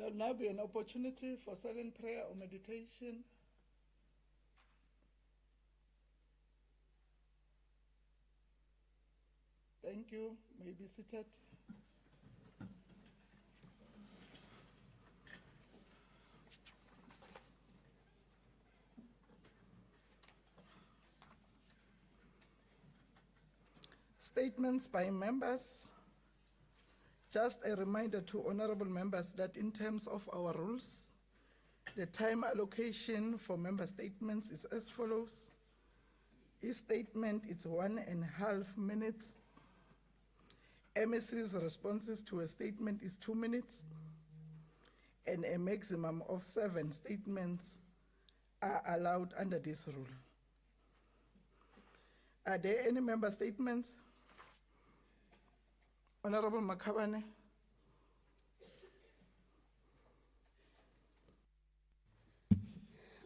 There'll now be an opportunity for silent prayer or meditation. Thank you. May you be seated. Statements by members. Just a reminder to honorable members that in terms of our rules, the time allocation for member statements is as follows. Each statement is 1.5 minutes. MEC's responses to a statement is 2 minutes, and a maximum of 7 statements are allowed under this rule. Are there any member statements? Honorable Makhabane.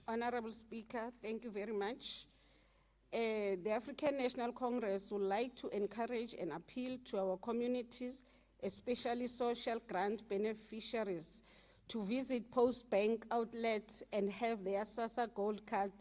Honorable Speaker, thank you very much. The African National Congress would like to encourage and appeal to our communities, especially social grant beneficiaries, to visit post-bank outlets and have their SASSA Gold Card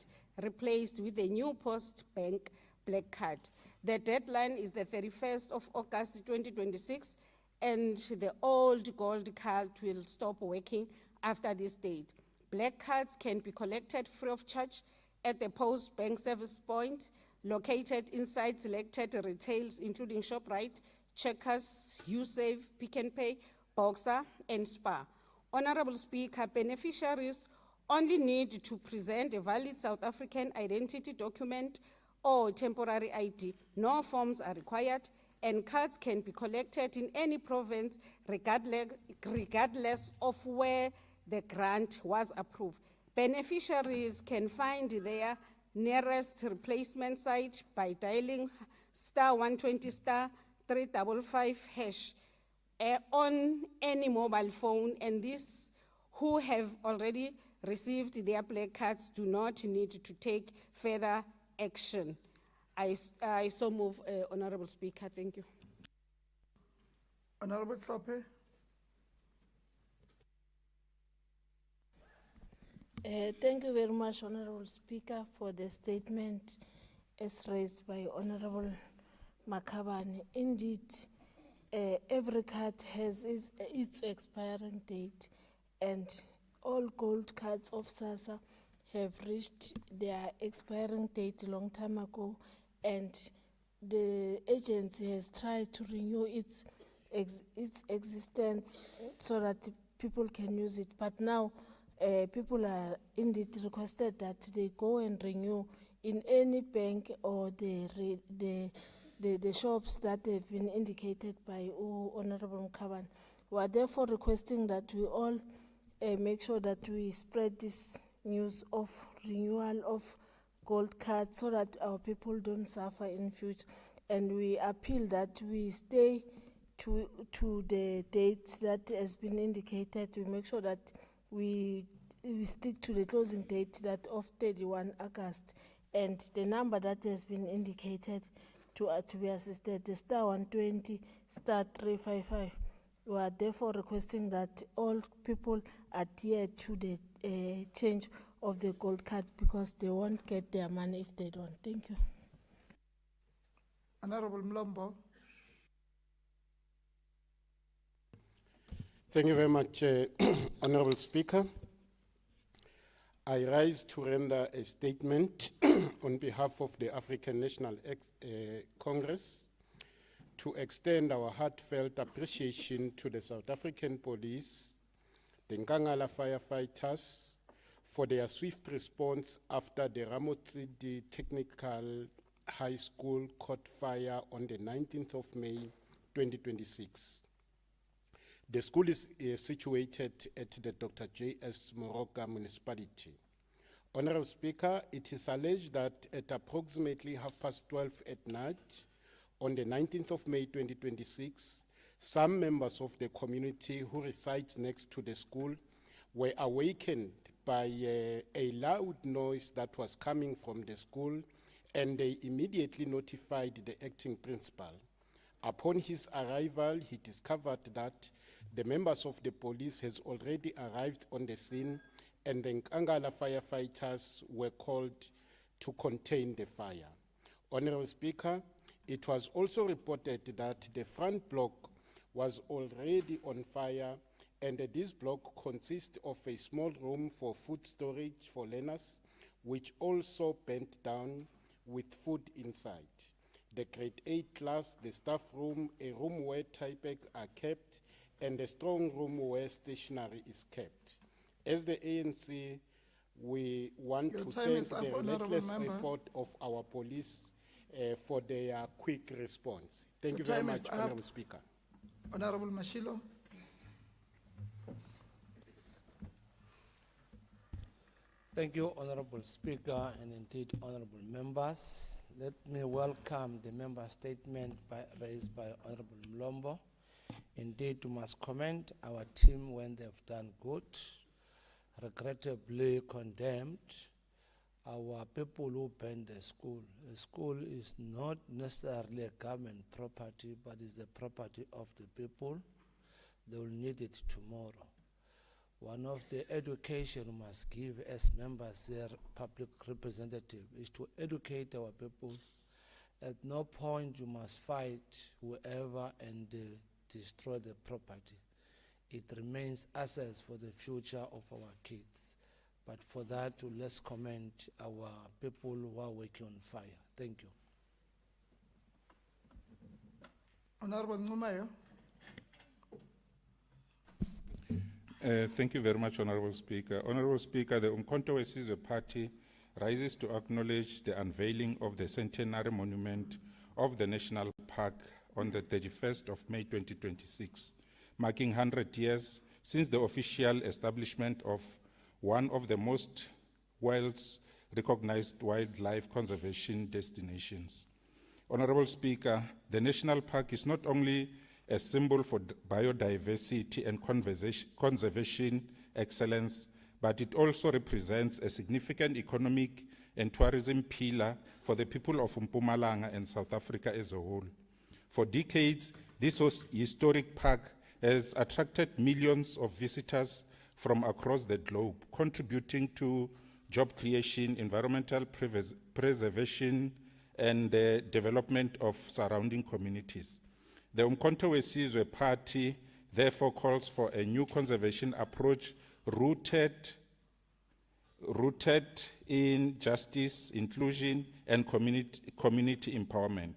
replaced with a new post-bank Black Card. The deadline is the 31st of August 2026, and the old Gold Card will stop working after this date. Black cards can be collected free of charge at the post-bank service point located inside selected retails, including ShopRite, Checkers, USave, Pick n Pay, Boxer, and Spar. Honorable Speaker, beneficiaries only need to present a valid South African identity document or temporary ID. No forms are required, and cards can be collected in any province regardless of where the grant was approved. Beneficiaries can find their nearest replacement site by dialing *120 *355# on any mobile phone, and these who have already received their Black Cards do not need to take further action. I so move, Honorable Speaker. Thank you. Honorable Tlhophe. Thank you very much, Honorable Speaker, for the statement as raised by Honorable Makhabane. Indeed, every card has its expiring date, and all gold cards of SASSA have reached their expiring date a long time ago, and the agency has tried to renew its existence so that people can use it. But now, people are indeed requested that they go and renew in any bank or the shops that have been indicated by Honorable Makhabane. We are therefore requesting that we all make sure that we spread this news of renewal of gold cards so that our people don't suffer in future. And we appeal that we stay to the date that has been indicated. We make sure that we stick to the closing date that of 31 August, and the number that has been indicated to be assisted, the *120 *355. We are therefore requesting that all people adhere to the change of the gold card, because they won't get their money if they don't. Thank you. Honorable Mlombo. Thank you very much, Honorable Speaker. I rise to render a statement on behalf of the African National Congress to extend our heartfelt appreciation to the South African Police, the Nkangala firefighters, for their swift response after the Ramotsidi Technical High School caught fire on the 19th of May, 2026. The school is situated at the Dr. J.S. Moroka municipality. Honorable Speaker, it is alleged that at approximately 12:30 at night, on the 19th of May 2026, some members of the community who resides next to the school were awakened by a loud noise that was coming from the school, and they immediately notified the acting principal. Upon his arrival, he discovered that The members of the police has already arrived on the scene, and the Nkangala firefighters were called to contain the fire. Honorable Speaker, it was also reported that the front block was already on fire, and this block consists of a small room for food storage for learners, which also burnt down with food inside. The grade 8 class, the staff room, a room where typec are kept, and a strong room where stationery is kept. As the ANC, we want Your to time thank is up, the Honourable relentless Member. effort of our police for their quick response. Thank Your you very time much, is up. Honourable Speaker. Honorable Mashilo. Thank you, Honorable Speaker, and indeed honorable members. Let me welcome the member statement raised by Honorable Mlombo. Indeed, we must commend our team when they've done good, regrettably condemned our people who burned the school. The school is not necessarily a government property, but is the property of the people. They will need it tomorrow. One of the education we must give as members here, public representative, is to educate our people. At no point you must fight whoever and destroy the property. It remains assets for the future of our kids. But for that, let's commend our people who are working on fire. Thank you. Honorable Ngumayo. Thank you very much, Honorable Speaker. Honorable Speaker, the Umkhonto weSizwe Party rises to acknowledge the unveiling of the centenary monument of the National Park on the 31st of May 2026, marking 100 years since the official establishment of one of the most world's recognized wildlife conservation destinations. Honorable Speaker, the National Park is not only a symbol for biodiversity and conservation excellence, but it also represents a significant economic and tourism pillar for the people of Mpumalanga and South Africa as a whole. For decades, this historic park has attracted millions of visitors from across the globe, contributing to job creation, environmental preservation, and the development of surrounding communities. The Umkhonto weSizwe Party therefore calls for a new conservation approach rooted in justice, inclusion, and community empowerment.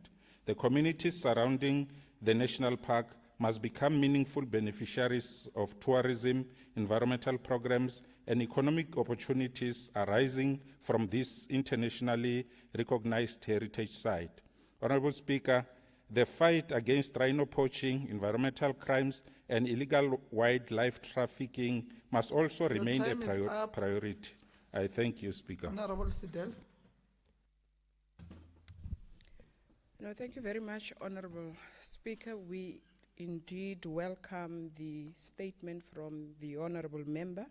The communities surrounding the national park must become meaningful beneficiaries of tourism, environmental programs, and economic opportunities arising from this internationally recognized heritage site. Honorable Speaker, the fight against rhino poaching, environmental crimes, and illegal wildlife trafficking must also remain a time is up. priority. I thank you, Speaker. Honorable Sidel. No, thank you very much, Honorable Speaker. We indeed welcome the statement from the Honorable Member,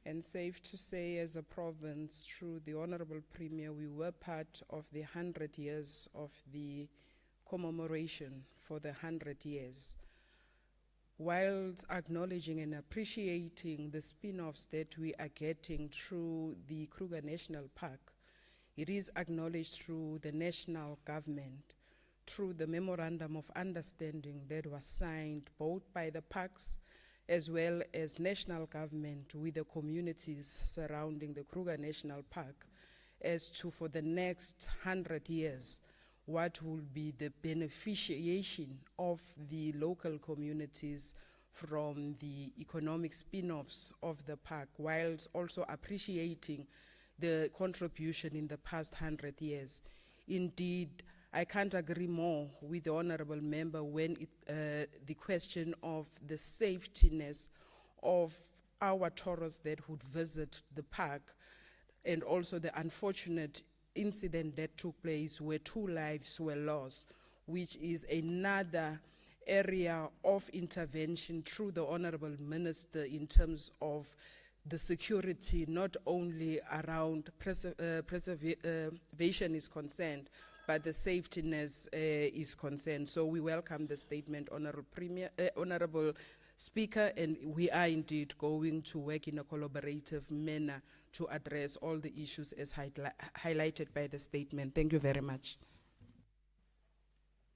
and safe to say as a province, through the Honorable Premier, we were part of the 100 years of the commemoration for the 100 years. Whilst acknowledging and appreciating the spin-offs that we are getting through the Kruger National Park, it is acknowledged through the national government, through the memorandum of understanding that was signed both by the parks as well as national government with the communities surrounding the Kruger National Park, as to for the next 100 years, what will be the beneficiation of the local communities from the economic spin-offs of the park, whilst also appreciating the contribution in the past 100 years. Indeed, I can't agree more with the Honorable Member when the question of the safetiness of our tourists that would visit the park, and also the unfortunate incident that took place where 2 lives were lost, which is another area of intervention through the Honorable Minister in terms of the security, not only around preservation is concerned, but the safetiness is concerned. So we welcome the statement, Honorable Speaker, and we are indeed going to work in a collaborative manner to address all the issues as highlighted by the statement. Thank you very much.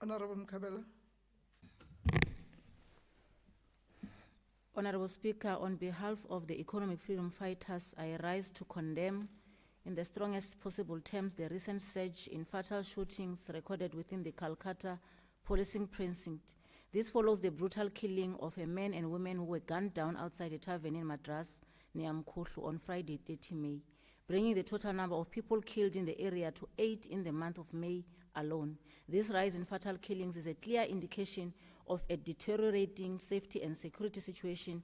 Honorable Mkabela. Honorable Speaker, on behalf of the economic freedom fighters, I rise to condemn in the strongest possible terms the recent surge in fatal shootings recorded within the Calcutta policing precinct. This follows the brutal killing of a man and woman who were gunned down outside a tavern in Madras near Mkhuhlu on Friday, 30 May, bringing the total number of people killed in the area to 8 in the month of May alone. This rise in fatal killings is a clear indication of a deteriorating safety and security situation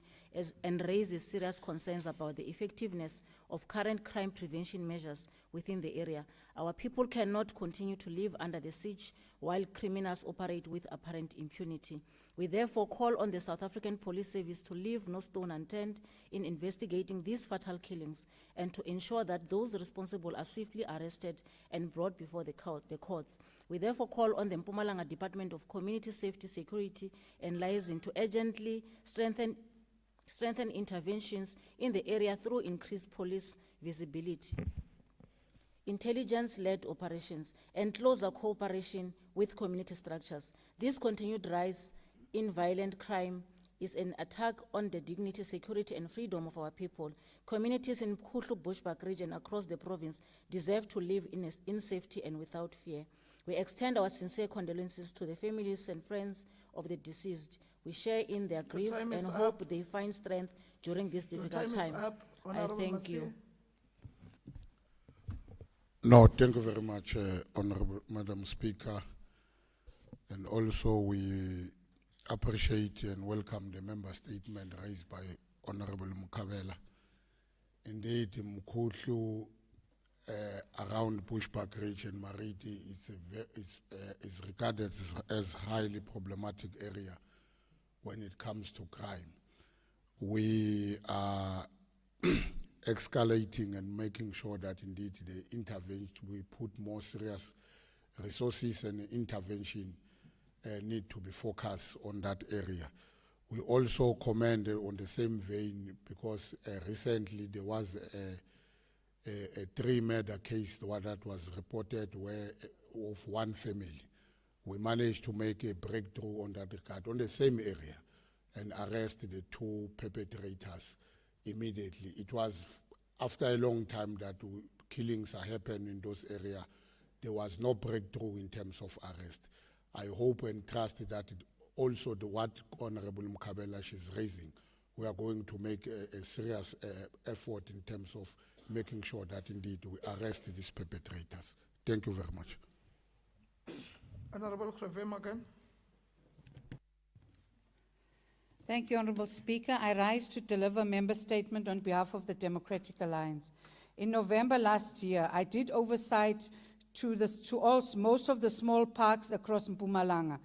and raises serious concerns about the effectiveness of current crime prevention measures within the area. Our people cannot continue to live under the siege while criminals operate with apparent impunity. We therefore call on the South African Police Service to leave no stone unturned in investigating these fatal killings and to ensure that those responsible are swiftly arrested and brought before the courts. We therefore call on the Mpumalanga Department of Community Safety, Security and Liaison to urgently strengthen interventions in the area through increased police visibility, intelligence-led operations, and closer cooperation with community structures. This continued rise in violent crime is an attack on the dignity, security, and freedom of our people. Communities in Mkhuhlu Bushbuck region across the province deserve to live in safety and without fear. We extend our sincere condolences to the families and friends of the deceased. We share in their grief and hope they find strength during this difficult time. I thank you. No, thank you very much, Honorable Madam Speaker. And also we appreciate and welcome the member statement raised by Honorable Mkabela. Indeed, Mkhuhlu, around Bushbuck region, Mariti, is regarded as highly problematic area when it comes to crime. We are escalating and making sure that indeed the intervention, we put more serious resources and intervention need to be focused on that area. We also commend on the same vein because recently there was a 3-murder case that was reported of one family. We managed to make a breakthrough on that regard, on the same area, and arrest the 2 perpetrators immediately. It was after a long time that killings are happening in those areas. There was no breakthrough in terms of arrest. I hope and trust that also what Honorable Mkabela is raising, we are going to make a serious effort in terms of making sure that indeed we arrest these perpetrators. Thank you very much. Honorable Cleve Morgan. Thank you, Honourable Speaker. I rise to deliver a member statement on behalf of the Democratic Alliance. In November last year, I did oversight to most of the small parks across Mpumalanga.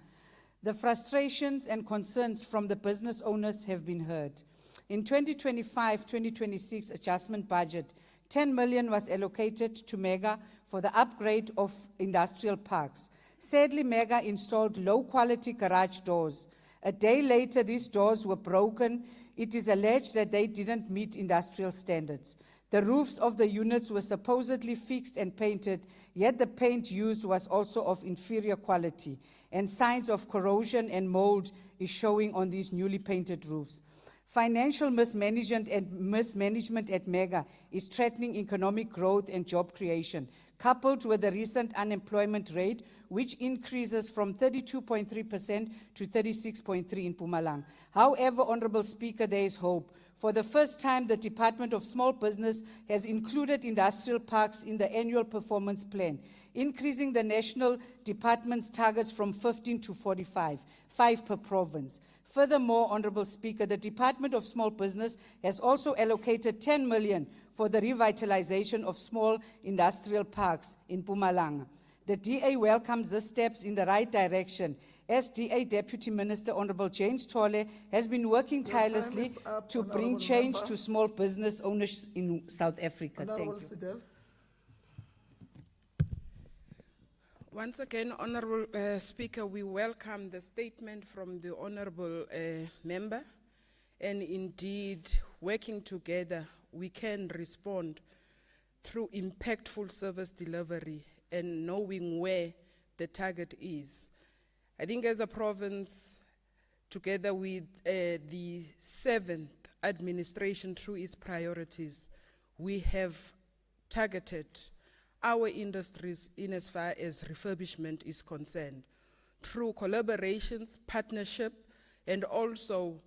The frustrations and concerns from the business owners have been heard. In 2025-2026 adjustment budget, 10 million was allocated to MEGA for the upgrade of industrial parks. Sadly, MEGA installed low-quality garage doors. A day later, these doors were broken. It is alleged that they didn't meet industrial standards. The roofs of the units were supposedly fixed and painted, yet the paint used was also of inferior quality, and signs of corrosion and mold is showing on these newly painted roofs. Financial mismanagement at MEGA is threatening economic growth and job creation, coupled with the recent unemployment rate, which increases from 32.3% to 36.3% in Mpumalanga. However, Honourable Speaker, there is hope. For the first time, the Department of Small Business has included industrial parks in the annual performance plan, increasing the national department's targets from 15 to 45, 5 per province. Furthermore, Honourable Speaker, the Department of Small Business has also allocated 10 million for the revitalization of small industrial parks in Mpumalanga. The DA welcomes the steps in the right direction. As DA Deputy Minister Honourable James Tole has been working tirelessly to bring change to small business owners in South Africa. Honourable Thank you. Sidel. Once again, Honourable Speaker, we welcome the statement from the Honourable Member. And indeed, working together, we can respond through impactful service delivery and knowing where the target is. I think as a province, together with the 7th administration through its priorities, we have targeted our industries in as far as refurbishment is concerned through collaborations, partnership, and also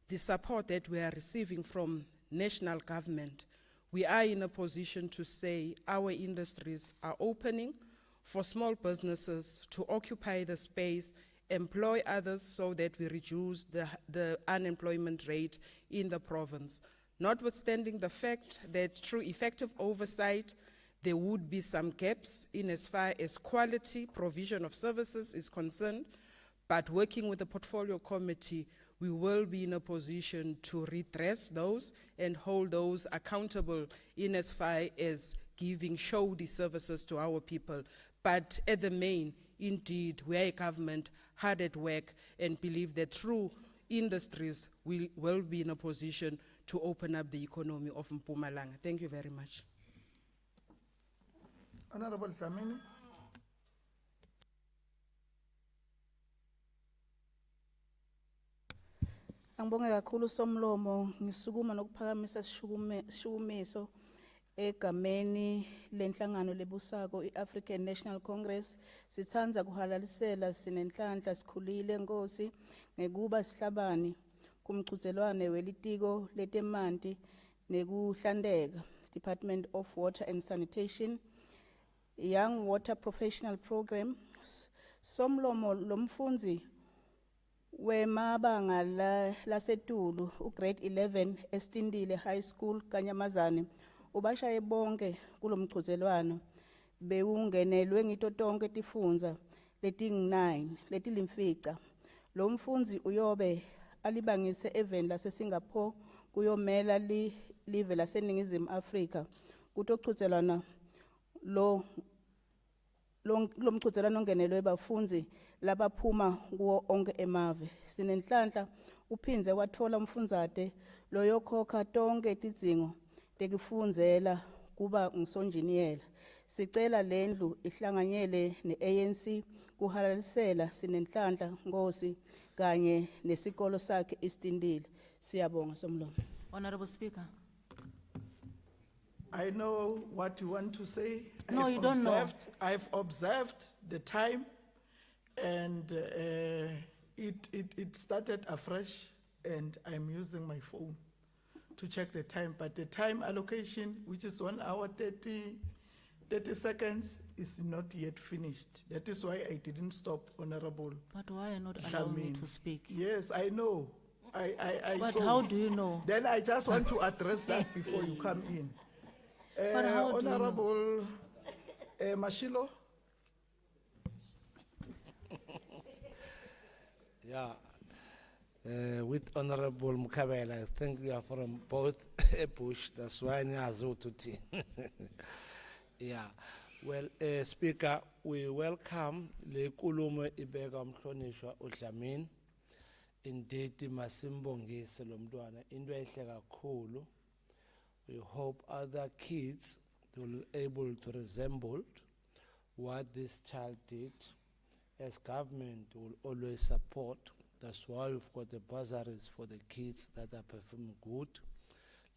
the support that we are receiving from national government. We are in a position to say our industries are opening for small businesses to occupy the space, employ others so that we reduce the unemployment rate in the province. Notwithstanding the fact that through effective oversight, there would be some gaps in as far as quality provision of services is concerned, but working with the portfolio committee, we will be in a position to redress those and hold those accountable in as far as giving shoddy services to our people. But at the main, indeed, we are a government hard at work and believe that through industries, we will be in a position to open up the economy of Mpumalanga. Thank you very much. Honorable Dlamini. Angibonge kakhulu Somlomo, ngisukuma nokuphakamisa ishukumiso egameni lenhlangano lebusako i-African National Congress. Sithandza kuhalalisela sinenhlanhla sikhulile Nkosi ngekuba sihlabani kumchudzelwane welitiko letemanti nekuhlandeka, Department of Water and Sanitation, Young Water Professional Program. Somlomo lomfunzi wemabanga lasetulu grade 11 Estindile High School Kanyamazane ubashaye bonke kulomchudzelwano bewungenelwe ngito tonke tifundza leting9 letilimfica. Lo mfunzi uyobe alibangise event lase Singapore kuyomela live laseNingizimu Afrika kutochudzelwana lo mchudzelwano ongenelwe bafundzi labaphuma kuwo onke emave. Sinenhlanhla uphinze watfola umfundzate loyokhokha tonke tidzingo tekufundzela kuba ngusonjiniyela. Sicela lendlu ihlanganyele ne-ANC kuhalalisela sinenhlanhla Nkosi kanye nesikolo sakhe Istindile. Siyabonga Somlomo. Honorable Speaker. I know what you want to say. No, you don't know. I've observed the time, and it started afresh, and I'm using my phone to check the time. But the time allocation, which is 1 hour 30 seconds, is not yet finished. That is why I didn't stop, Honorable. But why are you not allowing me to speak? Yes, I know. But saw. how do you know? Then I just want to address that before you come in. But how do you know? Honorable Mashilo. Yeah, with Honorable Mukabela, I think we are from both bush, that's why Nyazututi. Yeah, well, Speaker, we welcome le kulumo ibeka umhlonishwa uDlamini. Indeed, masimbongise lo mntwana into ehle kakhulu. We hope other kids will be able to resemble what this child did. As government will always support. That's why we've got the bursaries for the kids that are performing good.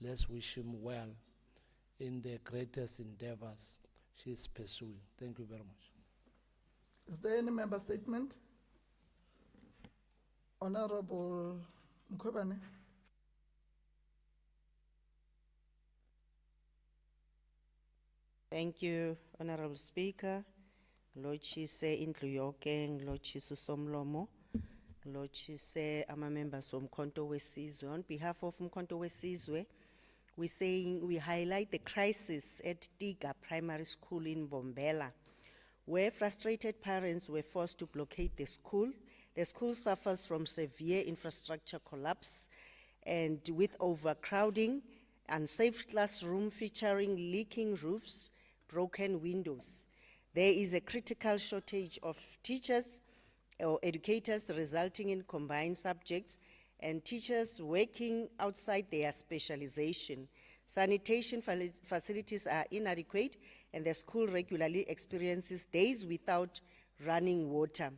Let's wish him well in the greatest endeavors she's pursuing. Thank you very much. Is there any member statement? Honorable Mkhwebane. Thank you, Honorable Speaker. Ngilotshise indlu yonke, ngilotshise uSomlomo, ngilotshise ama-members womkhonto wesizwe. On behalf of umkhonto wesizwe, we highlight the crisis at Tiga Primary School in Bombela, where frustrated parents were forced to blockade the school. The school suffers from severe infrastructure collapse and with overcrowding, unsafe classroom featuring leaking roofs, broken windows. There is a critical shortage of teachers or educators resulting in combined subjects and teachers working outside their specialization. Sanitation facilities are inadequate, and the school regularly experiences days without running water.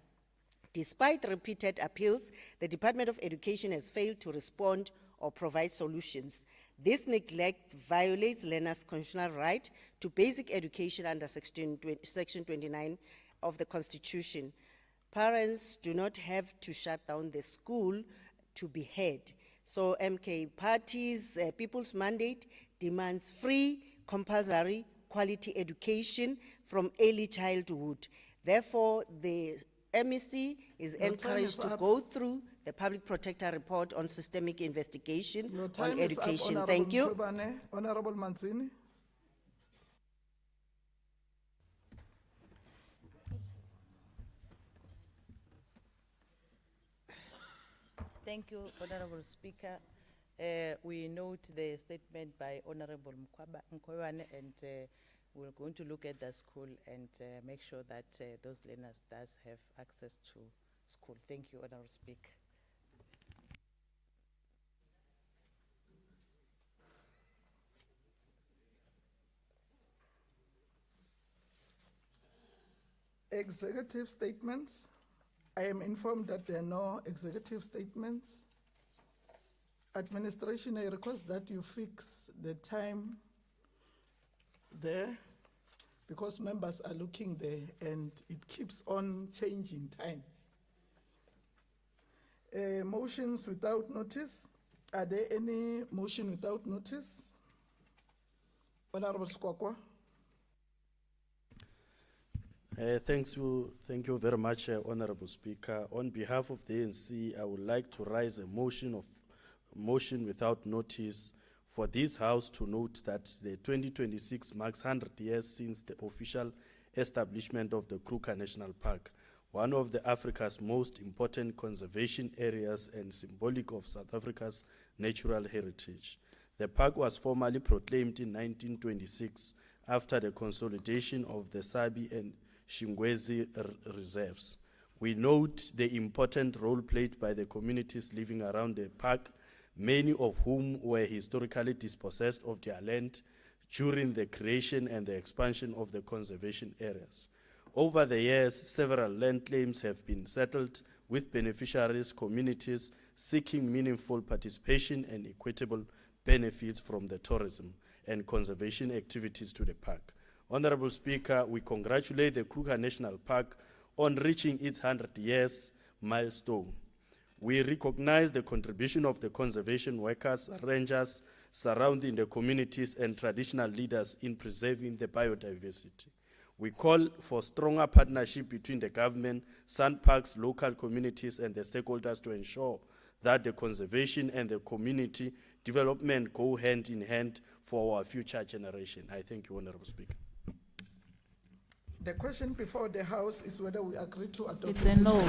Despite repeated appeals, the Department of Education has failed to respond or provide solutions. This neglect violates learners' constitutional right to basic education under Section 29 of the Constitution. Parents do not have to shut down the school to be heard. So MK Party's People's Mandate demands free, compulsory, quality education from early childhood. Therefore, the MEC is Your time encouraged is to up. go through the Public Protector Report on systemic investigation Your on time is up, education. Honorable Thank you. Mkhwebane. Honorable Manzini. Thank you, Honorable Speaker. We note the statement by Honorable Mkhwebane, and we're going to look at the school and make sure that those learners does have access to school. Thank you, Honorable Speaker. Executive statements. I am informed that there are no executive statements. Administration, I request that you fix the time there because members are looking there and it keeps on changing times. Motions without notice. Are there any motion without notice? Honorable Skwakwa. Thank you very much, Honorable Speaker. On behalf of the ANC, I would like to raise a motion without notice for this House to note that the 2026 marks 100 years since the official establishment of the Kruger National Park, one of Africa's most important conservation areas and symbolic of South Africa's natural heritage. The park was formally proclaimed in 1926 after the consolidation of the Sabi and Shingwezi reserves. We note the important role played by the communities living around the park, many of whom were historically dispossessed of their land during the creation and the expansion of the conservation areas. Over the years, several land claims have been settled with beneficiaries, communities seeking meaningful participation and equitable benefits from the tourism and conservation activities to the park. Honorable Speaker, we congratulate the Kruger National Park on reaching its 100 years milestone. We recognize the contribution of the conservation workers, rangers surrounding the communities and traditional leaders in preserving the biodiversity. We call for stronger partnership between the government, SANParks, local communities, and the stakeholders to ensure that the conservation and the community development go hand in hand for our future generation. I thank you, Honorable Speaker. The question before the House is whether we agree to adopt. It's a no.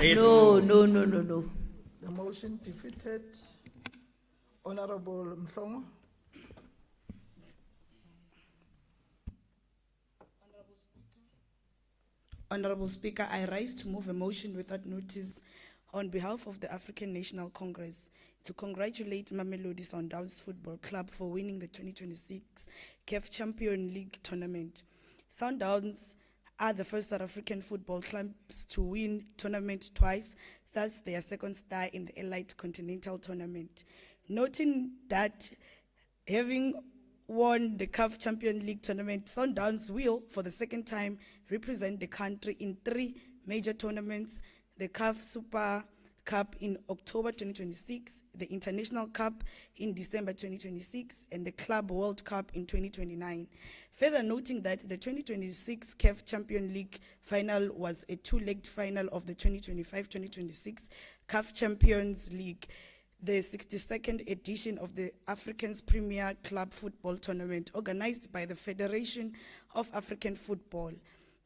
No. The motion defeated. Honorable Mhlongo. Honorable Speaker, I rise to move a motion without notice on behalf of the African National Congress to congratulate Mamelodi Sundowns Football Club for winning the 2026 CAF Champions League tournament. Sundowns are the first South African football clubs to win tournament twice, thus their second star in the Elite Continental Tournament. Noting that having won the CAF Champions League tournament, Sundowns will, for the second time, represent the country in 3 major tournaments: the CAF Super Cup in October 2026, the International Cup in December 2026, and the Club World Cup in 2029. Further noting that the 2026 CAF Champions League final was a 2-legged final of the 2025-2026 CAF Champions League, the 62nd edition of the African's Premier Club Football Tournament organized by the Federation of African Football,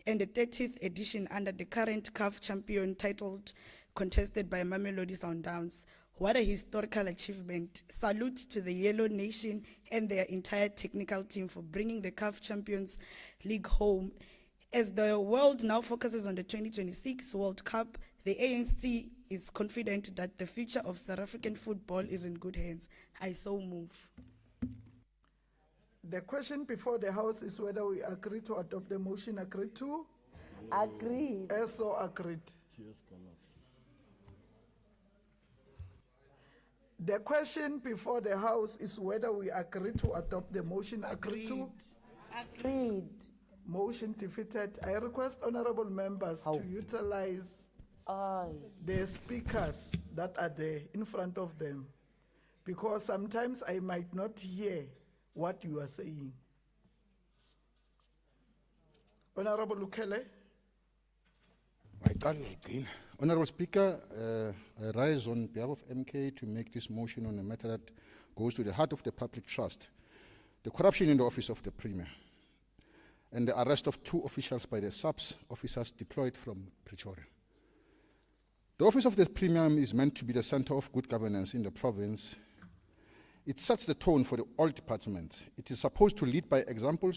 and the 30th edition under the current CAF champion titled contested by Mamelodi Sundowns. What a historical achievement. Salute to the Yellow Nation and their entire technical team for bringing the CAF Champions League home. As the world now focuses on the 2026 World Cup, the ANC is confident that the future of South African football is in good hands. I so move. The question before the House is whether we agree to adopt the motion. Agreed to? Agreed. So agreed. The question before the House is whether we agree to adopt the motion. Agreed to? Agreed. Motion defeated. I request honorable members to utilize the speakers that are there in front of them, because sometimes I might not hear what you are saying. Honorable Lukele. Honorable Speaker, I rise on behalf of MK to make this motion on a matter that goes to the heart of the public trust: the corruption in the office of the Premier and the arrest of 2 officials by the SAPS officers deployed from Pretoria. The office of the Premier is meant to be the center of good governance in the province. It sets the tone for all departments. It is supposed to lead by example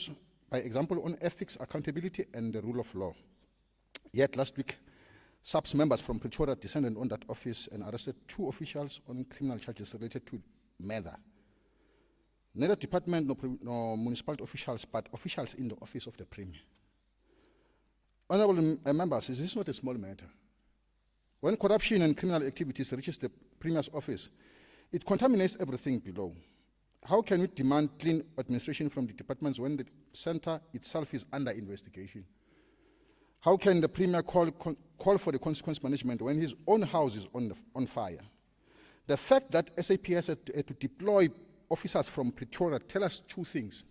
on ethics, accountability, and the rule of law. Yet last week, SAPS members from Pretoria descended on that office and arrested 2 officials on criminal charges related to murder. Neither department nor municipal officials, but officials in the office of the Premier. Honorable members, this is not a small matter. When corruption and criminal activities reaches the Premier's office, it contaminates everything below. How can we demand clean administration from the departments when the center itself is under investigation? How can the Premier call for the consequence management when his own house is on fire? The fact that SAPS had to deploy officers from Pretoria tell us 2 things: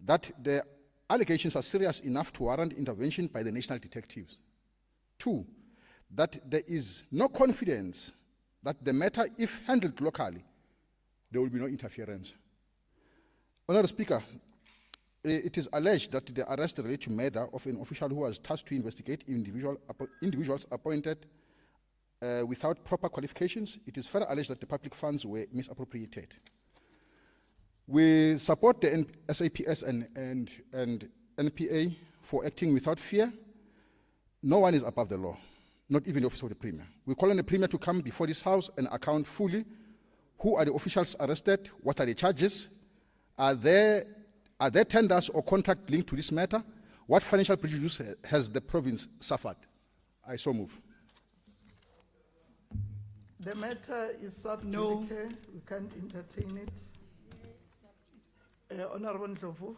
that the allegations are serious enough to warrant intervention by the national detectives. 2, that there is no confidence that the matter, if handled locally, there will be no interference. Honourable Speaker, it is alleged that the arrest related to murder of an official who was tasked to investigate individuals appointed without proper qualifications. It is further alleged that the public funds were misappropriated. We support the SAPS and NPA for acting without fear. No one is above the law, not even the office of the Premier. We call on the Premier to come before this House and account fully: who are the officials arrested, what are the charges, are there tenders or contract linked to this matter, what financial prejudice has the province suffered? I so move. The matter is sub No. judice. We can't entertain it. Honorable Ndlovu.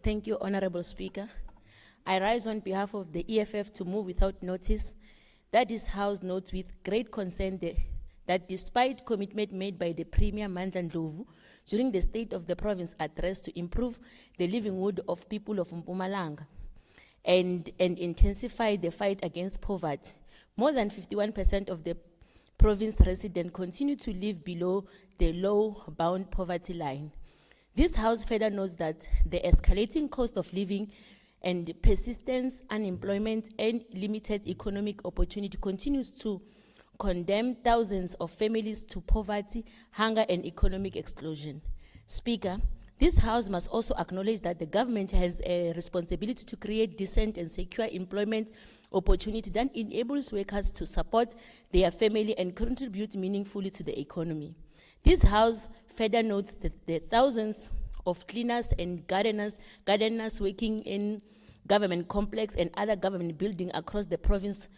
Thank you, Honorable Speaker. I rise on behalf of the EFF to move without notice that this House notes with great concern that despite commitment made by the Premier Mandla Ndlovu during the State of the Province address to improve the livelihood of people of Mpumalanga and intensify the fight against poverty, more than 51% of the province residents continue to live below the low-bound poverty line. This House further notes that the escalating cost of living and persistent unemployment and limited economic opportunity continues to condemn thousands of families to poverty, hunger, and economic exclusion. Speaker, this House must also acknowledge that the government has a responsibility to create decent and secure employment opportunity that enables workers to support their family and contribute meaningfully to the economy. This House further notes that the thousands of cleaners and gardeners working in government complex and other government buildings across the province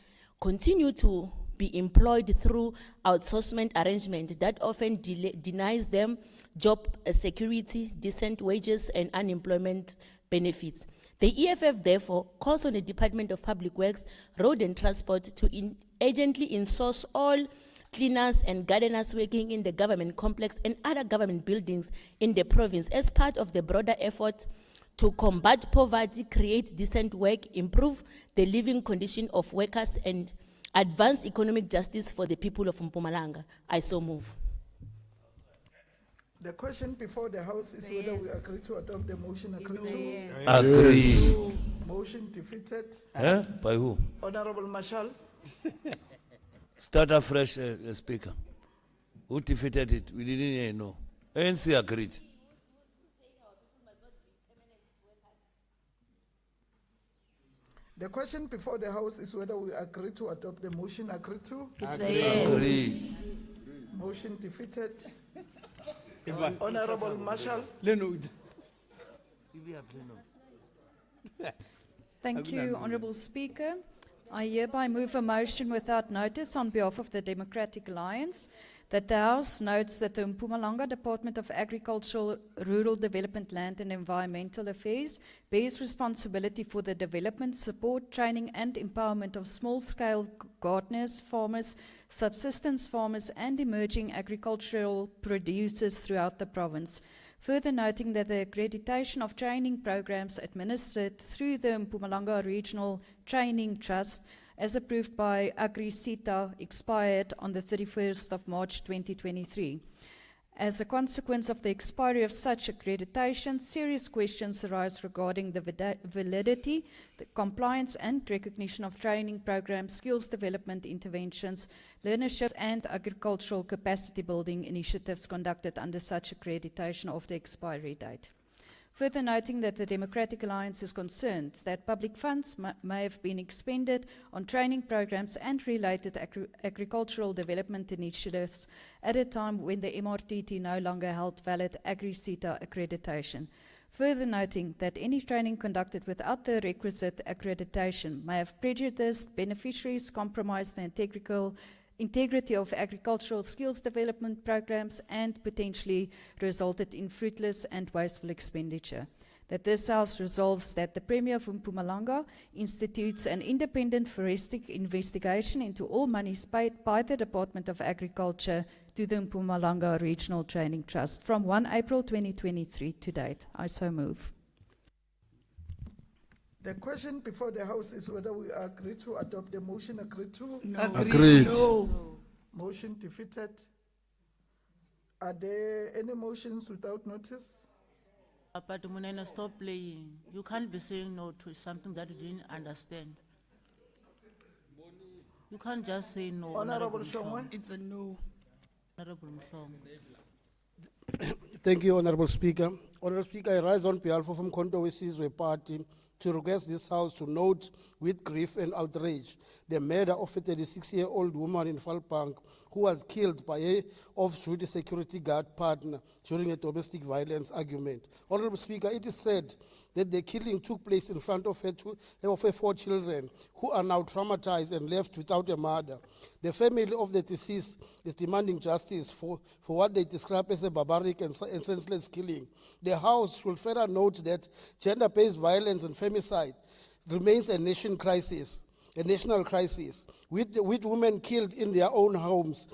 continue to be employed through outsourcement arrangement that often denies them job security, decent wages, and unemployment benefits. The EFF therefore calls on the Department of Public Works, Road and Transport to urgently insource all cleaners and gardeners working in the government complex and other government buildings in the province as part of the broader effort to combat poverty, create decent work, improve the living condition of workers, and advance economic justice for the people of Mpumalanga. I so move. The question before the House is whether we agree to adopt the motion. Agree to? Agree. Motion defeated. By who? Honorable Marshall. Start afresh, Speaker. Who defeated it? We didn't even know. ANC agreed. The question before the House is whether we agree to adopt the motion. Agree to? It's a yes. Agree. Motion defeated. Honorable Marshall. Thank you, Honourable Speaker. I hereby move a motion without notice on behalf of the Democratic Alliance that the House notes that the Mpumalanga Department of Agricultural, Rural Development, Land and Environmental Affairs bears responsibility for the development, support, training and empowerment of small-scale gardeners, farmers, subsistence farmers and emerging agricultural producers throughout the province. Further noting that the accreditation of training programs administered through the Mpumalanga Regional Training Trust, as approved by AgriCita, expired on the 31st of March 2023. As a consequence of the expiry of such accreditation, serious questions arise regarding the validity, the compliance and recognition of training programs, skills development interventions, learnerships and agricultural capacity building initiatives conducted under such accreditation of the expiry date. Further noting that the Democratic Alliance is concerned that public funds may have been expended on training programs and related agricultural development initiatives at a time when the MRTT no longer held valid AgriCita accreditation. Further noting that any training conducted without the requisite accreditation may have prejudiced beneficiaries, compromised the integrity of agricultural skills development programs and potentially resulted in fruitless and wasteful expenditure. That this House resolves that the Premier of Mpumalanga institutes an independent forensic investigation into all monies paid by the Department of Agriculture to the Mpumalanga Regional Training Trust from 1 April 2023 to date. I so move. The question before the House is whether we agree to adopt the motion. Agree to? No. Agreed. No. Motion defeated. Are there any motions without notice? But Munena, stop playing. You can't be saying no to something that you didn't understand. You can't just say no. Honorable Shongwe? It's a no. Honorable Mhlongo. Thank you, Honorable Speaker. Honorable Speaker, I rise on behalf of Umkhonto weSizwe Party to request this House to note with grief and outrage the murder of a 36-year-old woman in Falpank who was killed by a off-duty security guard partner during a domestic violence argument. Honorable Speaker, it is said that the killing took place in front of her 4 children who are now traumatized and left without a mother. The family of the deceased is demanding justice for what they describe as a barbaric and senseless killing. The House should further note that gender-based violence and femicide remains a national crisis, with women killed in their own homes,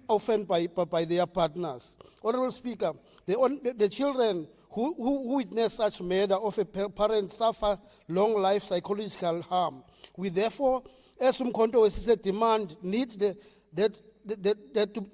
often by their partners. Honorable Speaker, the children who witness such murder of a parent suffer long life psychological harm. We therefore, as Umkhonto weSizwe demand, that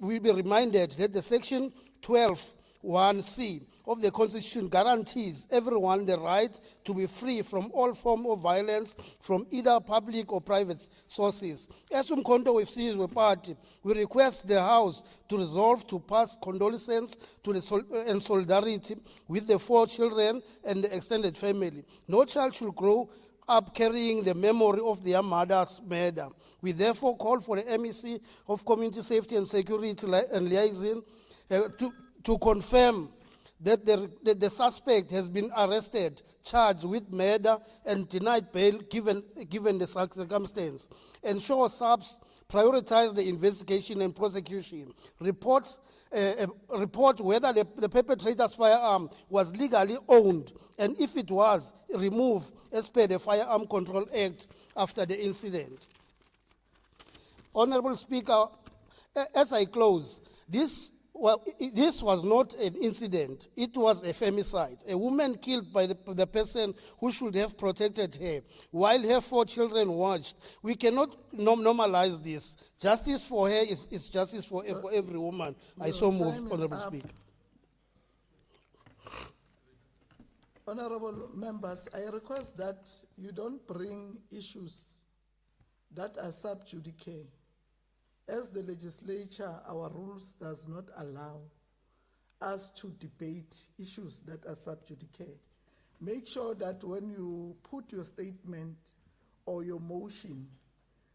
we be reminded that the Section 12(1)(c) of the Constitution guarantees everyone the right to be free from all form of violence from either public or private sources. As Umkhonto weSizwe Party, we request the House to resolve to pass condolences and solidarity with the 4 children and the extended family. No child should grow up carrying the memory of their mother's murder. We therefore call for the MEC of Community Safety and Security and Liaison to confirm that the suspect has been arrested, charged with murder, and denied bail given the circumstance. Ensure SAPS prioritize the investigation and prosecution. Report whether the perpetrator's firearm was legally owned, and if it was, remove as per the Firearm Control Act after the incident. Honorable Speaker, as I close, this was not an incident, it was a femicide. A woman killed by the person who should have protected her, while her 4 children watched. We cannot normalize this. Justice for her is justice for every woman. I so move, Honorable Speaker. Honorable members, I request that you don't bring issues that are sub judice. As the legislature, our rules does not allow us to debate issues that are sub judice. Make sure that when you put your statement or your motion,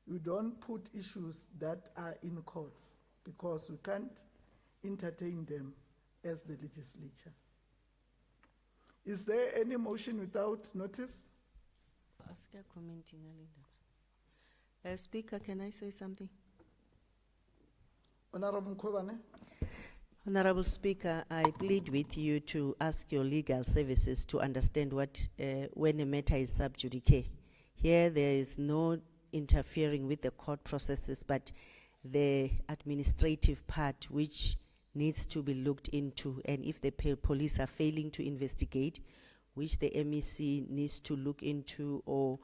you don't put issues that are in courts because we can't entertain them as the legislature. Is there any motion without notice? Speaker, can I say something? Honorable Mkhwebane. Honorable Speaker, I plead with you to ask your legal services to understand what, when a matter is sub judice. Here there is no interfering with the court processes, but the administrative part which needs to be looked into, and if the police are failing to investigate, which the MEC needs to look into, or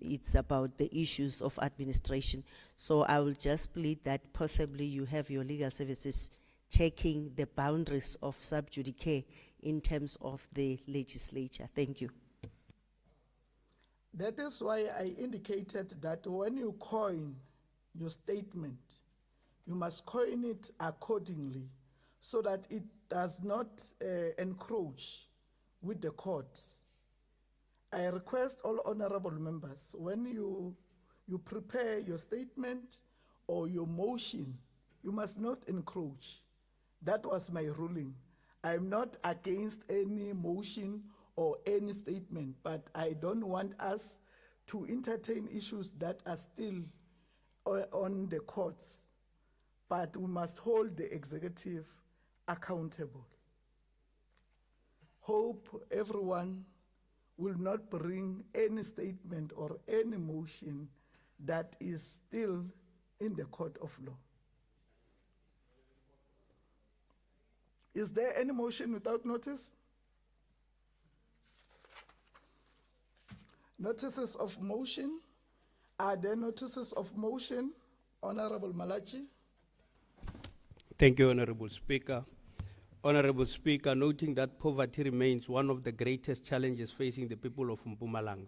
it's about the issues of administration. So I will just plead that possibly you have your legal services checking the boundaries of sub judice in terms of the legislature. Thank you. That is why I indicated that when you coin your statement, you must coin it accordingly so that it does not encroach with the courts. I request all honorable members, when you prepare your statement or your motion, you must not encroach. That was my ruling. I'm not against any motion or any statement, but I don't want us to entertain issues that are still on the courts. But we must hold the executive accountable. Hope everyone will not bring any statement or any motion that is still in the court of law. Is there any motion without notice? Notices of motion. Are there notices of motion? Honorable Malachi. Thank you, Honorable Speaker. Honorable Speaker, noting that poverty remains one of the greatest challenges facing the people of Mpumalanga,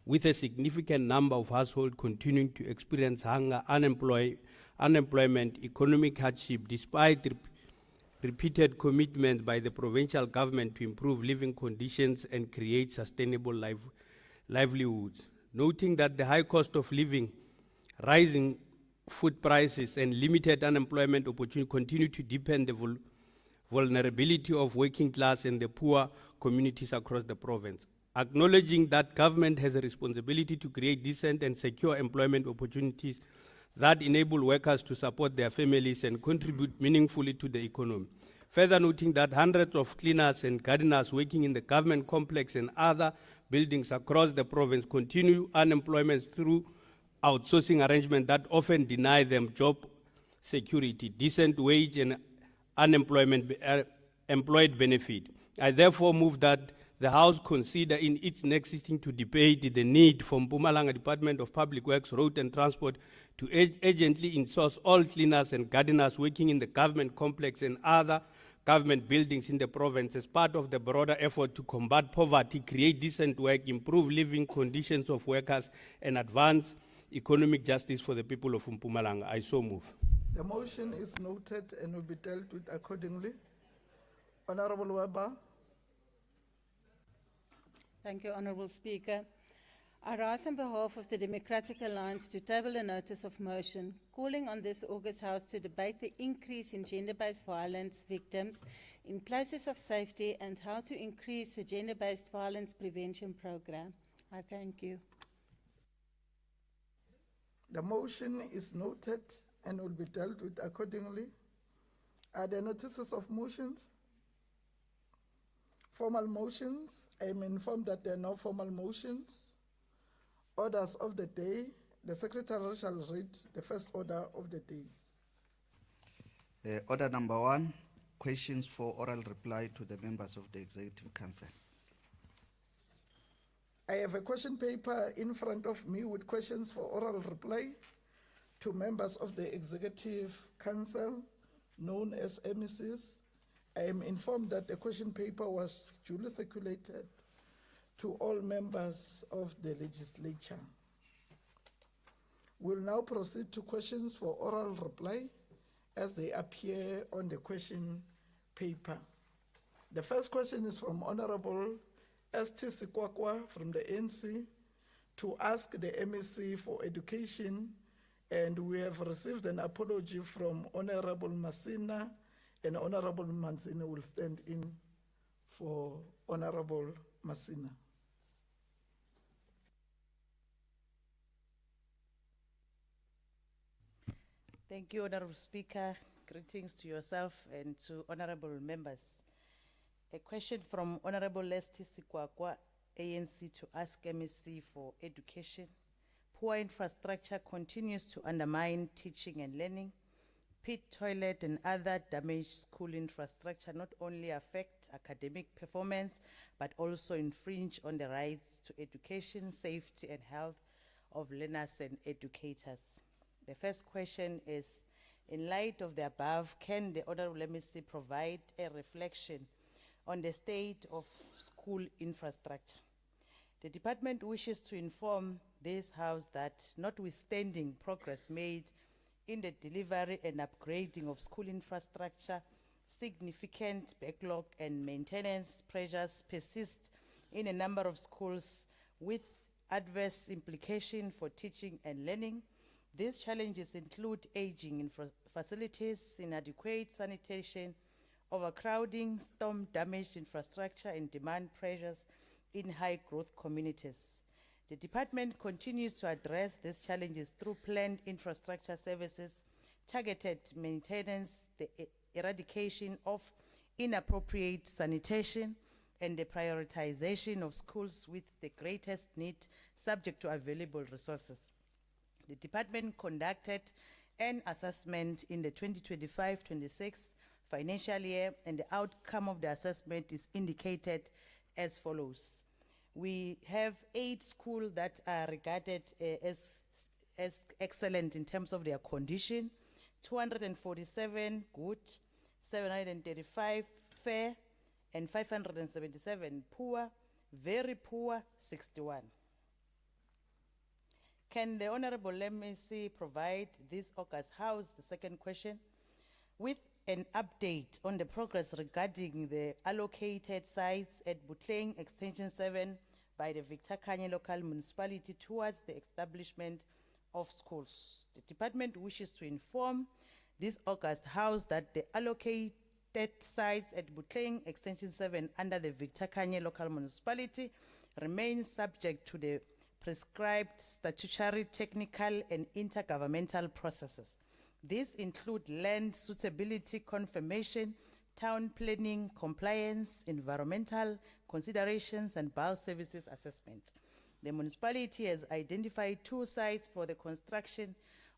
with a significant number of households continuing to experience hunger, unemployment, economic hardship, despite repeated commitments by the provincial government to improve living conditions and create sustainable livelihoods. Noting that the high cost of living, rising food prices, and limited unemployment opportunities continue to deepen the vulnerability of working class and the poor communities across the province. Acknowledging that government has a responsibility to create decent and secure employment opportunities that enable workers to support their families and contribute meaningfully to the economy. Further noting that hundreds of cleaners and gardeners working in the government complex and other buildings across the province continue unemployment through outsourcing arrangements that often deny them job security, decent wage, and employed benefit. I therefore move that the House consider in its next sitting to debate the need for Mpumalanga Department of Public Works, Road and Transport to urgently insource all cleaners and gardeners working in the government complex and other government buildings in the province as part of the broader effort to combat poverty, create decent work, improve living conditions of workers, and advance economic justice for the people of Mpumalanga. I so move. The motion is noted and will be dealt with accordingly. Honorable Weber. Thank you, Honorable Speaker. I rise on behalf of the Democratic Alliance to table a notice of motion calling on this August House to debate the increase in gender-based violence victims in places of safety and how to increase the gender-based violence prevention program. I thank you. The motion is noted and will be dealt with accordingly. Are there notices of motions? Formal motions. I am informed that there are no formal motions. Orders of the day. The Secretary shall read the first order of the day. Order number 1, questions for oral reply to the members of the Executive Council. I have a question paper in front of me with questions for oral reply to members of the Executive Council, known as MECs. I am informed that the question paper was duly circulated to all members of the legislature. We'll now proceed to questions for oral reply as they appear on the question paper. The first question is from Honorable St. Sikwakwa from the ANC to ask the MEC for education, and we have received an apology from Honorable Masina, and Honorable Masina will stand in for Honorable Masina. Thank you, Honorable Speaker. Greetings to yourself and to honorable members. A question from Honorable Lesti Sikwakwa, ANC, to ask MEC for education. Poor infrastructure continues to undermine teaching and learning. Pit toilet and other damaged school infrastructure not only affect academic performance, but also infringe on the rights to education, safety, and health of learners and educators. The first question is, in light of the above, can the Honorable MEC provide a reflection on the state of school infrastructure? The department wishes to inform this House that notwithstanding progress made in the delivery and upgrading of school infrastructure, significant backlog and maintenance pressures persist in a number of schools with adverse implications for teaching and learning. These challenges include aging facilities, inadequate sanitation, overcrowding, storm-damaged infrastructure, and demand pressures in high-growth communities. The department continues to address these challenges through planned infrastructure services, targeted maintenance, the eradication of inappropriate sanitation, and the prioritization of schools with the greatest need subject to available resources. The department conducted an assessment in the 2025-26 financial year, and the outcome of the assessment is indicated as follows. We have 8 schools that are regarded as excellent in terms of their condition, 247 good, 735 fair, and 577 poor, very poor, 61. Can the Honorable MEC provide this August House, the second question, with an update on the progress regarding the allocated sites at Butleng Extension 7 by the Victor Kanye local municipality towards the establishment of schools? The department wishes to inform this August House that the allocated sites at Butleng Extension 7 under the Victor Kanye local municipality remain subject to the prescribed statutory, technical, and intergovernmental processes. These include land suitability confirmation, town planning compliance, environmental considerations, and bulk services assessment. The municipality has identified 2 sites for the construction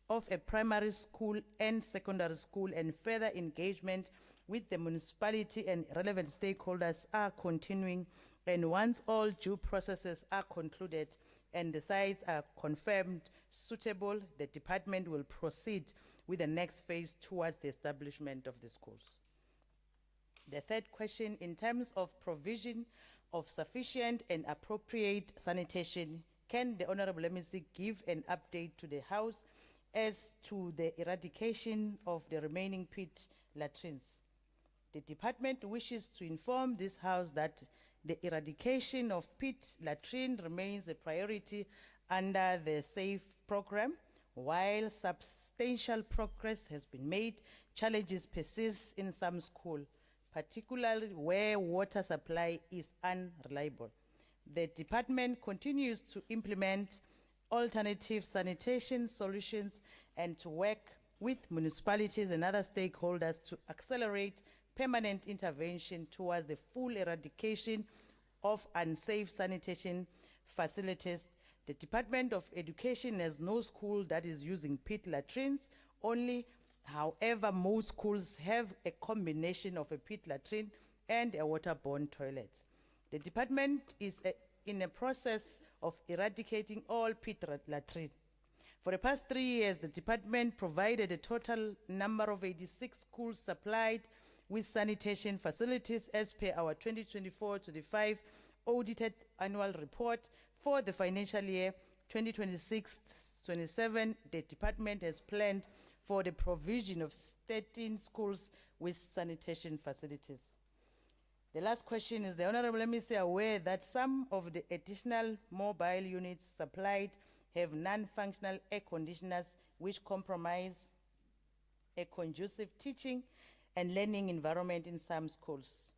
of a primary school and secondary school, and further engagement with the municipality and relevant stakeholders are continuing. And once all due processes are concluded and the sites are confirmed suitable, the department will proceed with the next phase towards the establishment of the schools. The third question, in terms of provision of sufficient and appropriate sanitation, can the Honorable MEC give an update to the House as to the eradication of the remaining pit latrines? The department wishes to inform this House that the eradication of pit latrine remains a priority under the SAFE program. While substantial progress has been made, challenges persist in some schools, particularly where water supply is unreliable. The department continues to implement alternative sanitation solutions and to work with municipalities and other stakeholders to accelerate permanent intervention towards the full eradication of unsafe sanitation facilities. The Department of Education has no school that is using pit latrines only. However, most schools have a combination of a pit latrine and a waterborne toilet. The department is in a process of eradicating all pit latrine. For the past 3 years, the department provided a total number of 86 schools supplied with sanitation facilities as per our 2024-25 audited annual report. For the financial year 2026-27, the department has planned for the provision of 13 schools with sanitation facilities. The last question is, the Honorable MEC aware that some of the additional mobile units supplied have non-functional air conditioners which compromise a conducive teaching and learning environment in some schools?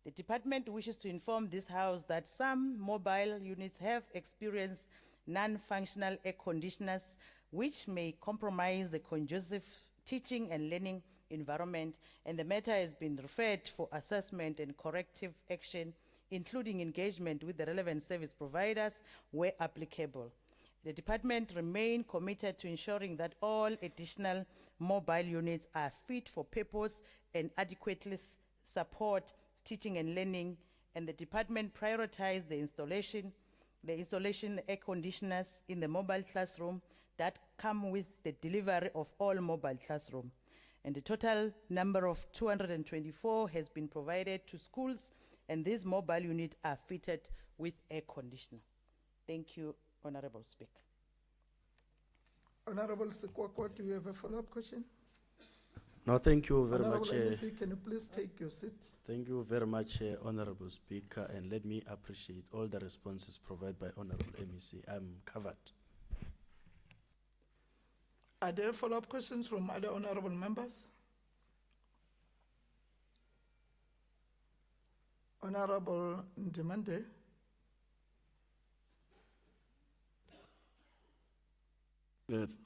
The department wishes to inform this House that some mobile units have experienced non-functional air conditioners which may compromise the conducive teaching and learning environment, and the matter has been referred for assessment and corrective action, including engagement with the relevant service providers where applicable. The department remains committed to ensuring that all additional mobile units are fit for purpose and adequately support teaching and learning, and the department prioritizes the installation air conditioners in the mobile classroom that come with the delivery of all mobile classroom. And the total number of 224 has been provided to schools, and these mobile units are fitted with air conditioner. Thank you, Honorable Speaker. Honorable Sekwakwa, do you have a follow-up question? No, thank you very Honorable much. MEC, can you please take your seat? Thank you very much, Honorable Speaker, and let me appreciate all the responses provided by Honorable MEC. I'm covered. Are there follow-up questions from other honorable members? Honorable Ndimande.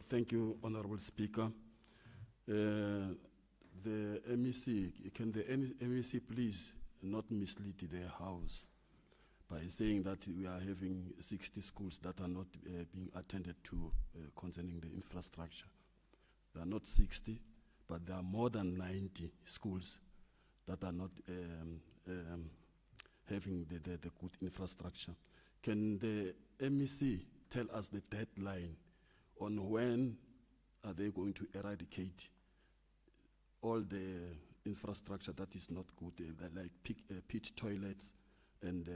Thank you, Honorable Speaker. The MEC, can the MEC please not mislead the House by saying that we are having 60 schools that are not being attended to concerning the infrastructure? There are not 60, but there are more than 90 schools that are not having the good infrastructure. Can the MEC tell us the deadline on when are they going to eradicate all the infrastructure that is not good, like pit toilets and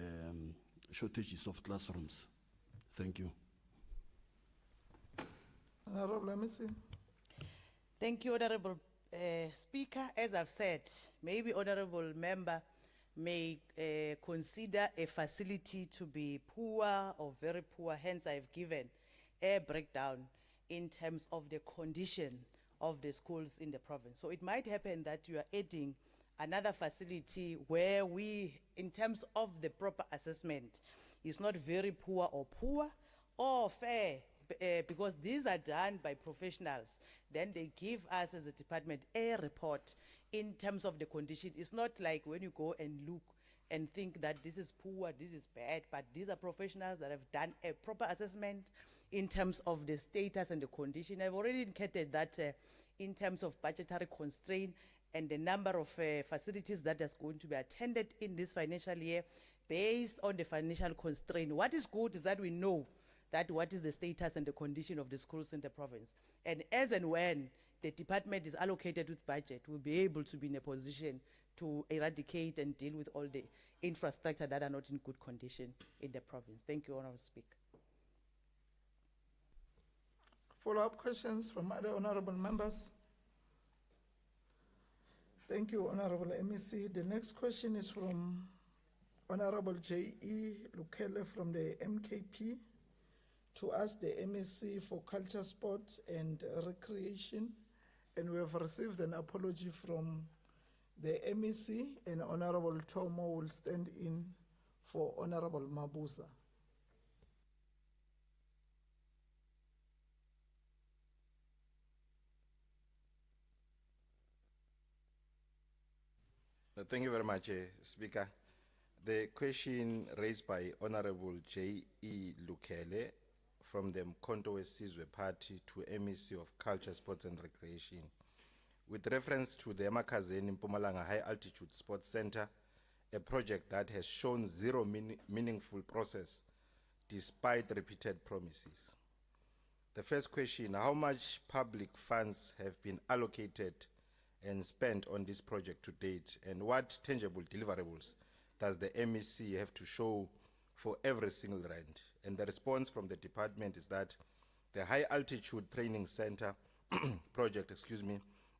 shortages of classrooms? Thank you. Honorable MEC. Thank you, Honorable Speaker. As I've said, maybe Honorable Member may consider a facility to be poor or very poor, hence I've given a breakdown in terms of the condition of the schools in the province. So it might happen that you are adding another facility where we, in terms of the proper assessment, is not very poor or fair, because these are done by professionals. Then they give us as a department a report in terms of the condition. It's not like when you go and look and think that this is poor, this is bad, but these are professionals that have done a proper assessment in terms of the status and the condition. I've already indicated that in terms of budgetary constraint and the number of facilities that is going to be attended in this financial year based on the financial constraint. What is good is that we know that what is the status and the condition of the schools in the province. And as and when the department is allocated with budget, we'll be able to be in a position to eradicate and deal with all the infrastructure that are not in good condition in the province. Thank you, Honorable Speaker. Follow-up questions from other honorable members? Thank you, Honorable MEC. The next question is from Honorable J.E. Lukele from the MKP to ask the MEC for Culture, Sports and Recreation, and we have received an apology from the MEC, and Honorable Tomo will stand in for Honorable Mabuza. Thank you very much, Speaker. The question raised by Honorable J.E. Lukele from the Mkhonto Wesizwe Party to MEC of Culture, Sports and Recreation, with reference to the Emakazeni Mpumalanga High Altitude Sports Center, a project that has shown zero meaningful process despite repeated promises. The first question: how much public funds have been allocated and spent on this project to date, and what tangible deliverables does the MEC have to show for every single rand? And the response from the department is that the High Altitude Training Center project,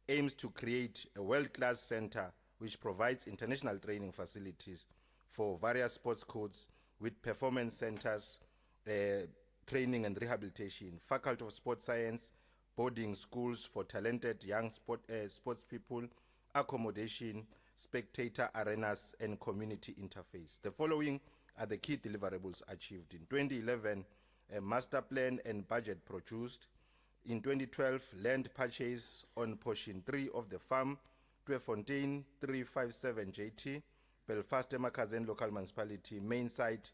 aims to create a world-class center which provides international training facilities for various sports codes with performance centers, training and rehabilitation, Faculty of Sports Science, boarding schools for talented young sports people, accommodation, spectator arenas, and community interface. The following are the key deliverables achieved. In 2011, a master plan and budget produced. In 2012, land purchase on portion 3 of the farm, Tweefontein 357 JT, Belfast Emakhazen Local Municipality, main site,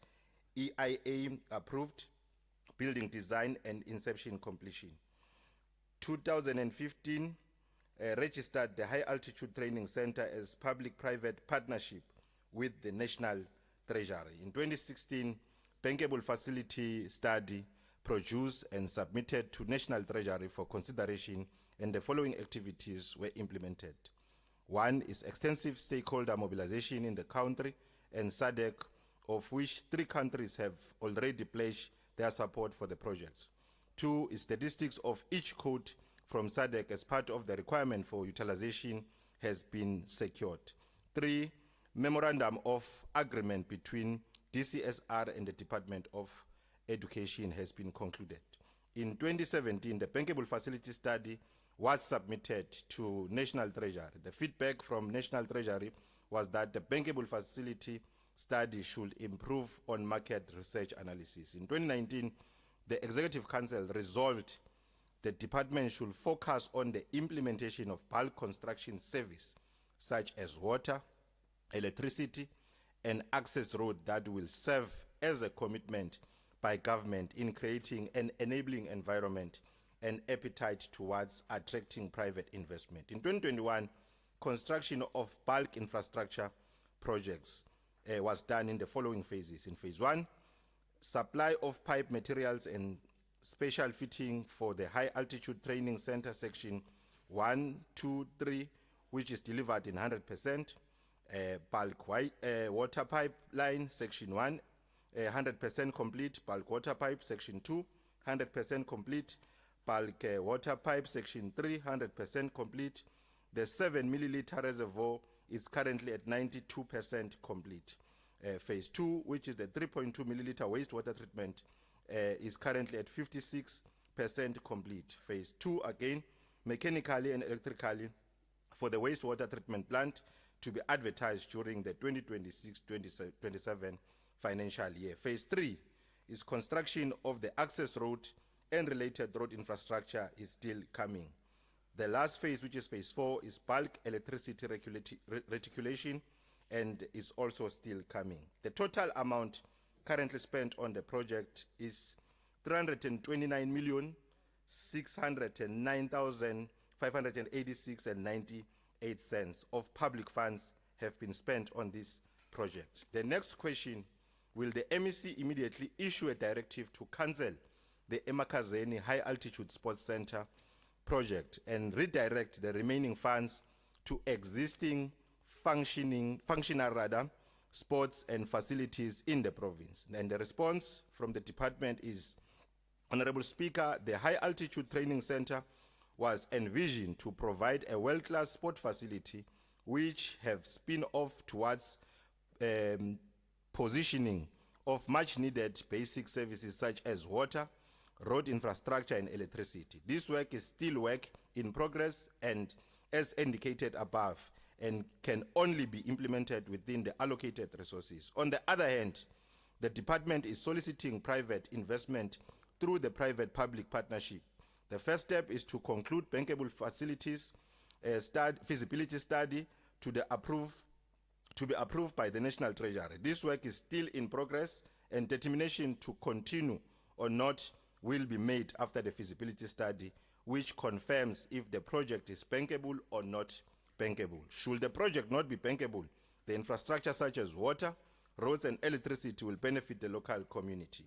EIA approved, building design and inception completion. 2015, registered the High Altitude Training Center as public-private partnership with the National Treasury. In 2016, bankable facility study produced and submitted to National Treasury for consideration, and the following activities were implemented. One is extensive stakeholder mobilization in the country and SADC, of which 3 countries have already pledged their support for the project. 2 is statistics of each code from SADC as part of the requirement for utilization has been secured. 3, memorandum of agreement between DCSR and the Department of Education has been concluded. In 2017, the bankable facility study was submitted to National Treasury. The feedback from National Treasury was that the bankable facility study should improve on market research analysis. In 2019, the Executive Council resolved the department should focus on the implementation of bulk construction service, such as water, electricity, and access road that will serve as a commitment by government in creating an enabling environment and appetite towards attracting private investment. In 2021, construction of bulk infrastructure projects was done in the following phases. In phase 1, supply of pipe materials and special fitting for the High Altitude Training Center section 1, 2, 3, which is delivered in 100%. Bulk water pipeline section 1, 100% complete. Bulk water pipe section 2, 100% complete. Bulk water pipe section 3, 100% complete. The 7 milliliter reservoir is currently at 92% complete. Phase 2, which is the 3.2 milliliter wastewater treatment, is currently at 56% complete. Phase 2, again, mechanically and electrically, for the wastewater treatment plant to be advertised during the 2026-2027 financial year. Phase 3 is construction of the access road and related road infrastructure is still coming. The last phase, which is phase 4, is bulk electricity reticulation and is also still coming. The total amount currently spent on the project is 329,609,586.98 cents of public funds have been spent on this project. The next question, will the MEC immediately issue a directive to cancel the Emakhazen High Altitude Sports Center project and redirect the remaining funds to existing functional sports and facilities in the province? And the response from the department is, Honorable Speaker, the High Altitude Training Center was envisioned to provide a world-class sport facility which have spin off towards positioning of much needed basic services such as water, road infrastructure, and electricity. This work is still work in progress and as indicated above, and can only be implemented within the allocated resources. On the other hand, the department is soliciting private investment through the private-public partnership. The first step is to conclude bankable facilities feasibility study to be approved by the National Treasury. This work is still in progress, and determination to continue or not will be made after the feasibility study, which confirms if the project is bankable or not bankable. Should the project not be bankable, the infrastructure such as water, roads, and electricity will benefit the local community.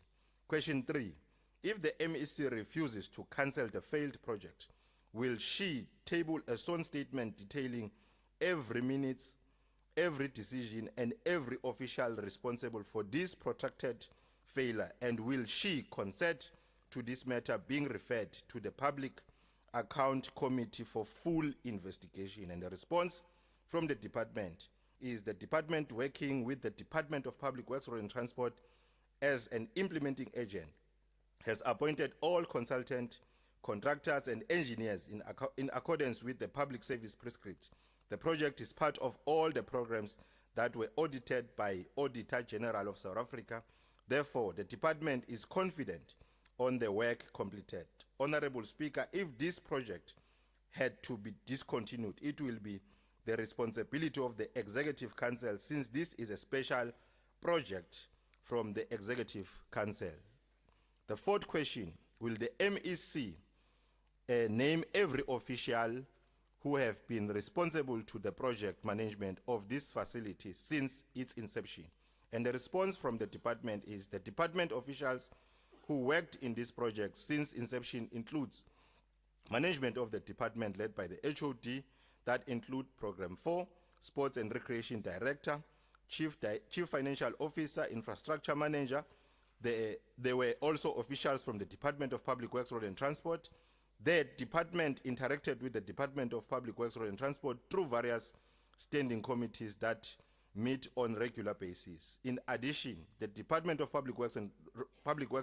Question 3. If the MEC refuses to cancel the failed project, will she table a sworn statement detailing every minute, every decision, and every official responsible for this protracted failure? And will she consent to this matter being referred to the Public Account Committee for full investigation? And the response from the department is the department working with the Department of Public Works, Road and Transport as an implementing agent has appointed all consultant, contractors and engineers in accordance with the public service prescript. The project is part of all the programs that were audited by Auditor General of South Africa. Therefore, the department is confident on the work completed. Honorable Speaker, if this project had to be discontinued, it will be the responsibility of the Executive Council, since this is a special project from the Executive Council. The fourth question, will the MEC name every official who have been responsible to the project management of this facility since its inception? And the response from the department is the department officials who worked in this project since inception includes management of the department led by the HOD, that include Program 4, Sports and Recreation Director, Chief Financial Officer, Infrastructure Manager. There were also officials from the Department of Public Works, Road and Transport. The department interacted with the Department of Public Works, Road and Transport through various standing committees that meet on regular basis. In addition, the Department of Public Works,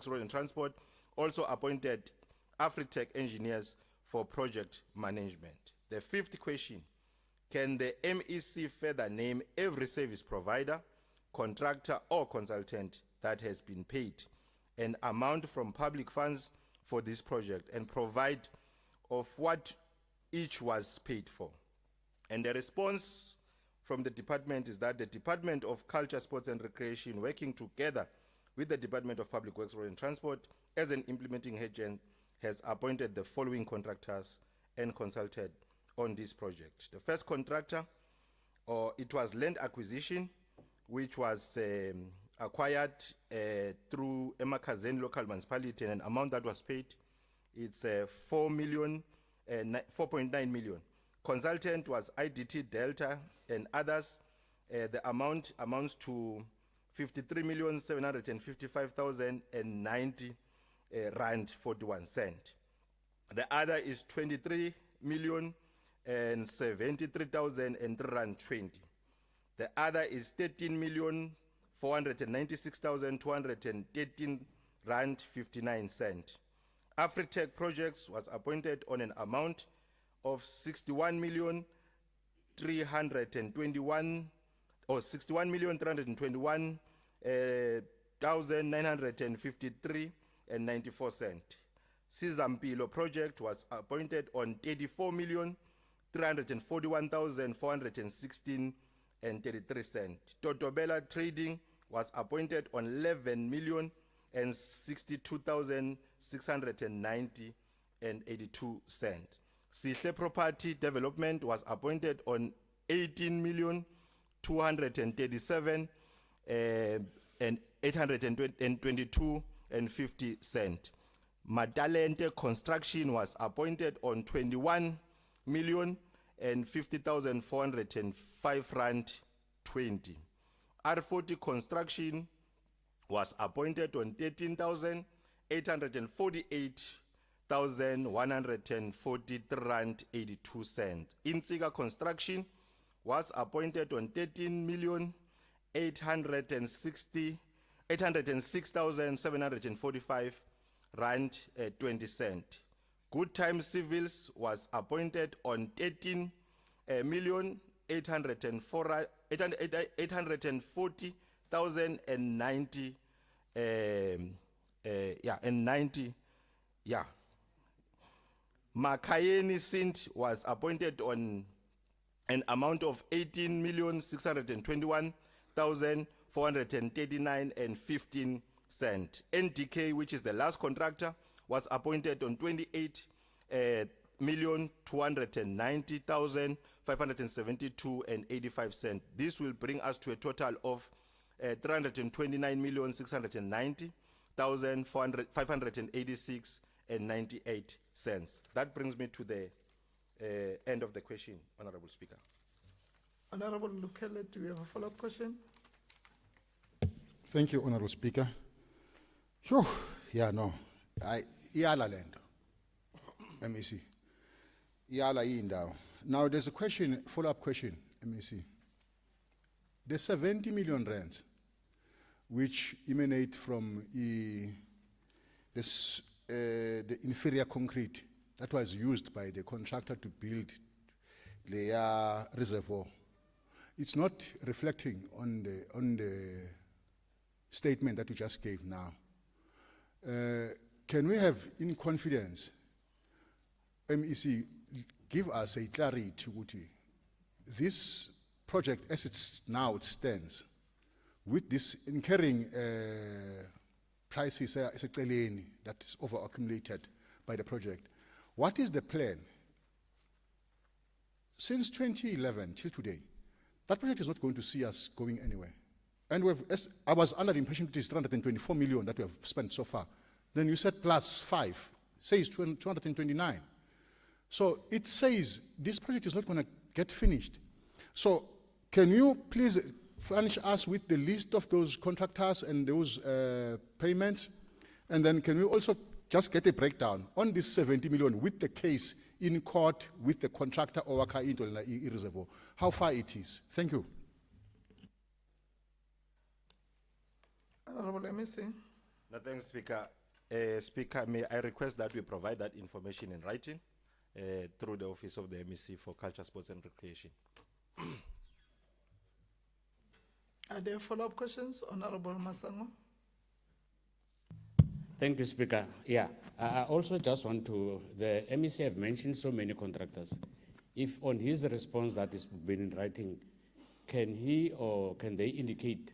Road and Transport also appointed Afritech engineers for project management. The fifth question, can the MEC further name every service provider, contractor or consultant that has been paid an amount from public funds for this project and provide of what each was paid for? And the response from the department is that the Department of Culture, Sports and Recreation, working together with the Department of Public Works, Road and Transport as an implementing agent, has appointed the following contractors and consulted on this project. The first contractor, it was land acquisition, which was acquired through Emakazeni local municipality, and an amount that was paid, it's 4.9 million. Consultant was IDT Delta and others. The amount amounts to 53,755,090 rand 41 cent. The other is 23,073,003 rand 20. The other is 13,496,213 rand 59 cent. Afritech Projects was appointed on an amount of 61,321,953 and 94 cent. Sizampilo Project was appointed on 34,341,416 and 33 cent. Totobela Trading was appointed on 11,062,690 and 82 cent. Sihle Property Development was appointed on 18,237 and 822 and 50 cent. Madalente Construction was appointed on 21,050,405 rand 20. R40 Construction was appointed on 13,848,143 rand 82 cent. Insiga Construction was appointed on 13,806,745 rand 20 cent. Good Time Civils was appointed on 13,840,090 Makayeni Sint was appointed on an amount of 18,621,439 and 15 cent. NDK, which is the last contractor, was appointed on 28,290,572 and 85 cent. This will bring us to a total of 329,690,586 and 98 cents. That brings me to the end of the question, Honorable Speaker. Honorable Lukele, do you have a follow-up question? Thank you, Honorable Speaker. Phew, yeah, no. Iyala lento. MEC. Iyala indawo. Now there's a question, follow-up question, MEC. The 70 million rands, which emanate from the inferior concrete that was used by the contractor to build the reservoir, it's not reflecting on the statement that you just gave now. Can we have, in confidence, MEC give us a clarity to this project as it's now, it stands, with this incurring prices that is over accumulated by the project. What is the plan? Since 2011 till today, that project is not going to see us going anywhere. And I was under the impression it is 324 million that we have spent so far. Then you said plus 5, says 229. So it says this project is not going to get finished. So can you please furnish us with the list of those contractors and those payments? And then can we also just get a breakdown on this 70 million with the case in court with the contractor or reservoir, how far it is? Thank you. Honorable MEC. No, thanks, Speaker. Speaker, may I request that we provide that information in writing through the Office of the MEC for Culture, Sports and Recreation. Are there follow-up questions, Honorable Masango? Thank you, Speaker. Yeah, I also just want to, the MEC have mentioned so many contractors. If on his response that is been in writing, can he or can they indicate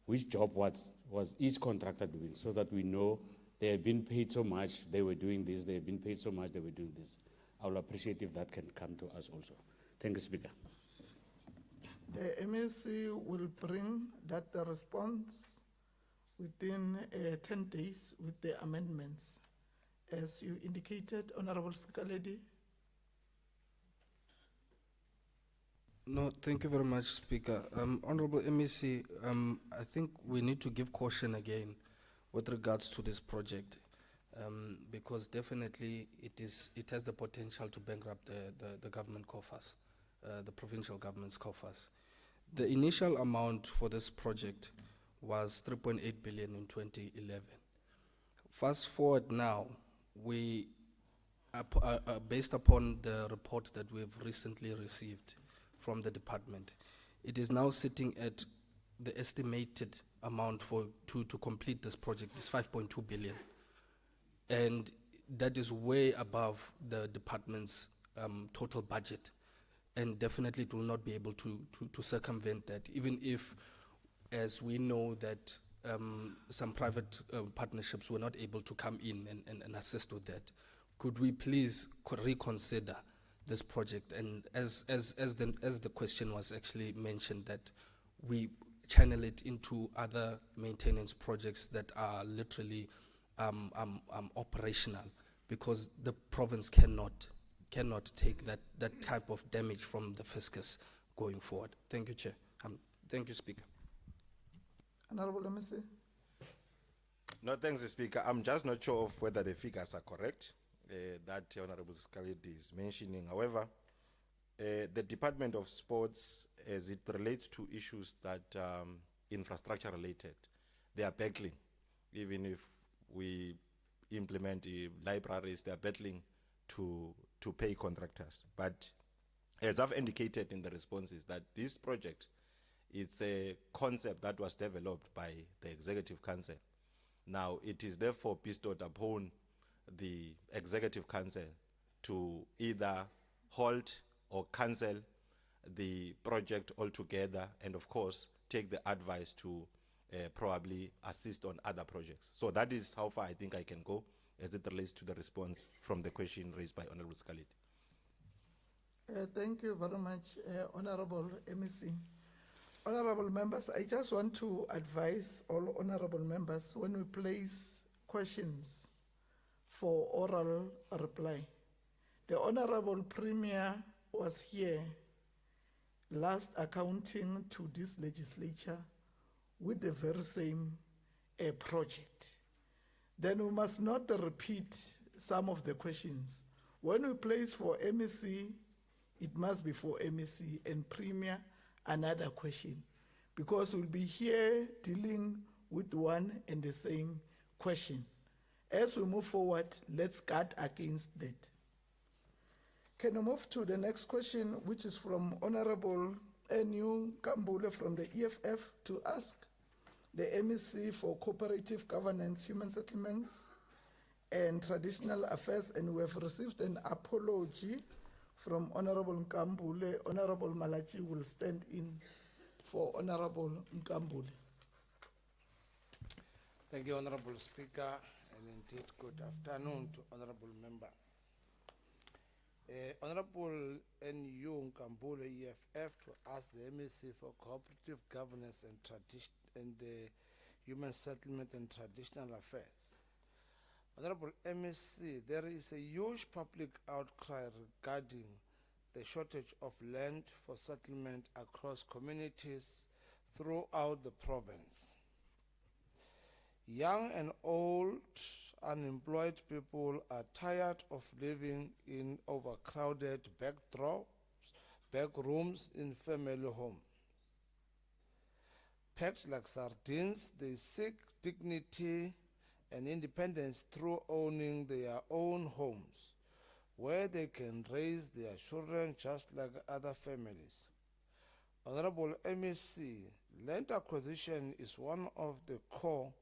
which job was each contractor doing so that we know they have been paid so much, they were doing this, they have been paid so much, they were doing this. I will appreciate if that can come to us also. Thank you, Speaker. The MEC will bring that the response within 10 days with the amendments, as you indicated, Honorable Sikaledi. No, thank you very much, Speaker. Honorable MEC, I think we need to give caution again with regards to this project, because definitely it has the potential to bankrupt the government coffers, the provincial government's coffers. The initial amount for this project was 3.8 billion in 2011. Fast forward now, we based upon the report that we've recently received from the department, it is now sitting at the estimated amount to complete this project is 5.2 billion. And that is way above the department's total budget. And definitely it will not be able to circumvent that, even if, as we know that some private partnerships were not able to come in and assist with that. Could we please reconsider this project? And as the question was actually mentioned, that we channel it into other maintenance projects that are literally operational, because the province cannot take that type of damage from the fiscus going forward. Thank you, Chair. Thank you, Speaker. Honorable MEC. No, thanks, Speaker. I'm just not sure of whether the figures are correct that Honorable Scalit is mentioning. However, the Department of Sports, as it relates to issues that infrastructure related, they are battling. Even if we implement libraries, they are battling to pay contractors. But as I've indicated in the responses, that this project, it's a concept that was developed by the Executive Council. Now, it is therefore bestowed upon the Executive Council to either halt or cancel the project altogether, and of course, take the advice to probably assist on other projects. So that is how far I think I can go as it relates to the response from the question raised by Honorable Scalit. Thank you very much, Honorable MEC. Honorable members, I just want to advise all honorable members, when we place questions for oral reply, the Honorable Premier was here last accounting to this legislature with the very same project. Then we must not repeat some of the questions. When we place for MEC, it must be for MEC, and Premier, another question. Because we'll be here dealing with one and the same question. As we move forward, let's guard against that. Can we move to the next question, which is from Honorable N.U. Kambule from the EFF to ask the MEC for Cooperative Governance, Human Settlements, and Traditional Affairs, and we have received an apology from Honorable Nkambule. Honorable Malachi will stand in for Honorable Nkambule. Thank you, Honorable Speaker, and indeed good afternoon to honorable members. Honorable N.U. Nkambule, EFF, to ask the MEC for Cooperative Governance and Human Settlement and Traditional Affairs. Honorable MEC, there is a huge public outcry regarding the shortage of land for settlement across communities throughout the province. Young and old unemployed people are tired of living in overcrowded back rooms in family homes. Packed like sardines, they seek dignity and independence through owning their own homes, where they can raise their children just like other families. Honorable MEC, land acquisition is one of the core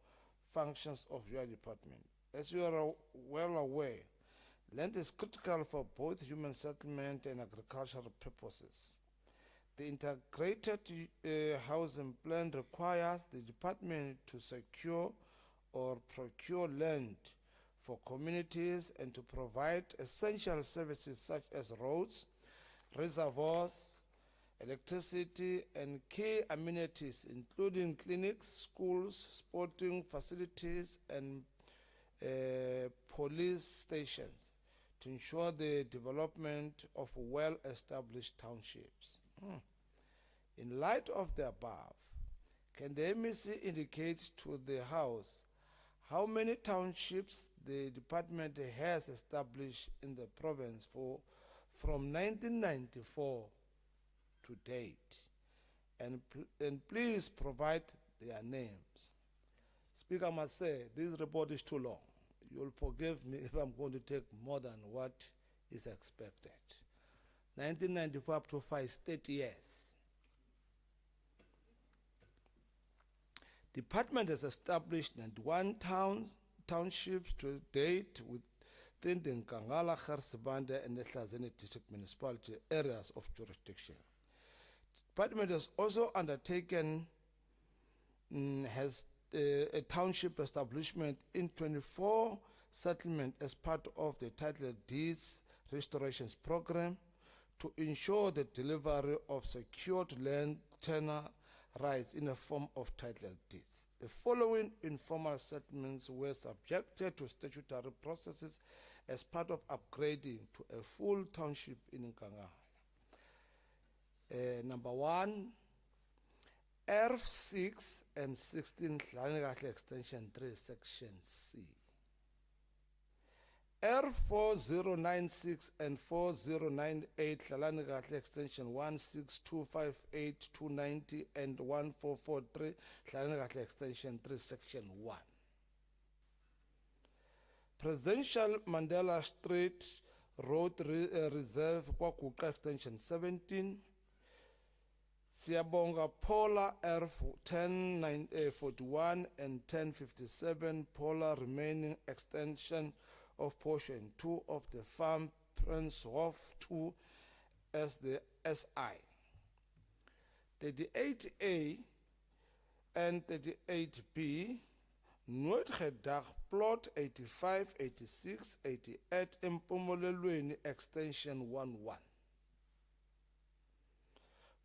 functions of your department. As you are well aware, land is critical for both human settlement and agricultural purposes. The integrated housing plan requires the department to secure or procure land for communities and to provide essential services such as roads, reservoirs, electricity, and key amenities, including clinics, schools, sporting facilities, and police stations, to ensure the development of well-established townships. In light of the above, can the MEC indicate to the House how many townships the department has established in the province from 1994 to date, and please provide their names? Speaker, I must say, this report is too long. You'll forgive me if I'm going to take more than what is expected. 1994 up to 5, 30 years. Department has established 91 townships to date within the Nkangala, Gersibande, and the Hlazeni district municipality areas of jurisdiction. Department has also undertaken a township establishment in 24 settlements as part of the title deeds restorations program to ensure the delivery of secured land tenure rights in a form of title deeds. The following informal settlements were subjected to statutory processes as part of upgrading to a full township in Nkangala. Number 1, ERF 6 and 16, Hlanekahle Extension 3, Section C. ERF 4096 and 4098, Hlanekahle Extension 16258-290 and 1443, Hlanekahle Extension 3, Section 1. Presidential Mandela Street Road Reserve, Kwakuka Extension 17. Siyabonga Pola ERF 1041 and 1057, Pola remaining extension of portion 2 of the farm Princehof 2 as the SI. 38A and 38B, Noordgedag plot 85, 86, 88, Mpumalelweni extension 11.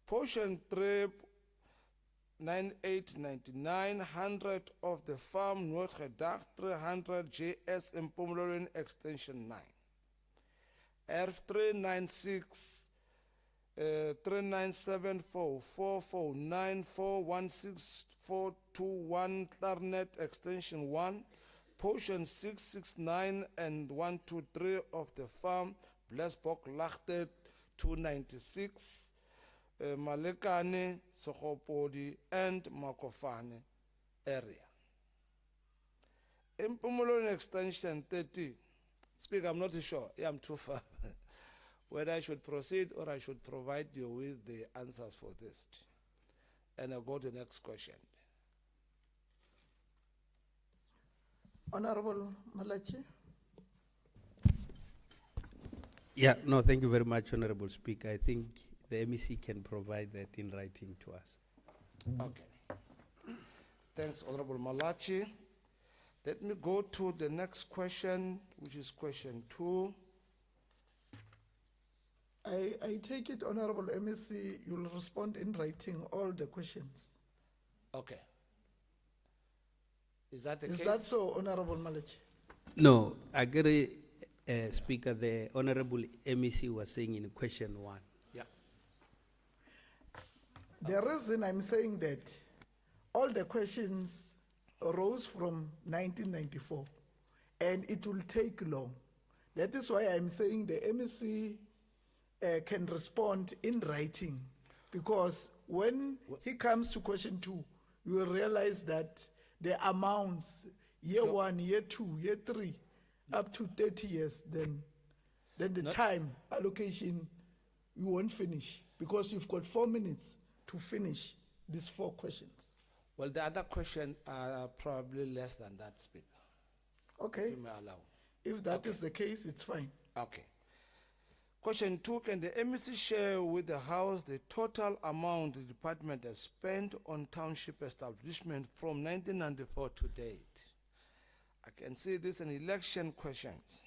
Portion 3, 9899, 100 of the farm Noordgedag 300 JS Mpumalelweni extension 9. ERF 396, 3974449416421 Clarnet extension 1. Portion 669 and 123 of the farm Blesbok Lachte 296, Malekane, Sohopodi, and Makofane area. In Pumulon extension 30, Speaker, I'm not sure, yeah, I'm too far, whether I should proceed or I should provide you with the answers for this. And I'll go to the next question. Honorable Malachi. Yeah, no, thank you very much, Honorable Speaker. I think the MEC can provide that in writing to us. Okay. Thanks, Honorable Malachi. Let me go to the next question, which is question 2. I take it, Honorable MEC, you'll respond in writing all the questions. Okay. Is that the Is case? that so, Honorable Malachi? No, I agree, Speaker, the Honorable MEC was saying in question 1. Yeah. The reason I'm saying that all the questions arose from 1994 and it will take long. That is why I'm saying the MEC can respond in writing, because when he comes to question 2, you will realize that the amounts, year 1, year 2, year 3, up to 30 years, then the time allocation, you won't finish, because you've got 4 minutes to finish these 4 questions. Well, the other question are probably less than that, Speaker. Okay. If you may allow. If that is the case, it's fine. Okay. Question 2, can the MEC share with the House the total amount the department has spent on township establishment from 1994 to date? I can see this in election questions.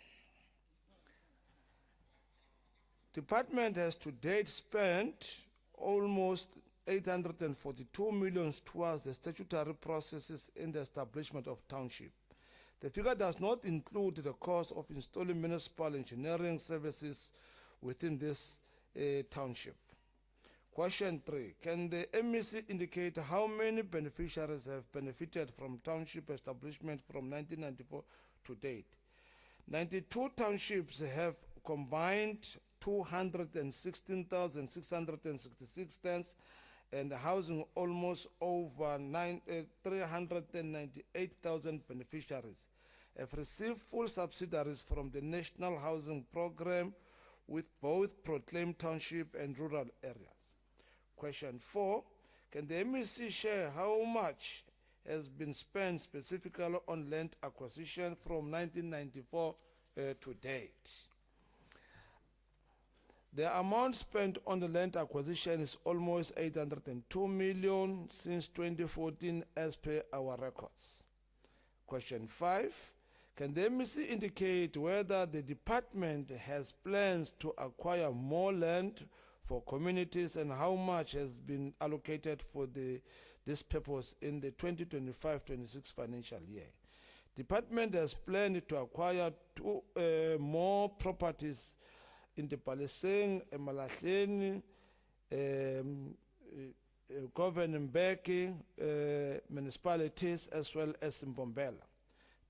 Department has to date spent almost 842 million towards the statutory processes in the establishment of township. The figure does not include the cost of installing municipal engineering services within this township. Question 3, can the MEC indicate how many beneficiaries have benefited from township establishment from 1994 to date? 92 townships have combined 216,666 tents and housing almost over 398,000 beneficiaries, have received full subsidies from the National Housing Program with both proclaimed township and rural areas. Question 4, can the MEC share how much has been spent specifically on land acquisition from 1994 to date? The amount spent on the land acquisition is almost 802 million since 2014 as per our records. Question 5, can the MEC indicate whether the department has plans to acquire more land for communities and how much has been allocated for this purpose in the 2025-26 financial year? Department has planned to acquire more properties in the Paleseng, Malahleni, Governing Beki, municipalities, as well as in Bombela.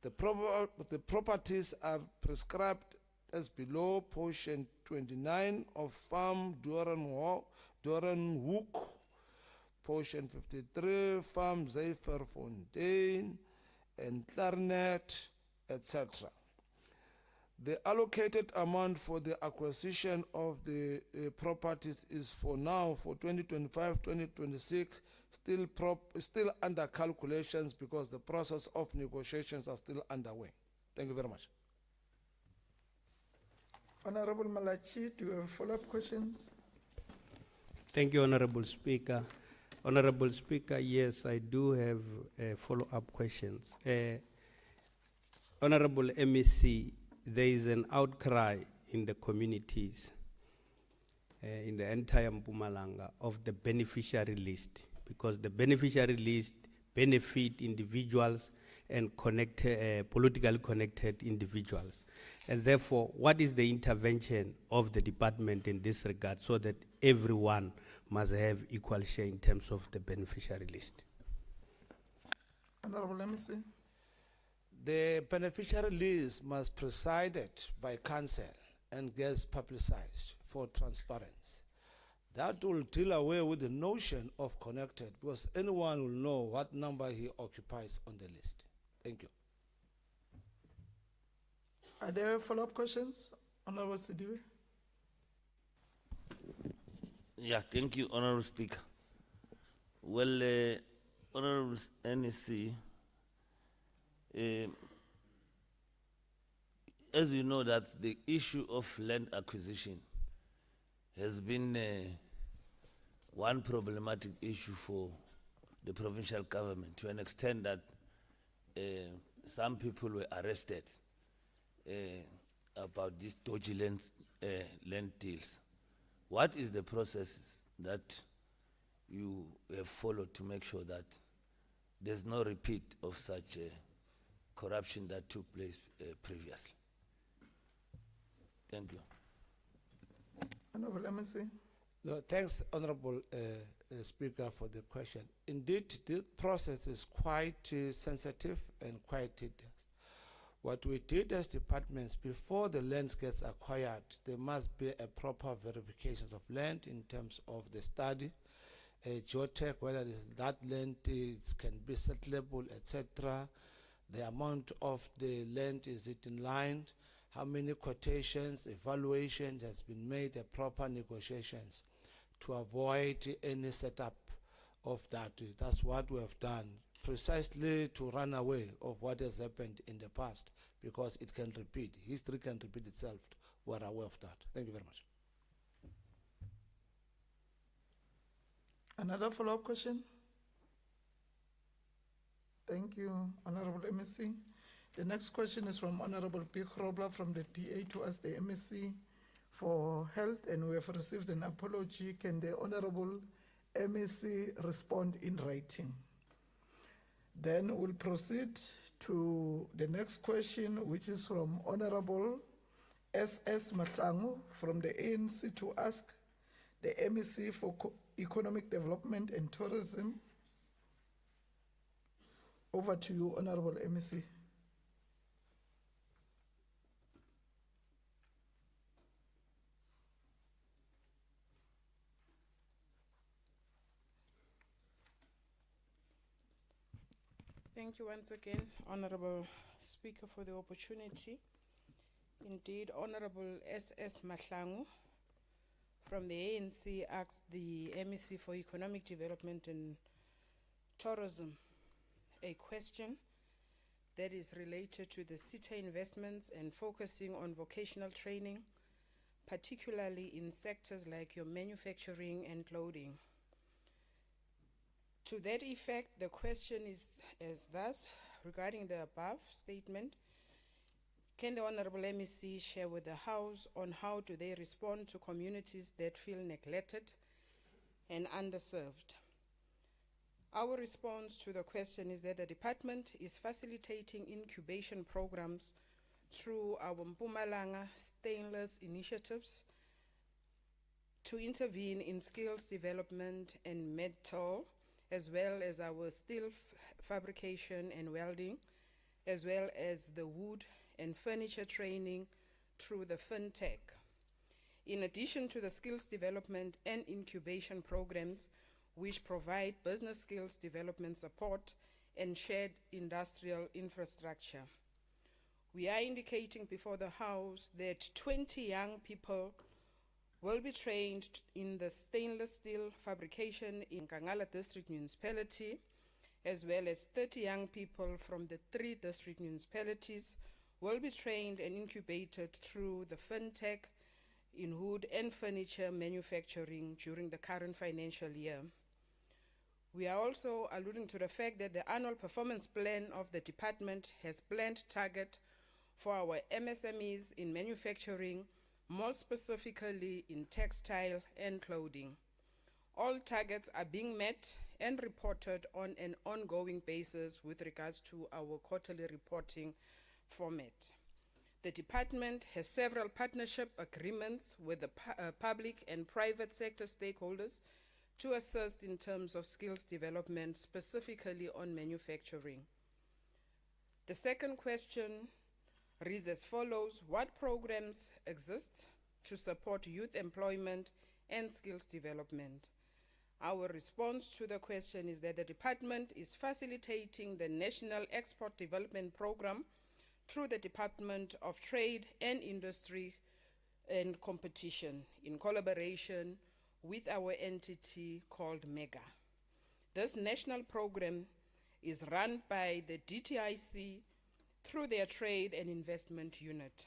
The properties are prescribed as below: portion 29 of Farm Dorenhoek, portion 53 Farm Zeiferfontein and Clarinet, etc. The allocated amount for the acquisition of the properties is for now, for 2025-2026, still under calculations because the process of negotiations are still underway. Thank you very much. Honorable Malachi, do you have follow-up questions? Thank you, Honorable Speaker. Honorable Speaker, yes, I do have follow-up questions. Honorable MEC, there is an outcry in the communities, in the entire Mpumalanga, of the beneficiary list, because the beneficiary list benefit individuals and politically connected individuals. And therefore, what is the intervention of the department in this regard so that everyone must have equal share in terms of the beneficiary list? Honorable MEC. The beneficiary list must be presided by council and gets publicized for transparency. That will deal away with the notion of connected, because anyone will know what number he occupies on the list. Thank you. Are there follow-up questions? Honorable Sidiwe? Yeah, thank you, Honorable Speaker. Well, Honorable NEC, as you know that the issue of land acquisition has been one problematic issue for the provincial government, to an extent that some people were arrested about these dodgy land deals. What is the process that you have followed to make sure that there's no repeat of such corruption that took place previously? Thank you. Honorable MEC? No, thanks, Honorable Speaker, for the question. Indeed, this process is quite sensitive and quite tedious. What we did as departments, before the land gets acquired, there must be a proper verification of land in terms of the study, geotech, whether that land can be settlable, etc. The amount of the land, is it in line? How many quotations, evaluation has been made, proper negotiations to avoid any setup of that. That's what we have done, precisely to run away of what has happened in the past, because it can repeat. History can repeat itself. We're aware of that. Thank you very much. Another follow-up question? Thank you, Honorable MEC. The next question is from Honorable P. Grobler from the DA to ask the MEC for health, and we have received an apology. Can the Honorable MEC respond in writing? Then we'll proceed to the next question, which is from Honorable S.S. Mahlangu from the ANC to ask the MEC for Economic Development and Tourism. Over to you, Honorable MEC. Thank you once again, Honorable Speaker, for the opportunity. Indeed, Honorable S.S. Mahlangu from the ANC asked the MEC for Economic Development and Tourism a question that is related to the SETA investments and focusing on vocational training, particularly in sectors like your manufacturing and clothing. To that effect, the question is as thus: regarding the above statement, can the Honorable MEC share with the House on how do they respond to communities that feel neglected and underserved? Our response to the question is that the department is facilitating incubation programs through our Mpumalanga Stainless initiatives to intervene in skills development and metal, as well as our steel fabrication and welding, as well as the wood and furniture training through the FinTech. In addition to the skills development and incubation programs, which provide business skills development support and shared industrial infrastructure. We are indicating before the House that 20 young people will be trained in the stainless steel fabrication in Kangala District Municipality, as well as 30 young people from the 3 district municipalities will be trained and incubated through the FinTech in wood and furniture manufacturing during the current financial year. We are also alluding to the fact that the annual performance plan of the department has planned target for our MSMEs in manufacturing, more specifically in textile and clothing. All targets are being met and reported on an ongoing basis with regards to our quarterly reporting format. The department has several partnership agreements with the public and private sector stakeholders to assist in terms of skills development, specifically on manufacturing. The second question reads as follows: what programs exist to support youth employment and skills development. Our response to the question is that the department is facilitating the National Export Development Program through the Department of Trade and Industry and Competition in collaboration with our entity called MEGA. This national program is run by the DTIC through their Trade and Investment Unit.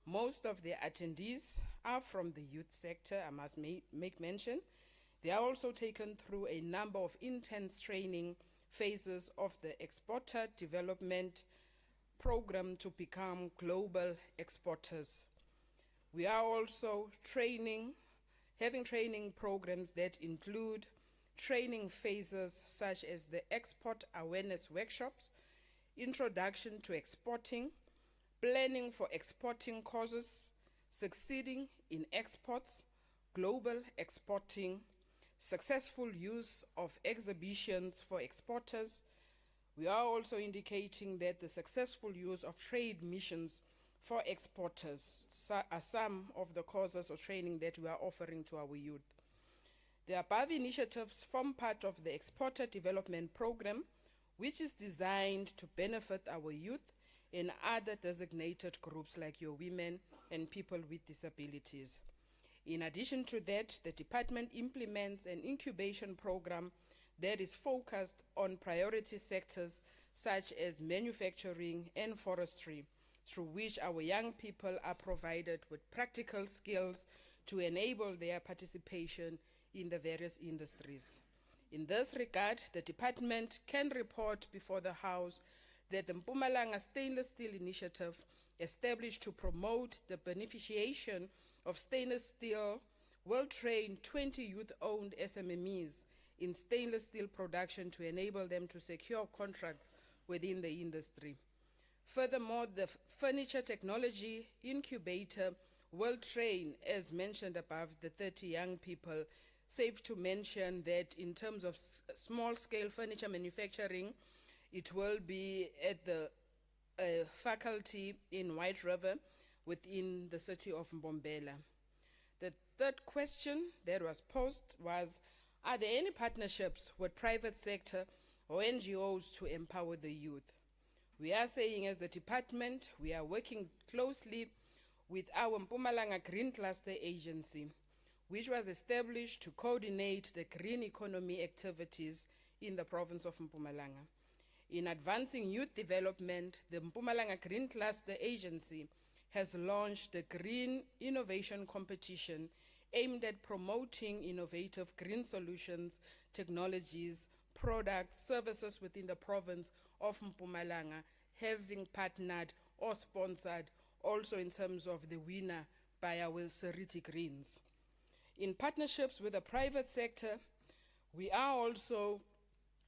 Most of the attendees are from the youth sector, I must make mention. They are also taken through a number of intense training phases of the Exporter Development Program to become global exporters. We are also having training programs that include training phases such as the export awareness workshops, introduction to exporting, planning for exporting courses, succeeding in exports, global exporting, successful use of exhibitions for exporters. We are also indicating that the successful use of trade missions for exporters are some of the courses or training that we are offering to our youth. The above initiatives form part of the Exporter Development Program, which is designed to benefit our youth and other designated groups like your women and people with disabilities. In addition to that, the department implements an incubation program that is focused on priority sectors such as manufacturing and forestry, through which our young people are provided with practical skills to enable their participation in the various industries. In this regard, the department can report before the House that the Mpumalanga Stainless Steel Initiative, established to promote the beneficiation of stainless steel, will train 20 youth-owned SMMEs in stainless steel production to enable them to secure contracts within the industry. Furthermore, the Furniture Technology Incubator will train, as mentioned above, the 30 young people. Safe to mention that in terms of small-scale furniture manufacturing, it will be at the faculty in White River within the city of Mbombela. The third question that was posed was, are there any partnerships with private sector or NGOs to empower the youth? We are saying as the department, we are working closely with our Mpumalanga Green Cluster Agency, which was established to coordinate the green economy activities in the province of Mpumalanga. In advancing youth development, the Mpumalanga Green Cluster Agency has launched the Green Innovation Competition aimed at promoting innovative green solutions, technologies, products, services within the province of Mpumalanga, having partnered or sponsored also in terms of the winner by our Seriti Greens. In partnerships with the private sector, we are also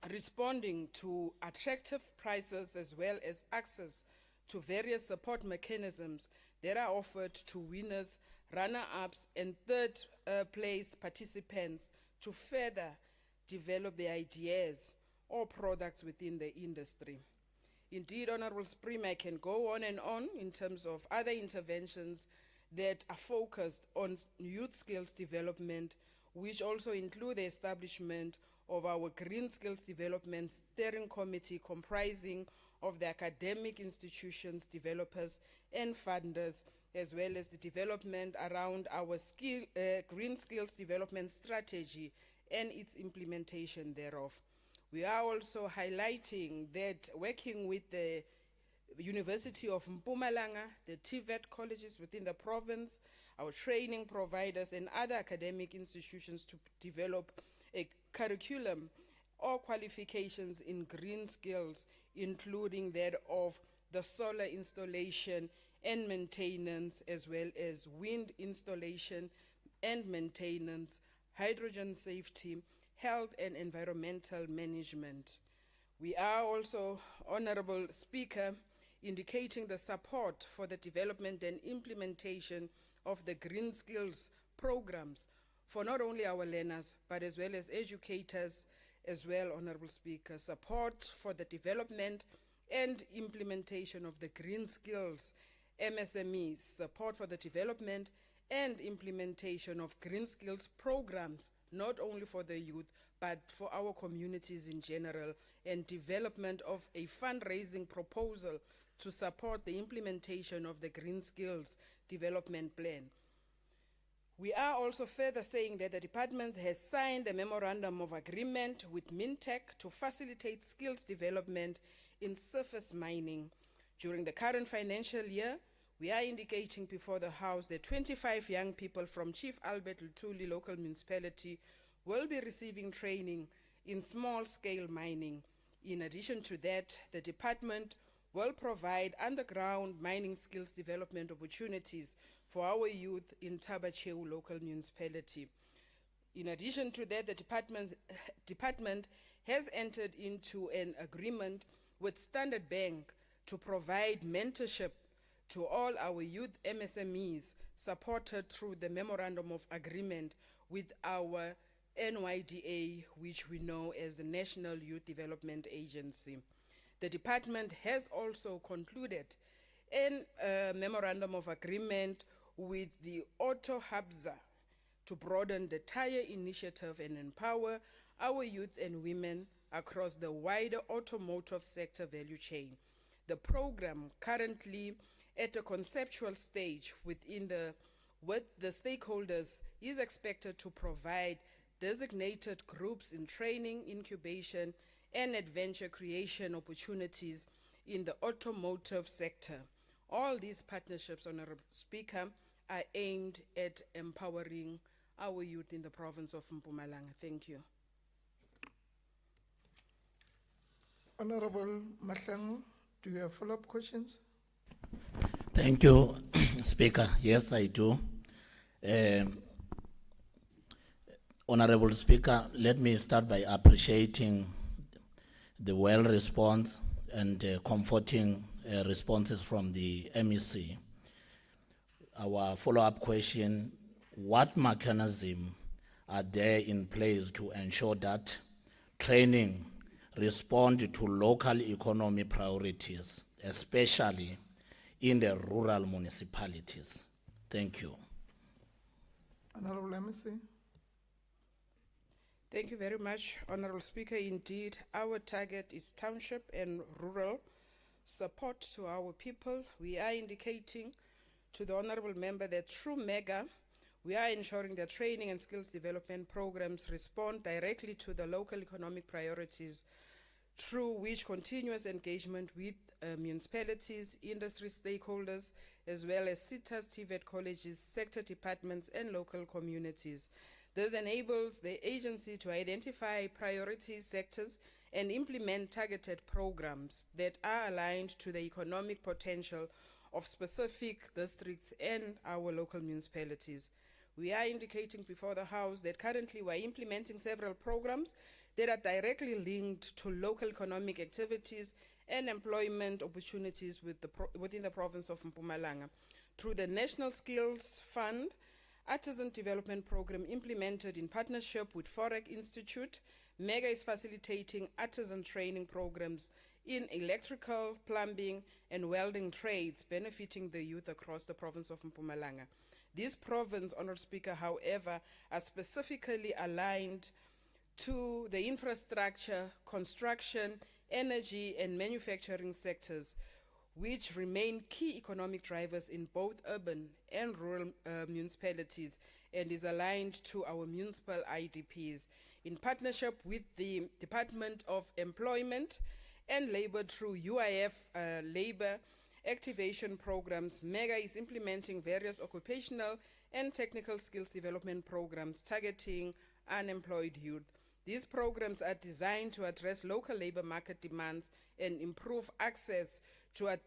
responding to attractive prices as well as access to various support mechanisms that are offered to winners, runner-ups, and third-placed participants to further develop the ideas or products within the industry. Indeed, Honorable Sprima, I can go on and on in terms of other interventions that are focused on youth skills development, which also include the establishment of our Green Skills Development Steering Committee comprising of the academic institutions, developers, and funders, as well as the development around our Green Skills Development Strategy and its implementation thereof. We are also highlighting that working with the University of Mpumalanga, the TVET colleges within the province, our training providers and other academic institutions to develop a curriculum or qualifications in green skills, including that of the solar installation and maintenance, as well as wind installation and maintenance, hydrogen safety, health and environmental management. We are also, Honorable Speaker, indicating the support for the development and implementation of the green skills programs for not only our learners, but as well as educators as well, Honorable Speaker. Support for the development and implementation of the green skills, MSMEs, support for the development and implementation of green skills programs, not only for the youth, but for our communities in general, and development of a fundraising proposal to support the implementation of the green skills development plan. We are also further saying that the department has signed a memorandum of agreement with Mintech to facilitate skills development in surface mining. During the current financial year, we are indicating before the House that 25 young people from Chief Albert Lutuli local municipality will be receiving training in small-scale mining. In addition to that, the department will provide underground mining skills development opportunities for our youth in Tabacheu local municipality. In addition to that, the department has entered into an agreement with Standard Bank to provide mentorship to all our youth MSMEs, supported through the Memorandum of Agreement with our NYDA, which we know as the National Youth Development Agency. The department has also concluded a Memorandum of Agreement with the Auto Habza to broaden the TIRE initiative and empower our youth and women across the wider automotive sector value chain. The program, currently at a conceptual stage with the stakeholders, is expected to provide designated groups in training, incubation, and adventure creation opportunities in the automotive sector. All these partnerships, Honorable Speaker, are aimed at empowering our youth in the province of Mpumalanga. Thank you. Honorable Mahlangu, do you have follow-up questions? Thank you, Speaker. Yes, I do. Honorable Speaker, let me start by appreciating the well response and comforting responses from the MEC. Our follow-up question, what mechanism are there in place to ensure that training respond to local economy priorities, especially in the rural municipalities? Thank you. Honorable MEC. Thank you very much, Honorable Speaker. Indeed, our target is township and rural support to our people. We are indicating to the Honorable Member that through MEGA, we are ensuring that training and skills development programs respond directly to the local economic priorities, through which continuous engagement with municipalities, industry stakeholders, as well as CITAs, TVET colleges, sector departments, and local communities. This enables the agency to identify priority sectors and implement targeted programs that are aligned to the economic potential of specific districts and our local municipalities. We are indicating before the House that currently we are implementing several programs that are directly linked to local economic activities and employment opportunities within the province of Mpumalanga. Through the National Skills Fund Artisan Development Program implemented in partnership with Forex Institute, MEGA is facilitating artisan training programs in electrical, plumbing, and welding trades, benefiting the youth across the province of Mpumalanga. This province, Honourable Speaker, however, are specifically aligned to the infrastructure, construction, energy, and manufacturing sectors, which remain key economic drivers in both urban and rural municipalities, and is aligned to our municipal IDPs. In partnership with the Department of Employment and Labor through UIF labor activation programs, MEGA is implementing various occupational and technical skills development programs targeting unemployed youth. These programs are designed to address local labor market demands and improve access to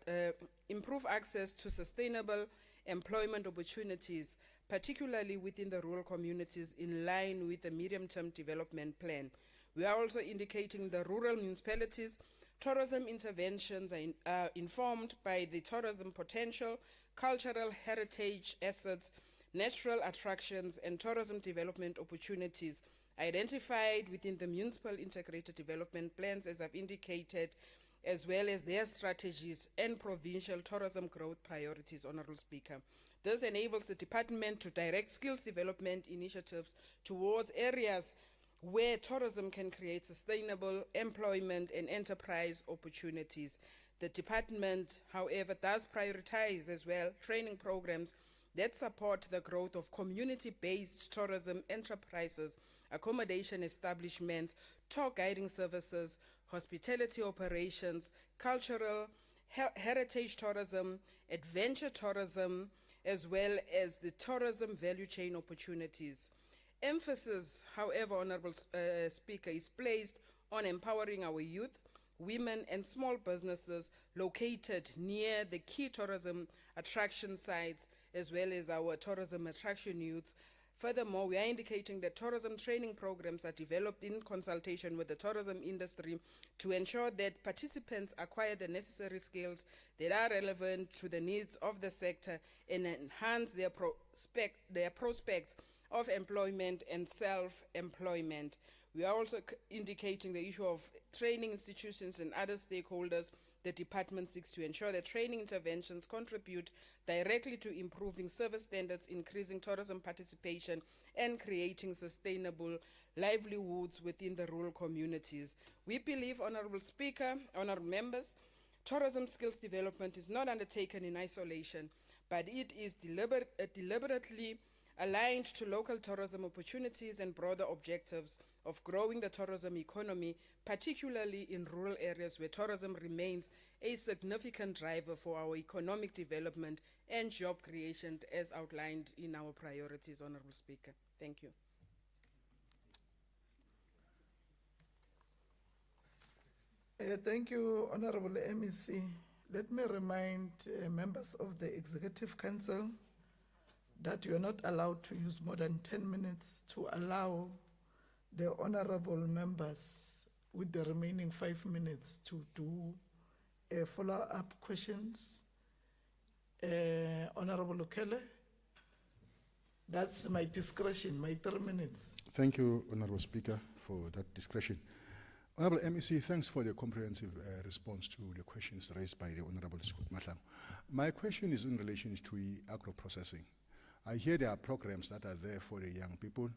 sustainable employment opportunities, particularly within the rural communities, in line with the medium-term development plan. We are also indicating the rural municipalities. Tourism interventions are informed by the tourism potential, cultural heritage assets, natural attractions, and tourism development opportunities identified within the municipal integrated development plans, as I've indicated, as well as their strategies and provincial tourism growth priorities, Honourable Speaker. This enables the department to direct skills development initiatives towards areas where tourism can create sustainable employment and enterprise opportunities. The department, however, does prioritize as well training programs that support the growth of community-based tourism enterprises, accommodation establishments, tour guiding services, hospitality operations, cultural, heritage tourism, adventure tourism, as well as the tourism value chain opportunities. Emphasis, however, Honorable Speaker, is placed on empowering our youth, women and small businesses located near the key tourism attraction sites, as well as our tourism attraction youths. Furthermore, we are indicating that tourism training programs are developed in consultation with the tourism industry to ensure that participants acquire the necessary skills that are relevant to the needs of the sector and enhance their prospects of employment and self-employment. We are also indicating the issue of training institutions and other stakeholders. The department seeks to ensure that training interventions contribute directly to improving service standards, increasing tourism participation, and creating sustainable livelihoods within the rural communities. We believe, Honorable Speaker, honorable members, tourism skills development is not undertaken in isolation, but it is deliberately aligned to local tourism opportunities and broader objectives of growing the tourism economy, particularly in rural areas where tourism remains a significant driver for our economic development and job creation as outlined in our priorities, Honorable Speaker. Thank you. Thank you, Honorable MEC. Let me remind members of the Executive Council that you are not allowed to use more than 10 minutes to allow the honorable members with the remaining 5 minutes to do follow-up questions. Honorable Okele, that's my discretion, my 3 minutes. Thank you, Honorable Speaker, for that discretion. Honorable MEC, thanks for the comprehensive response to the questions raised by the Honorable Mahlangu. My question is in relation to agro-processing. I hear there are programs that are there for the young people,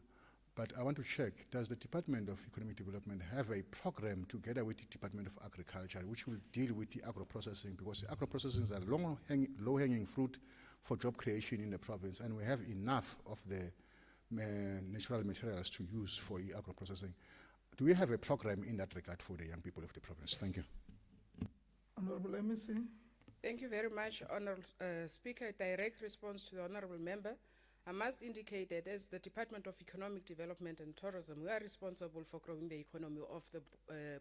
but I want to check, does the Department of Economic Development have a program together with the Department of Agriculture which will deal with the agro-processing? Because the agro-processing is a low-hanging fruit for job creation in the province, and we have enough of the natural materials to use for agro-processing. Do we have a program in that regard for the young people of the province? Thank you. Honorable MEC. Thank you very much, Honorable Speaker. Direct response to the Honorable Member. I must indicate that as the Department of Economic Development and Tourism, we are responsible for growing the economy of the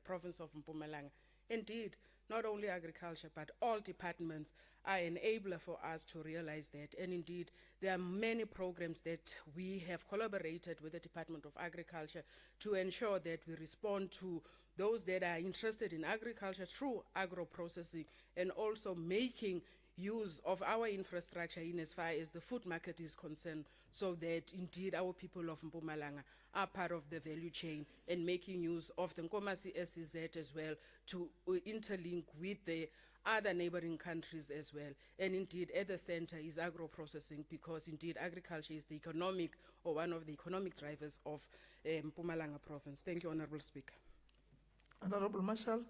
province of Mpumalanga. Indeed, not only agriculture, but all departments are an enabler for us to realize that. And indeed, there are many programs that we have collaborated with the Department of Agriculture to ensure that we respond to those that are interested in agriculture through agro-processing, and also making use of our infrastructure in as far as the food market is concerned, so that indeed our people of Mpumalanga are part of the value chain, and making use of the Nkomasi SEZ as well to interlink with the other neighboring countries as well. And indeed at the center is agro-processing, because indeed agriculture is the economic, or one of the economic drivers of Mpumalanga province. Thank you, Honorable Speaker. Honorable Marshall.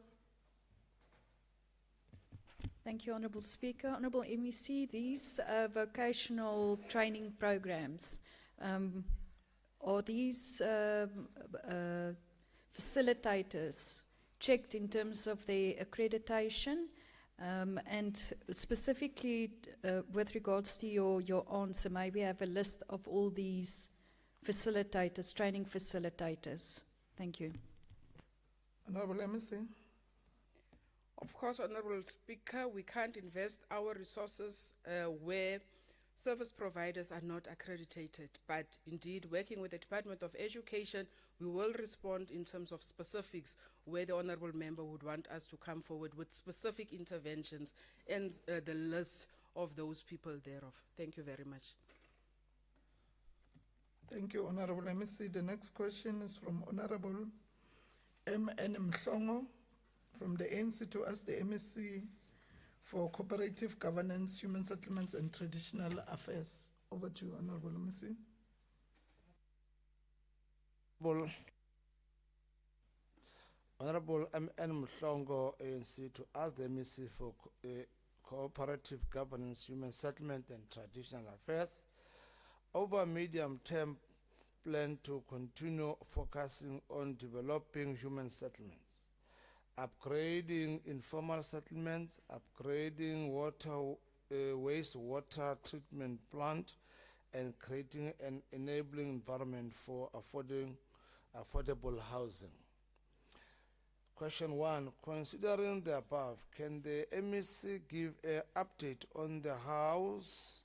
Thank you, Honourable Speaker. Honourable MEC, these vocational training programs, are these facilitators checked in terms of their accreditation? And specifically with regards to your answer, maybe I have a list of all these facilitators, training facilitators. Thank you. Honorable MEC. Of course, Honorable Speaker, we can't invest our resources where service providers are not accredited, but indeed working with the Department of Education, we will respond in terms of specifics where the Honorable Member would want us to come forward with specific interventions and the list of those people thereof. Thank you very much. Thank you, Honorable MEC. The next question is from Honorable M.N. Mhlongo from the ANC to ask the MEC for Cooperative Governance, Human Settlements and Traditional Affairs. Over to you, Honorable MEC. Honorable M.N. Mhlongo, ANC, to ask the MEC for Cooperative Governance, Human Settlement and Traditional Affairs over a medium-term plan to continue focusing on developing human settlements, upgrading informal settlements, upgrading wastewater treatment plant, and creating an enabling environment for affordable housing. Question 1. Considering the above, can the MEC give an update on the House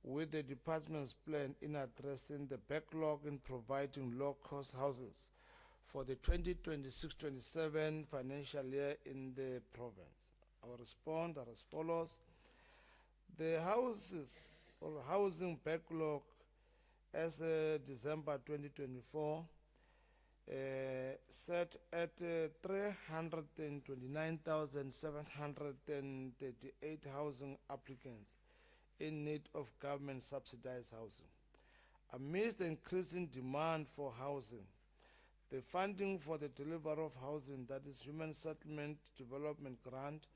with the department's plan in addressing the backlog in providing low-cost houses for the 2026-27 financial year in the province? I will respond as follows. The houses or housing backlog as December 2024 set at 329,738 housing applicants in need of government subsidized housing. Amidst the increasing demand for housing, the funding for the delivery of housing, that is Human Settlement Development Grant,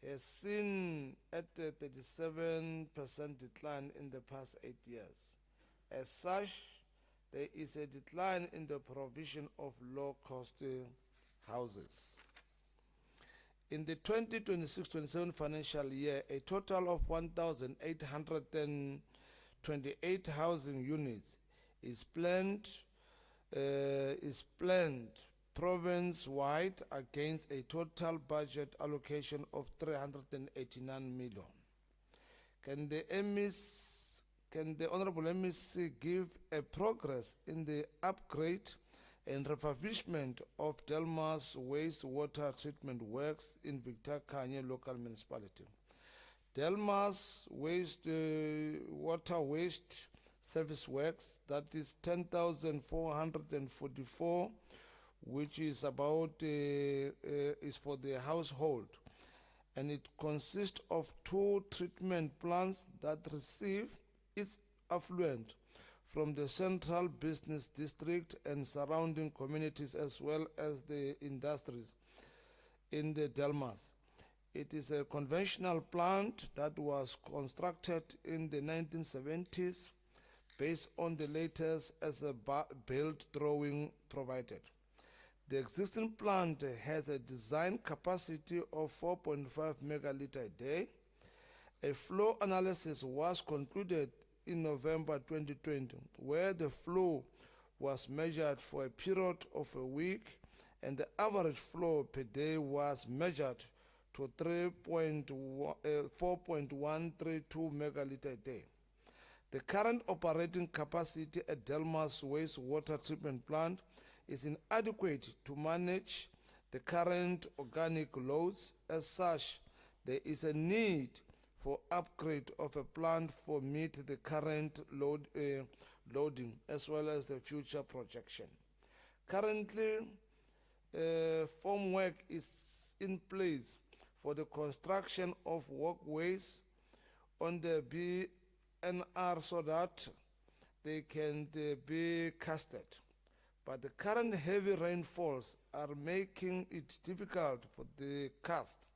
has seen a 37% decline in the past 8 years. As such, there is a decline in the provision of low-cost houses. In the 2026-27 financial year, a total of 1,828 housing units is planned province-wide against a total budget allocation of 389 million. Can the Honorable MEC give a progress in the upgrade and refurbishment of Delmas wastewater treatment works in Victor Kanye local municipality? Delmas water waste service works, that is 10,444, which is about is for the household, and it consists of 2 treatment plants that receive its affluent from the central business district and surrounding communities as well as the industries in the Delmas. It is a conventional plant that was constructed in the 1970s based on the latest as a build drawing provided. The existing plant has a design capacity of 4.5 megaliter a day. A flow analysis was concluded in November 2020, where the flow was measured for a period of a week and the average flow per day was measured to 4.132 megaliter a day. The current operating capacity at Delmas wastewater treatment plant is inadequate to manage the current organic loads. As such, there is a need for upgrade of a plant for meet the current loading as well as the future projection. Currently, formwork is in place for the construction of walkways on the BNR so that they can be casted. But the current heavy rainfalls are making it difficult for the cast.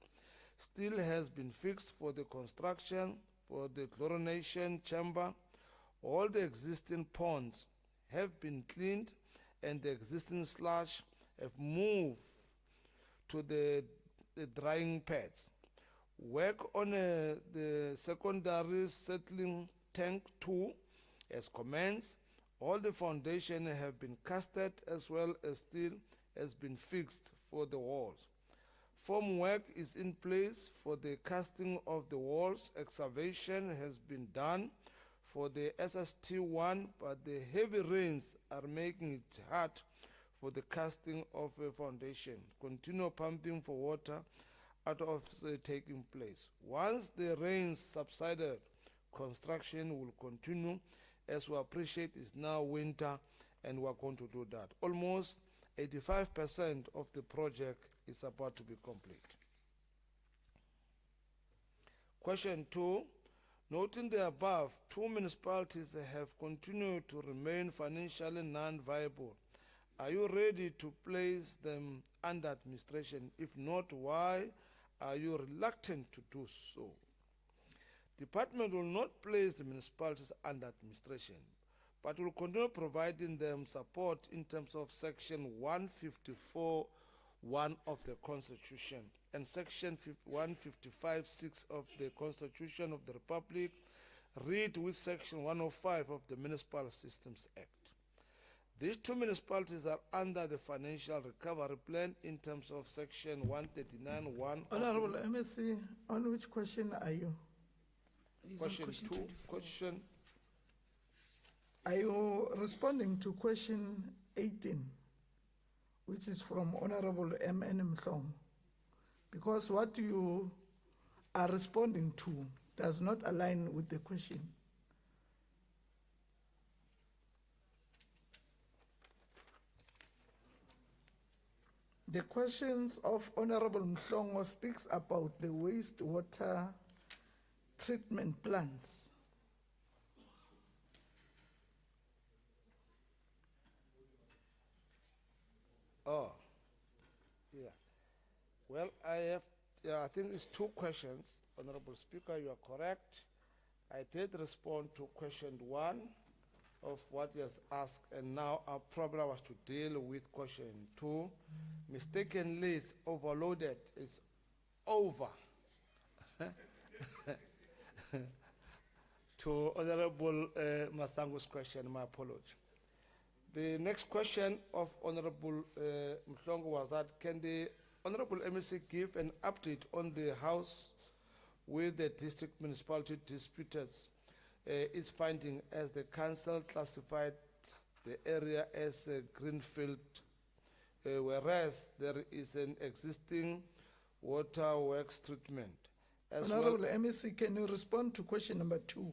Steel has been fixed for the construction, for the chlorination chamber. All the existing ponds have been cleaned and the existing sludge have moved to the drying pads. Work on the secondary settling tank 2 has commenced. All the foundations have been casted as well as steel has been fixed for the walls. Formwork is in place for the casting of the walls. Excavation has been done for the SST1, but the heavy rains are making it hard for the casting of a foundation. Continue pumping for water out of taking place. Once the rains subsided, construction will continue. As we appreciate, it's now winter and we're going to do that. Almost 85% of the project is about to be complete. Question 2, noting the above, 2 municipalities have continued to remain financially non-viable. Are you ready to place them under administration? If not, why are you reluctant to do so? Department will not place the municipalities under administration, but will continue providing them support in terms of Section 154(1) of the Constitution and Section 155(6) of the Constitution of the Republic, read with Section 105 of the Municipal Systems Act. These 2 municipalities are under the Financial Recovery Plan in terms of Section 139(1). Honorable MSc, on which question are you? Question 2. Question. Are you responding to question 18, which is from Honorable M.N. Mhlong? Because what you are responding to does not align with the question. The questions of Honorable Mhlongo speaks about the wastewater treatment plants. Oh, yeah. Well, I think it's 2 questions. Honorable Speaker, you are correct. I did respond to question 1 of what he has asked, and now our problem was to deal with question 2. Mistakenly, it's overloaded. It's over. To Honorable Masango's question, my apology. The next question of Honorable Mhlongo was that, can the Honorable MEC give an update on the House with the district municipality disputed its finding as the council classified the area as a greenfield, whereas there is an existing water works treatment. Honorable MEC, can you respond to question number 2,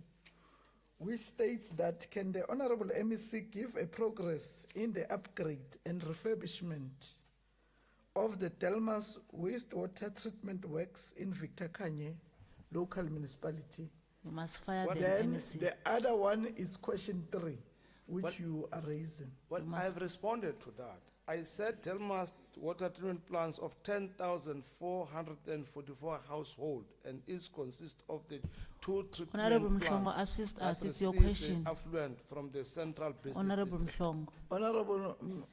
which states that, can the Honorable MEC give a progress in the upgrade and refurbishment of the Delmas wastewater treatment works in Victor Kanye local municipality? You must fire the Then MEC. the other one is question 3, which What- you are raising. Well, I've responded to that. I said Delmas water treatment plants of 10,444 households and it consists of the 2 Honorable treatment Mhlongo, plants assist that us, it's your receive question. the affluent from the central business Honorable district. Mhlongo.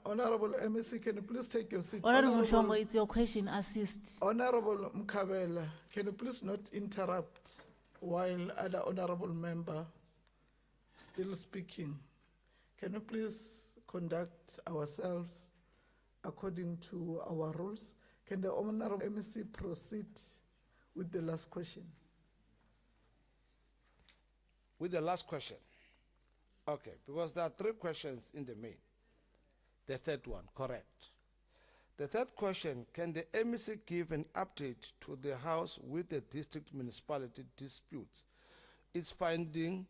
Honorable MEC, can you please take your seat? Honorable Mhlongo, it's your question, assist. Honorable Mkabela, can you please not interrupt while other honorable member still speaking? Can you please conduct ourselves according to our rules? Can the Honorable MEC proceed with the last question? With the last question. Okay, because there are 3 questions in the main. The third one, correct. The third question, can the MEC give an update to the House with the district municipality disputes? Its finding,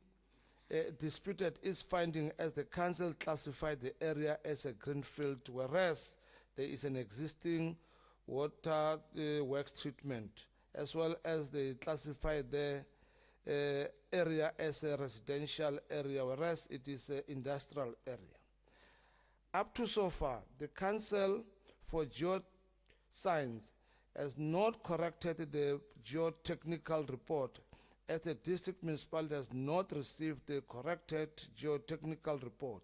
disputed its finding as the council classified the area as a greenfield, whereas there is an existing water works treatment, as well as they classified the area as a residential area, whereas it is an industrial area. Up to so far, the Council for Geoscience has not corrected the geotechnical report, as the district municipality has not received the corrected geotechnical report.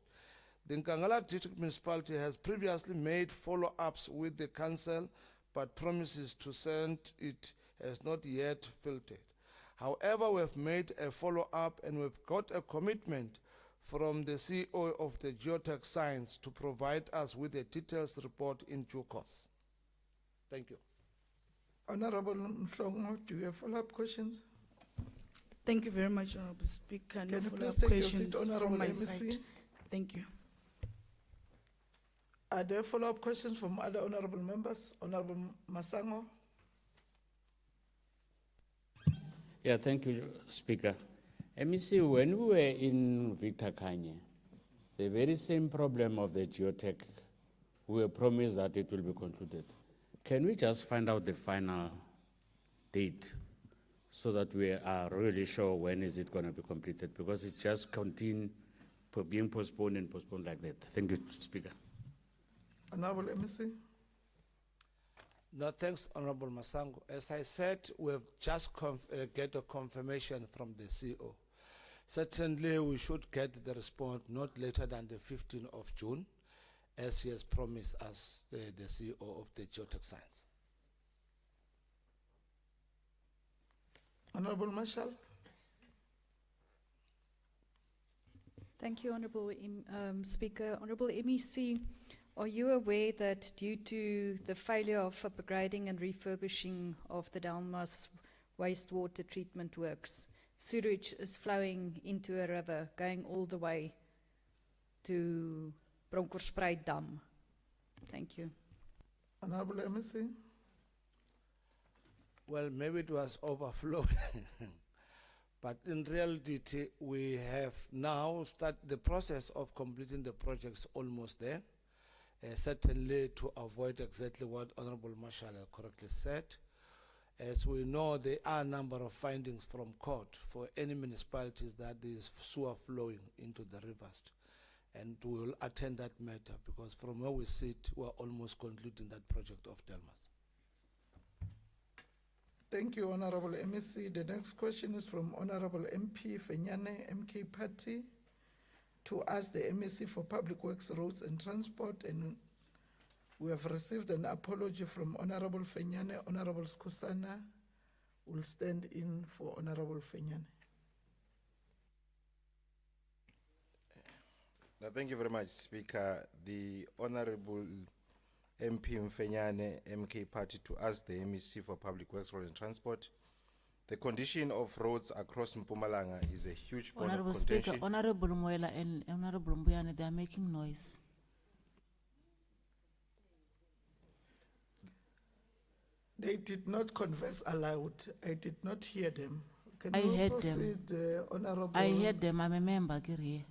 The Nkangala district municipality has previously made follow-ups with the council, but promises to send it has not yet filtered. However, we have made a follow-up and we've got a commitment from the CEO of the Geotech Science to provide us with a detailed report in due course. Thank you. Honorable Mhlongo, do you have follow-up questions? Thank you very much, Honorable Speaker. No Can you follow-up please take your questions seat, Honorable from my MEC? side. Thank you. Are there follow-up questions from other honorable members? Honorable Masango? Yeah, thank you, Speaker. MEC, when we were in Victor Kanye, the very same problem of the geotech, we were promised that it will be concluded. Can we just find out the final date so that we are really sure when is it going to be completed, because it's just being postponed and postponed like that. Thank you, Speaker. Honorable MEC. No, thanks, Honorable Masango. As I said, we've just get a confirmation from the CEO. Certainly, we should get the response not later than the 15th of June, as he has promised us, the CEO of the Geotech Science. Honorable Marshall. Thank you, Honourable Speaker. Honourable MEC, are you aware that due to the failure of upgrading and refurbishing of the Delmas wastewater treatment works, sewage is flowing into a river going all the way to Bronkhorstspruit Dam? Thank you. Honorable MEC. Well, maybe it was overflowing. But in reality, we have now started the process of completing the projects almost there. Certainly to avoid exactly what Honorable Marshall correctly said. As we know, there are a number of findings from court for any municipalities that there is sewer flowing into the rivers. And we will attend that matter, because from where we sit, we are almost concluding that project of Delmas. Thank you, Honorable MEC. The next question is from Honorable MP Fenyane, MK Party, to ask the MEC for Public Works, Roads and Transport, and we have received an apology from Honorable Fenyane. Honorable Skusana will stand in for Honorable Fenyane. Thank you very much, Speaker. The Honorable MP Mfenyane, MK Party, to ask the MEC for Public Works, Roads and Transport. The condition of roads across Mpumalanga is a huge point Honorable of contention. Speaker, Honorable Mwela and Honorable Mbuyane, they are making noise. They did not converse aloud. I did not hear them. Can I you heard proceed, Honorable? I heard them, I'm a member, Giri.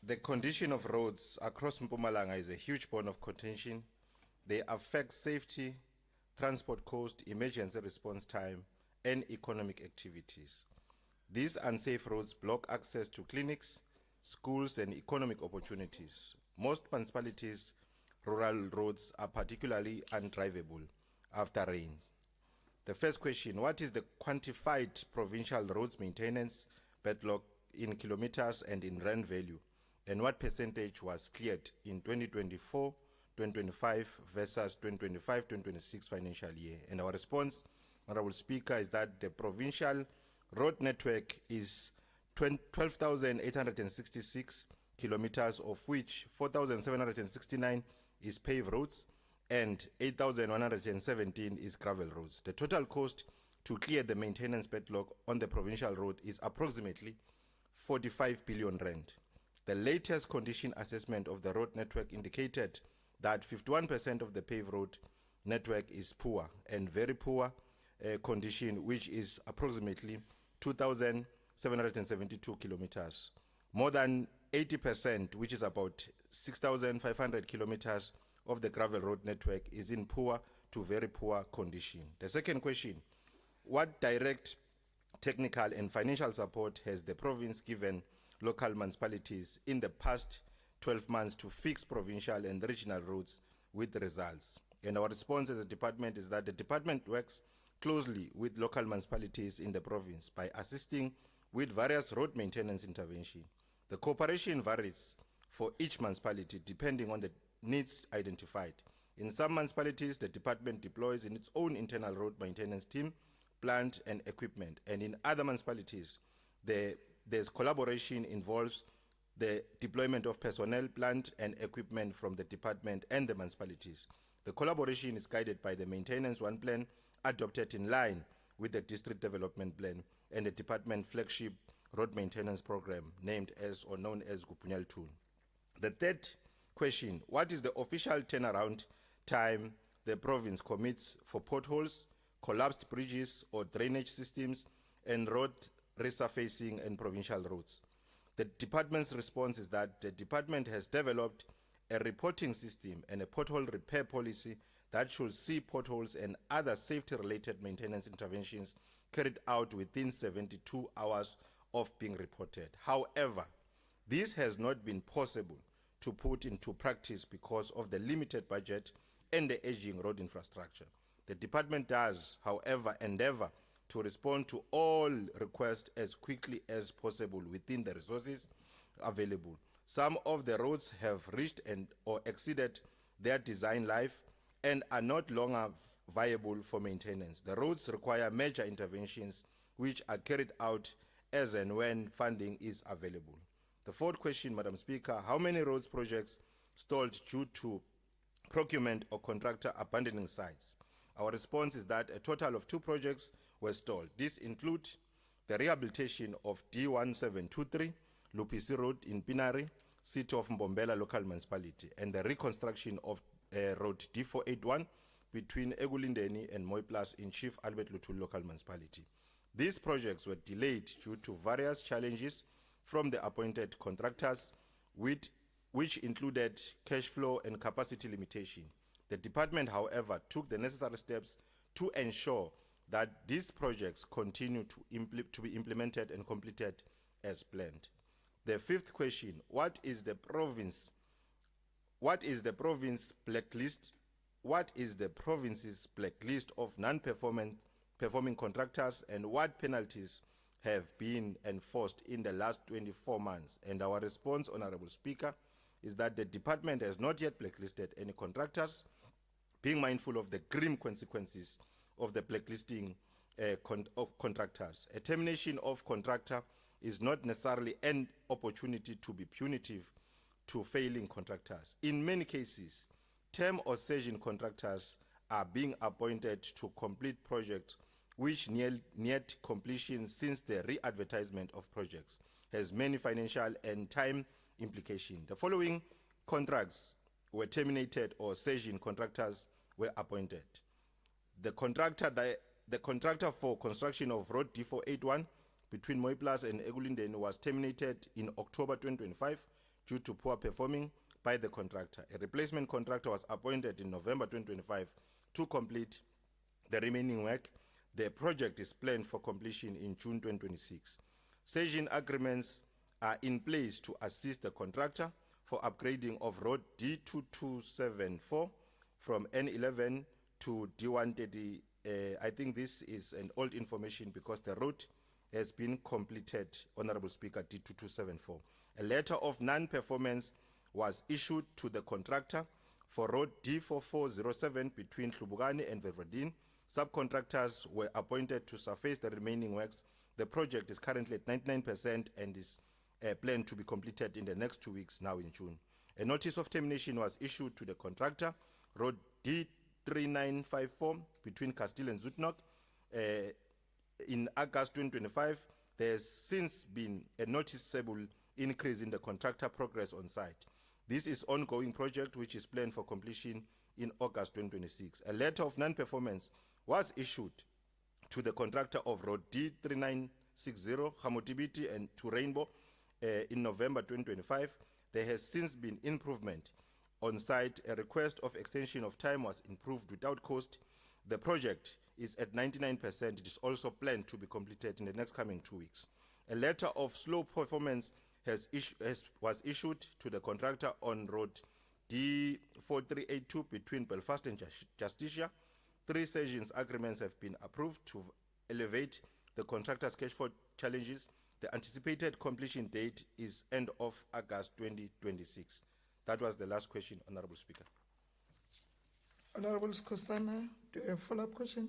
The condition of roads across Mpumalanga is a huge point of contention. They affect safety, transport cost, emergency response time, and economic activities. These unsafe roads block access to clinics, schools, and economic opportunities. Most municipalities' rural roads are particularly undrivable after rains. The first question: what is the quantified provincial roads maintenance backlog in kilometers and in rand value? And what percentage was cleared in 2024, 2025 versus 2025-2026 financial year? And our response, Honorable Speaker, is that the provincial road network is 12,866 kilometers, of which 4,769 is paved roads and 8,117 is gravel roads. The total cost to clear the maintenance backlog on the provincial road is approximately 45 billion rand. The latest condition assessment of the road network indicated that 51% of the paved road network is poor and very poor condition, which is approximately 2,772 kilometers. More than 80%, which is about 6,500 kilometers of the gravel road network, is in poor to very poor condition. The second question: what direct technical and financial support has the province given local municipalities in the past 12 months to fix provincial and regional roads with results? And our response as a department is that the department works closely with local municipalities in the province by assisting with various road maintenance intervention. The cooperation varies for each municipality depending on the needs identified. In some municipalities, the department deploys in its own internal road maintenance team, plant and equipment, and in other municipalities, there's collaboration involves the deployment of personnel, plant and equipment from the department and the municipalities. The collaboration is guided by the Maintenance One Plan adopted in line with the District Development Plan and the department flagship road maintenance program named as or known as Gupunyal 2. The third question: what is the official turnaround time the province commits for potholes, collapsed bridges or drainage systems, and road resurfacing and provincial roads? The department's response is that the department has developed a reporting system and a pothole repair policy that should see potholes and other safety-related maintenance interventions carried out within 72 hours of being reported. However, this has not been possible to put into practice because of the limited budget and the aging road infrastructure. The department does, however, endeavor to respond to all requests as quickly as possible within the resources available. Some of the roads have reached or exceeded their design life and are not longer viable for maintenance. The roads require major interventions which are carried out as and when funding is available. The fourth question, Madam Speaker, how many roads projects stalled due to procurement or contractor abandoning sites? Our response is that a total of 2 projects were stalled. These include the rehabilitation of D1723, Lupisi Road in Pinari, City of Mbombela Local Municipality, and the reconstruction of Road D481 between Egulindeni and Moiplas in Chief Albert Lutul Local Municipality. These projects were delayed due to various challenges from the appointed contractors, which included cash flow and capacity limitation. The department, however, took the necessary steps to ensure that these projects continue to be implemented and completed as planned. The fifth question, what is the province's blacklist? What is the province's blacklist of non-performing contractors, and what penalties have been enforced in the last 24 months? And our response, Honorable Speaker, is that the department has not yet blacklisted any contractors, being mindful of the grim consequences of the blacklisting of contractors. A termination of contractor is not necessarily an opportunity to be punitive to failing contractors. In many cases, term or session contractors are being appointed to complete projects which neared completion, since the re-advertisement of projects has many financial and time implications. The following contracts were terminated or session contractors were appointed. The contractor for construction of Road D481 between Moiplas and Egulindeni was terminated in October 2025 due to poor performing by the contractor. A replacement contractor was appointed in November 2025 to complete the remaining work. The project is planned for completion in June 2026. Session agreements are in place to assist the contractor for upgrading of Road D2274 from N11 to D130. I think this is an old information because the road has been completed, Honorable Speaker, D2274. A letter of non-performance was issued to the contractor for Road D4407 between Hlubugani and Ververdien. Subcontractors were appointed to surface the remaining works. The project is currently at 99% and is planned to be completed in the next 2 weeks, now in June. A notice of termination was issued to the contractor, Road D3954 between Castile and Zutnok. In August 2025, there has since been a noticeable increase in the contractor progress on site. This is an ongoing project which is planned for completion in August 2026. A letter of non-performance was issued to the contractor of Road D3960, Hamotibiti and to Rainbow in November 2025. There has since been improvement on site. A request of extension of time was improved without cost. The project is at 99%. It is also planned to be completed in the next coming 2 weeks. A letter of slow performance was issued to the contractor on Road D4382 between Belfast and Justicia. 3 sessions agreements have been approved to elevate the contractor's cash flow challenges. The anticipated completion date is end of August 2026. That was the last question, Honorable Speaker. Honorable Skosana, do you have a follow-up question?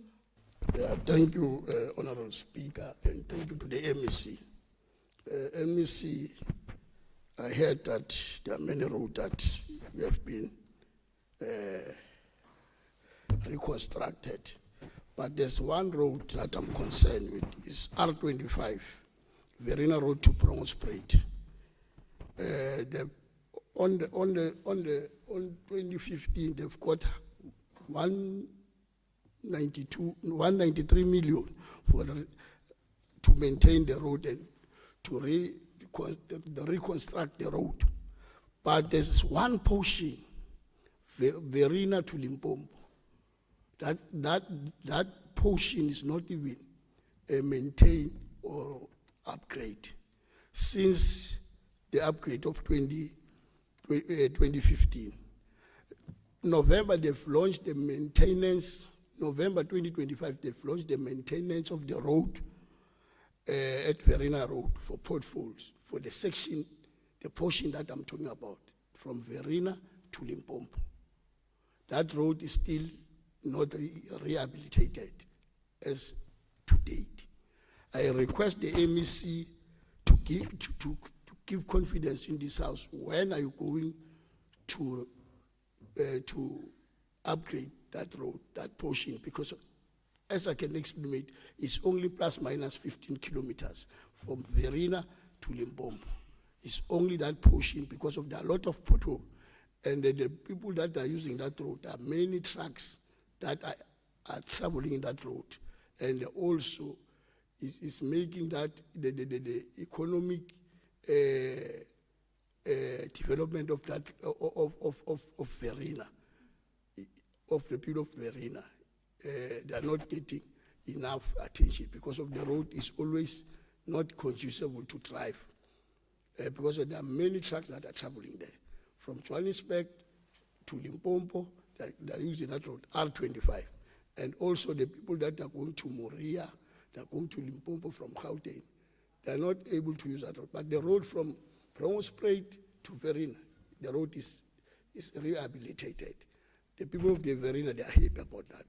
Yeah, thank you, Honorable Speaker, and thank you to the MEC. MEC, I heard that there are many roads that have been reconstructed, but there's one road that I'm concerned with, is R25, Verena Road to Bronxspruit. On 2015, they've got 193 million to maintain the road and to reconstruct the road. But there's one portion, Verena to Limpopo, That portion is not even maintained or upgrade since the upgrade of 2015. November, they've launched the maintenance. November 2025, they've launched the maintenance of the road at Verena Road for potholes, for the section, the portion that I'm talking about, from Verena to Limpopo. That road is still not rehabilitated as to date. I request the MEC to give confidence in this house. When are you going to upgrade that road, that portion? Because as I can explain, it's only plus minus 15 kilometers from Verena to Limpopo. It's only that portion because of a lot of pothole. And the people that are using that road, there are many trucks that are traveling in that road. And also, is making that the economic development of that of Verena, of the people of Verena. They are not getting enough attention because of the road is always not conducive to drive. Because there are many trucks that are traveling there. From Johannesburg to Limpopo, they are using that road, R25. And also the people that are going to Moria, they are going to Limpopo from Gauteng, they are not able to use that road. But the road from Spruit to Verena, the road is rehabilitated. The people of the Verena, they are happy about that.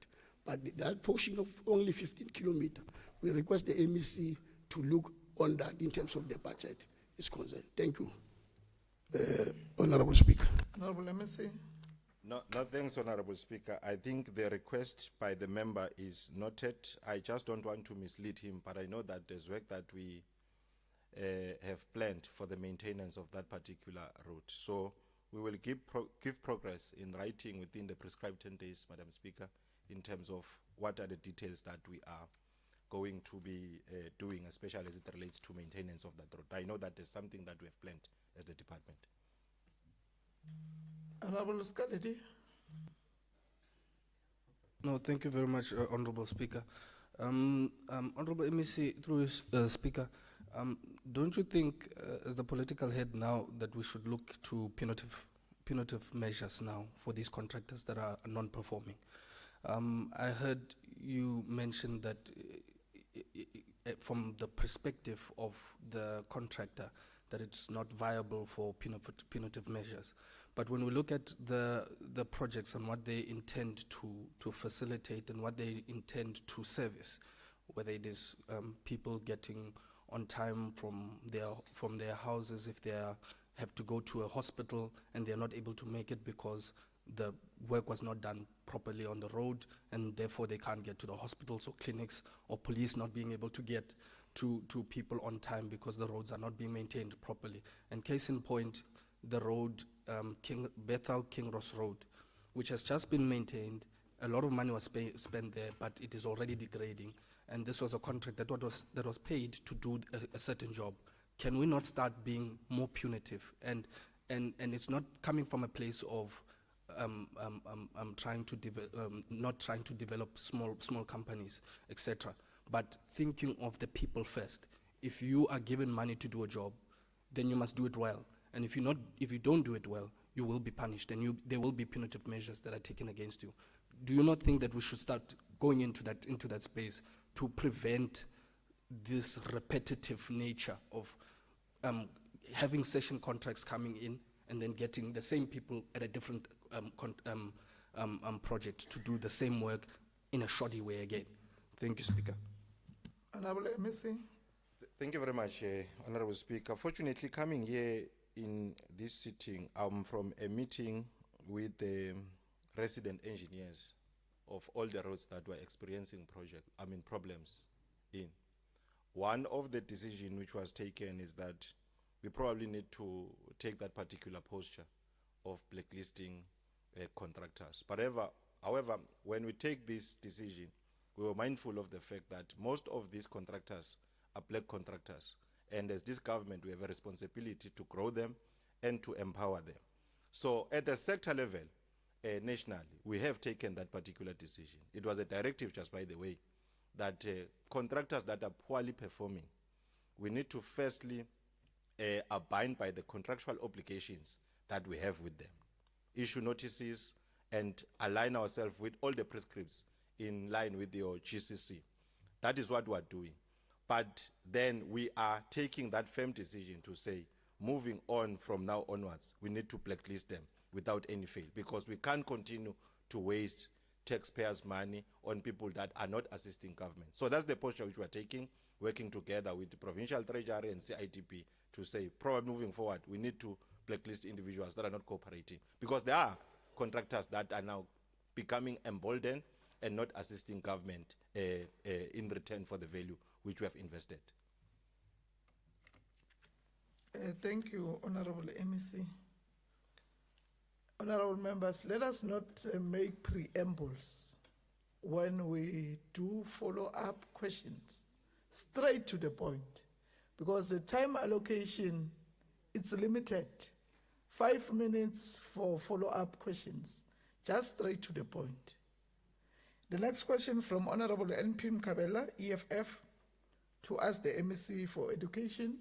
But that portion of only 15 kilometers, we request the MEC to look on that in terms of the budget is concerned. Thank you, Honorable Speaker. Honorable MEC. No, thanks, Honorable Speaker. I think the request by the member is noted. I just don't want to mislead him, but I know that there's work that we have planned for the maintenance of that particular route. So we will give progress in writing within the prescribed 10 days, Madam Speaker, in terms of what are the details that we are going to be doing, especially as it relates to maintenance of that road. I know that there's something that we have planned as the department. Honorable Scalidi. No, thank you very much, Honorable Speaker. Honorable MEC, through Speaker, don't you think, as the political head now, that we should look to punitive measures now for these contractors that are non-performing? I heard you mention that from the perspective of the contractor, that it's not viable for punitive measures. But when we look at the projects and what they intend to facilitate and what they intend to service, whether it is people getting on time from their houses, if they have to go to a hospital and they're not able to make it because the work was not done properly on the road and therefore they can't get to the hospitals or clinics, or police not being able to get to people on time because the roads are not being maintained properly. And case in point, the road, Bethel-King Ross Road, which has just been maintained. A lot of money was spent there, but it is already degrading. And this was a contract that was paid to do a certain job. Can we not start being more punitive? And it's not coming from a place of not trying to develop small companies, etc. But thinking of the people first. If you are given money to do a job, then you must do it well. And if you don't do it well, you will be punished, and there will be punitive measures that are taken against you. Do you not think that we should start going into that space to prevent this repetitive nature of having session contracts coming in and then getting the same people at a different project to do the same work in a shoddy way again? Thank you, Speaker. Honorable MEC. Thank you very much, Honorable Speaker. Fortunately, coming here in this sitting, I'm from a meeting with the resident engineers of all the roads that were experiencing problems in. One of the decisions which was taken is that we probably need to take that particular posture of blacklisting contractors. But however, when we take this decision, we were mindful of the fact that most of these contractors are black contractors. And as this government, we have a responsibility to grow them and to empower them. So at the sector level, nationally, we have taken that particular decision. It was a directive, just by the way, that contractors that are poorly performing, we need to firstly abide by the contractual obligations that we have with them, issue notices, and align ourselves with all the prescripts in line with your GCC. That is what we are doing. But then we are taking that firm decision to say, moving on from now onwards, we need to blacklist them without any fail, because we can't continue to waste taxpayers' money on people that are not assisting government. So that's the posture which we're taking, working together with the Provincial Treasury and CITP to say, probably moving forward, we need to blacklist individuals that are not cooperating, because there are contractors that are now becoming emboldened and not assisting government in return for the value which we have invested. Thank you, Honorable MEC. Honorable members, let us not make preambles when we do follow-up questions. Straight to the point, because the time allocation, it's limited. 5 minutes for follow-up questions, just straight to the point. The next question from Honorable NP Mkabela, EFF, to ask the MEC for Education.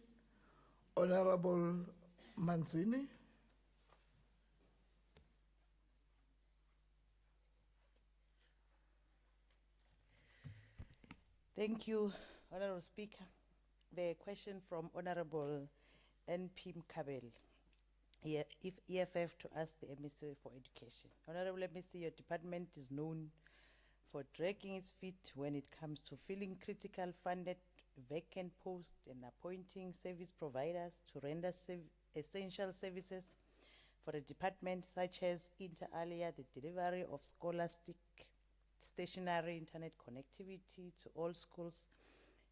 Honorable Manzini. Thank you, Honorable Speaker. The question from Honorable NP Mkabel, if EFF, to ask the MEC for Education. Honorable MEC, your department is known for dragging its feet when it comes to filling critical funded vacant posts and appointing service providers to render essential services for the department, such as inter alia, the delivery of scholastic stationary internet connectivity to all schools,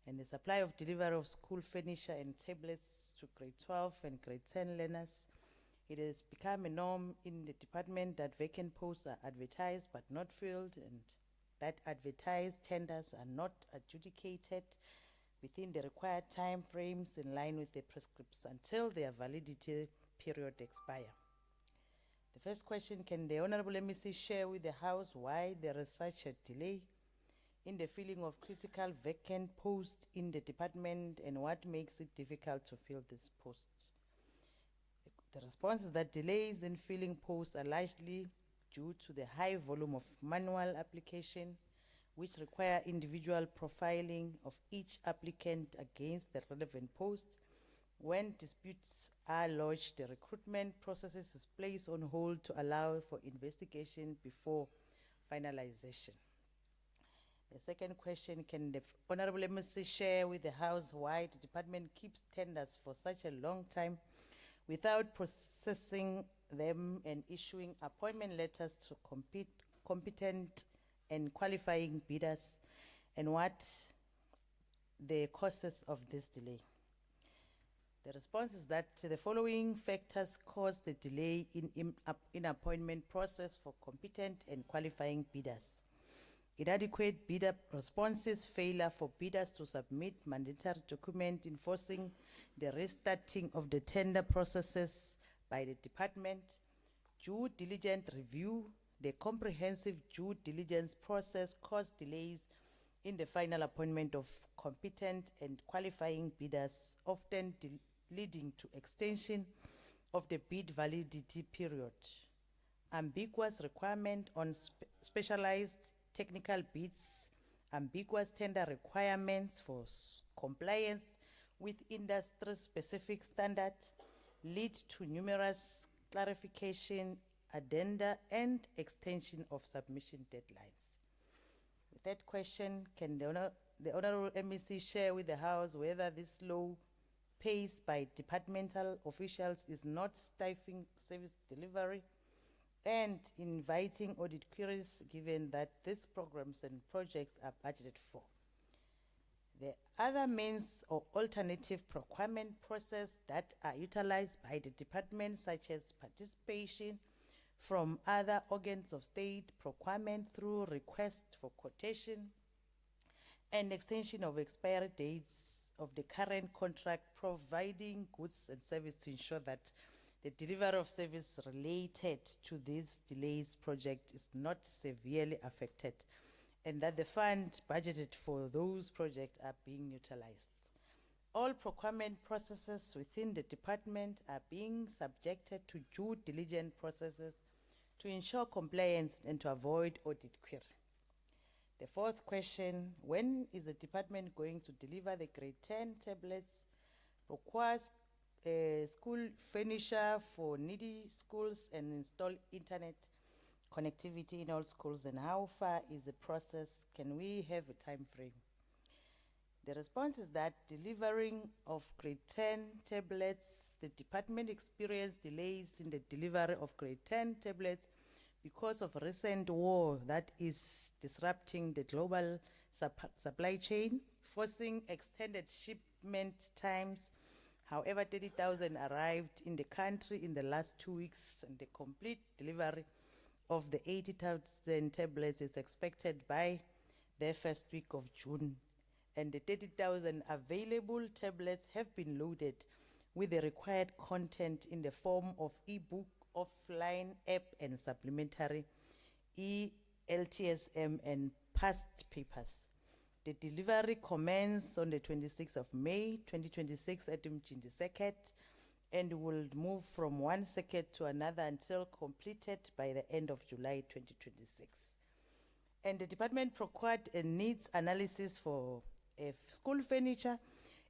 and the supply of delivery of school furniture and tablets to grade 12 and grade 10 learners. It has become a norm in the department that vacant posts are advertised but not filled, and that advertised tenders are not adjudicated within the required time frames in line with the prescripts until their validity period expire. The first question, can the Honorable MEC share with the House why there is such a delay in the filling of critical vacant posts in the department, and what makes it difficult to fill these posts? The response is that delays in filling posts are largely due to the high volume of manual application, which require individual profiling of each applicant against the relevant post. When disputes are lodged, the recruitment process is placed on hold to allow for investigation before finalization. The second question, can the Honorable MEC share with the House why the department keeps tenders for such a long time without processing them and issuing appointment letters to competent and qualifying bidders, and what the causes of this delay? The response is that the following factors cause the delay in appointment process for competent and qualifying bidders: inadequate bidder responses, failure for bidders to submit mandatory document enforcing the restarting of the tender processes by the department, due diligence review. The comprehensive due diligence process caused delays in the final appointment of competent and qualifying bidders, often leading to extension of the bid validity period. Ambiguous requirement on specialized technical bids, ambiguous tender requirements for compliance with industry-specific standards lead to numerous clarification, addenda, and extension of submission deadlines. With that question, can the Honorable MEC share with the House whether this slow pace by departmental officials is not stifling service delivery and inviting audit queries, given that these programs and projects are budgeted for? The other means or alternative procurement process that are utilized by the department, such as participation from other organs of state, procurement through request for quotation, and extension of expiry dates of the current contract, providing goods and service to ensure that the delivery of service related to these delays project is not severely affected, and that the fund budgeted for those projects are being utilized. All procurement processes within the department are being subjected to due diligence processes to ensure compliance and to avoid audit query. The fourth question, when is the department going to deliver the grade 10 tablets, requires school furniture for needy schools and install internet connectivity in all schools, and how far is the process? Can we have a time frame? The response is that delivering of grade 10 tablets, the department experienced delays in the delivery of grade 10 tablets because of recent war that is disrupting the global supply chain, forcing extended shipment times. However, 30,000 arrived in the country in the last 2 weeks, and the complete delivery of the 80,000 tablets is expected by the first week of June. And the 30,000 available tablets have been loaded with the required content in the form of e-book, offline app, and supplementary e-LTSM and past papers. The delivery commenced on the 26th of May 2026 at Mjindi Circuit and will move from one circuit to another until completed by the end of July 2026. And the department procured a needs analysis for school furniture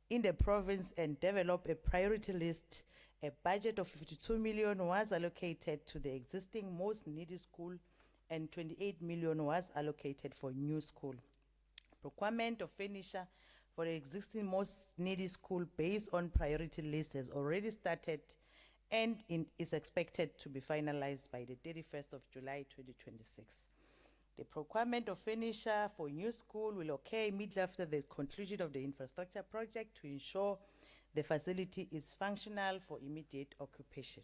in the province and developed a priority list. A budget of 52 million was allocated to the existing most needy school and 28 million was allocated for new school. Procurement of furniture for the existing most needy school based on priority list has already started and is expected to be finalized by the 31st of July 2026. The procurement of furniture for new school will occur immediately after the conclusion of the infrastructure project to ensure the facility is functional for immediate occupation.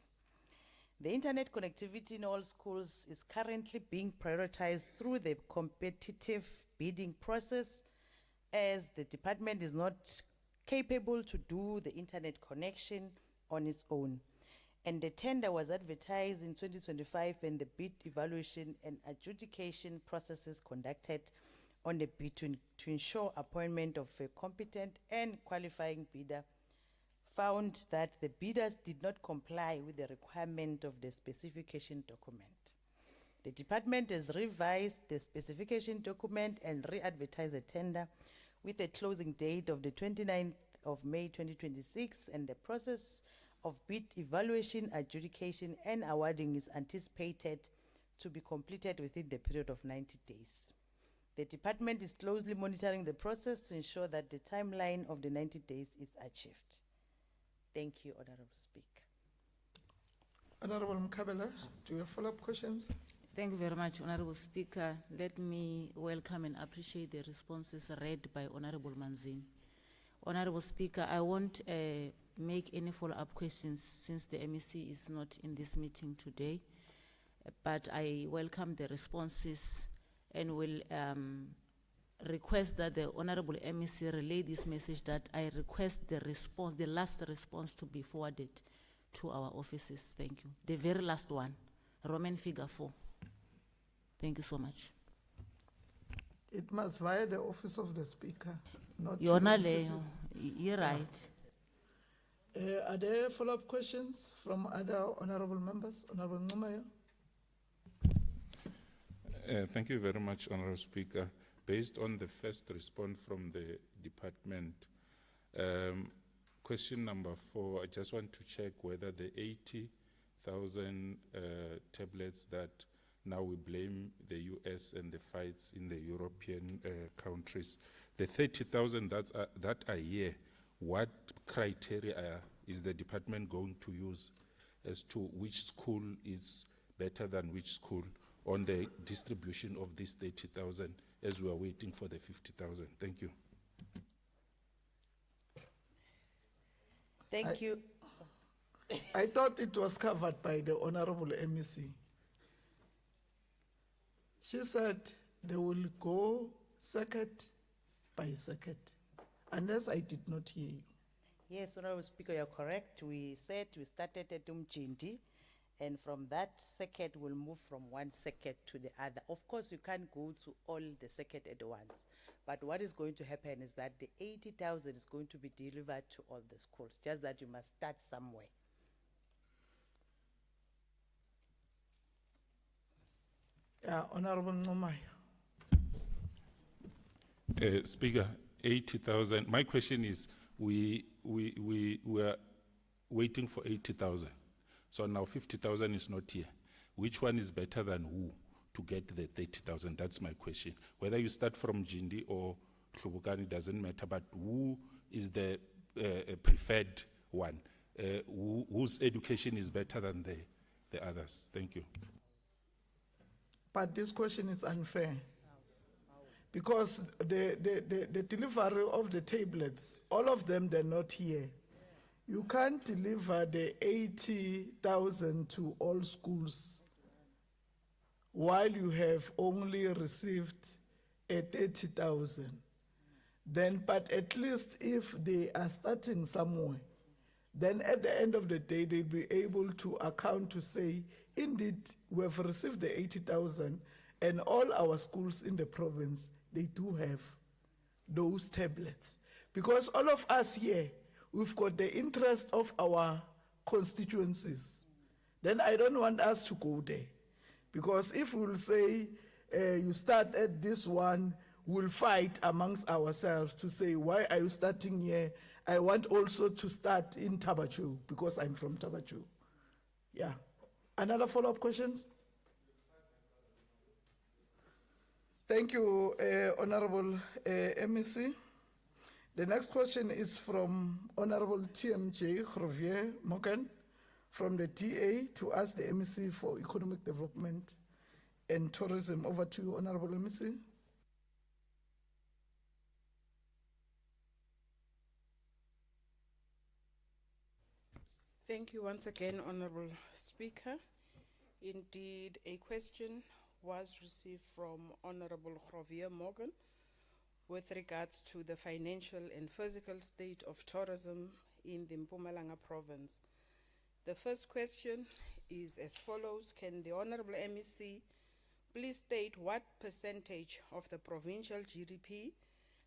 The internet connectivity in all schools is currently being prioritized through the competitive bidding process, as the department is not capable to do the internet connection on its own. And the tender was advertised in 2025 and the bid evaluation and adjudication processes conducted on the bid to ensure appointment of a competent and qualifying bidder found that the bidders did not comply with the requirement of the specification document. The department has revised the specification document and re-advertised the tender with a closing date of the 29th of May 2026, and the process of bid evaluation, adjudication, and awarding is anticipated to be completed within the period of 90 days. The department is closely monitoring the process to ensure that the timeline of the 90 days is achieved. Thank you, Honorable Speaker. Honorable Mkabela, do you have follow-up questions? Thank you very much, Honorable Speaker. Let me welcome and appreciate the responses read by Honorable Manzini. Honorable Speaker, I won't make any follow-up questions since the MEC is not in this meeting today, but I welcome the responses and will request that the Honorable MEC relay this message that I request the response, the last response, to be forwarded to our offices. Thank you. The very last one, Roman figure 4. Thank you so much. It must via the office of the Speaker, not Yona to the leyo, offices. you're right. Are there follow-up questions from other honorable members? Honorable Ngumayo? Thank you very much, Honorable Speaker. Based on the first response from the department, question number 4, I just want to check whether the 80,000 tablets that now we blame the US and the fights in the European countries, the 30,000 that are here, what criteria is the department going to use as to which school is better than which school on the distribution of these 30,000 as we are waiting for the 50,000? Thank you. Thank you. I thought it was covered by the Honorable MEC. She said they will go circuit by circuit, unless I did not hear you. Yes, Honorable Speaker, you're correct. We said we started at Umjindi, and from that circuit, we'll move from one circuit to the other. Of course, you can't go to all the circuit at once, but what is going to happen is that the 80,000 is going to be delivered to all the schools, just that you must start somewhere. Yeah, Honorable Ngomai. Speaker, 80,000. My question is, we were waiting for 80,000. So now 50,000 is not here. Which one is better than who to get the 30,000? That's my question. Whether you start from Jindi or Hlubukani doesn't matter, but who is the preferred one? Whose education is better than the others? Thank you. But this question is unfair. Because the delivery of the tablets, all of them, they're not here. You can't deliver the 80,000 to all schools while you have only received a 30,000. Then, but at least if they are starting somewhere, then at the end of the day, they'll be able to account to say, indeed, we have received the 80,000, and all our schools in the province, they do have those tablets. Because all of us here, we've got the interest of our constituencies. Then I don't want us to go there. Because if we'll say, you start at this one, we'll fight amongst ourselves to say, why are you starting here? I want also to start in Tabachu, because I'm from Tabachu. Yeah. Another follow-up questions? Thank you, Honorable MEC. The next question is from Honorable TMJ Grovier Morgan from the TA to ask the MEC for Economic Development and Tourism. Over to you, Honorable MEC. Thank you once again, Honorable Speaker. Indeed, a question was received from Honorable Javier Morgan with regards to the financial and physical state of tourism in the Mpumalanga province. The first question is as follows. Can the Honorable MEC please state what percentage of the provincial GDP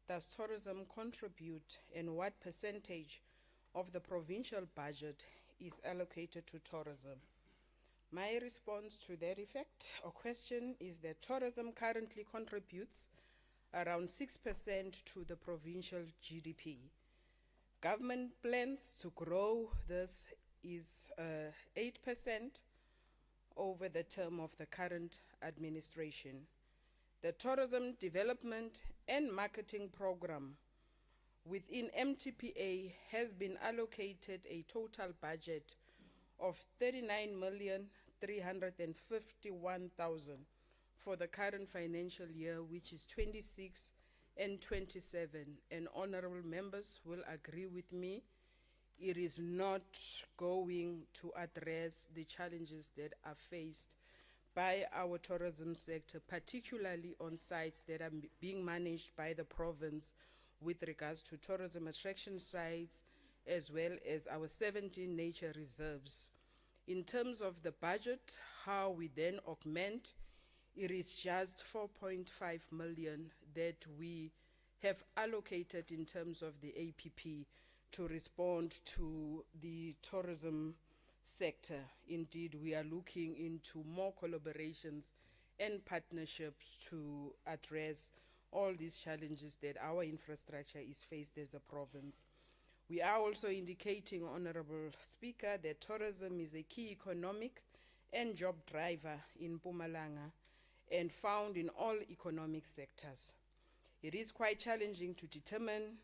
does tourism contribute, and what percentage of the provincial budget is allocated to tourism? My response to that effect or question is that tourism currently contributes around 6% to the provincial GDP. Government plans to grow this is 8% over the term of the current administration. The Tourism Development and Marketing Program within MTPA has been allocated a total budget of 39,351,000 for the current financial year, which is 26 and 27. And honorable members will agree with me, it is not going to address the challenges that are faced by our tourism sector, particularly on sites that are being managed by the province with regards to tourism attraction sites, as well as our 17 nature reserves. In terms of the budget, how we then augment, it is just 4.5 million that we have allocated in terms of the APP to respond to the tourism sector. Indeed, we are looking into more collaborations and partnerships to address all these challenges that our infrastructure is faced as a province. We are also indicating, Honorable Speaker, that tourism is a key economic and job driver in Mpumalanga and found in all economic sectors. It is quite challenging to determine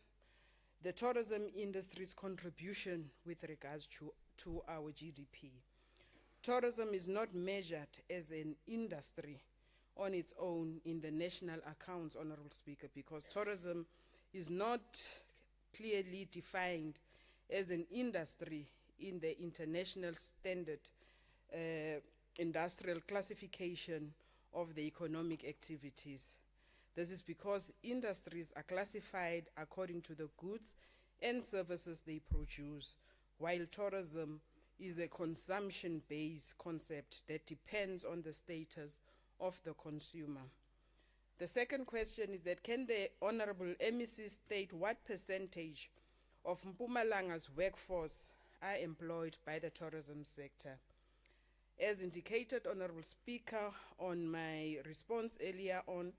the tourism industry's contribution with regards to our GDP. Tourism is not measured as an industry on its own in the national accounts, Honorable Speaker, because tourism is not clearly defined as an industry in the international standard industrial classification of the economic activities. This is because industries are classified according to the goods and services they produce, while tourism is a consumption-based concept that depends on the status of the consumer. The second question is that can the Honorable MEC state what percentage of Mpumalanga's workforce are employed by the tourism sector? As indicated, Honorable Speaker, on my response earlier on,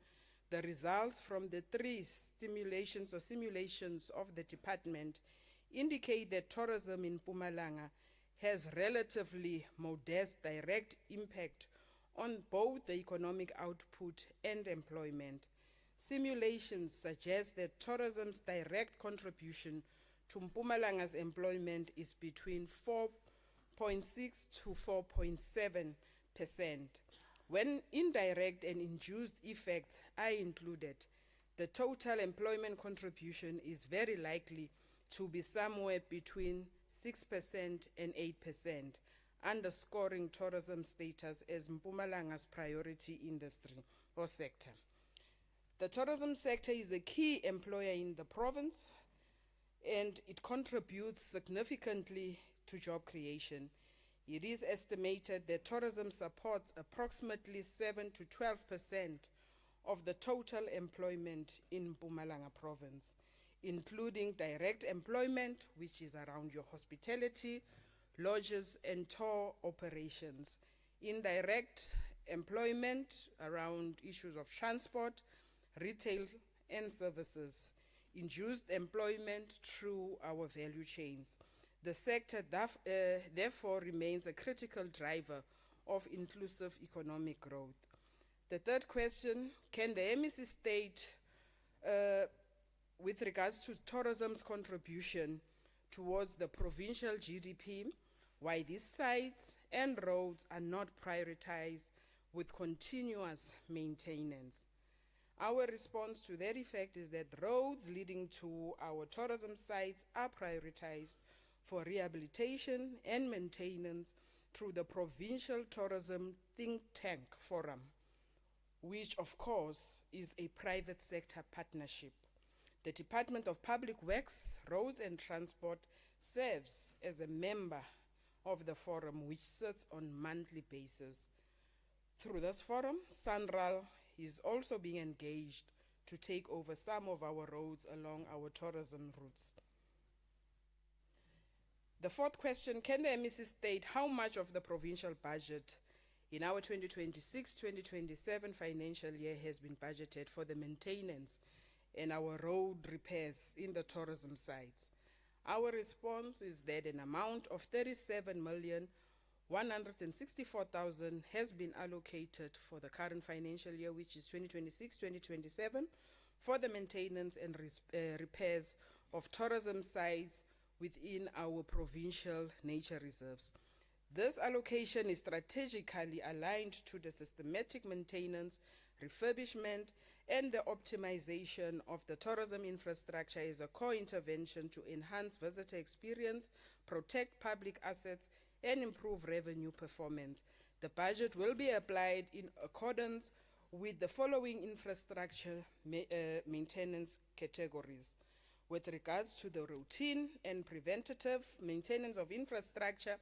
the results from the three simulations of the department indicate that tourism in Mpumalanga has relatively modest direct impact on both the economic output and employment. Simulations suggest that tourism's direct contribution to Mpumalanga's employment is between 4.6 to 4.7%. When indirect and induced effects are included, the total employment contribution is very likely to be somewhere between 6% and 8%, underscoring tourism status as Mpumalanga's priority industry or sector. The tourism sector is a key employer in the province, and it contributes significantly to job creation. It is estimated that tourism supports approximately 7 to 12% of the total employment in Mpumalanga province, including direct employment, which is around your hospitality, lodges, and tour operations. Indirect employment around issues of transport, retail, and services. Induced employment through our value chains. The sector therefore remains a critical driver of inclusive economic growth. The third question, can the MEC state, with regards to tourism's contribution towards the provincial GDP, why these sites and roads are not prioritized with continuous maintenance? Our response to that effect is that roads leading to our tourism sites are prioritized for rehabilitation and maintenance through the Provincial Tourism Think Tank Forum, which of course is a private sector partnership. The Department of Public Works, Roads and Transport serves as a member of the forum, which sits on monthly basis. Through this forum, SANRAL is also being engaged to take over some of our roads along our tourism routes. The fourth question, can the MEC state how much of the provincial budget in our 2026-2027 financial year has been budgeted for the maintenance and our road repairs in the tourism sites? Our response is that an amount of 37,164,000 has been allocated for the current financial year, which is 2026-2027, for the maintenance and repairs of tourism sites within our provincial nature reserves. This allocation is strategically aligned to the systematic maintenance, refurbishment, and the optimization of the tourism infrastructure as a core intervention to enhance visitor experience, protect public assets, and improve revenue performance. The budget will be applied in accordance with the following infrastructure maintenance categories. With regards to the routine and preventative maintenance of infrastructure,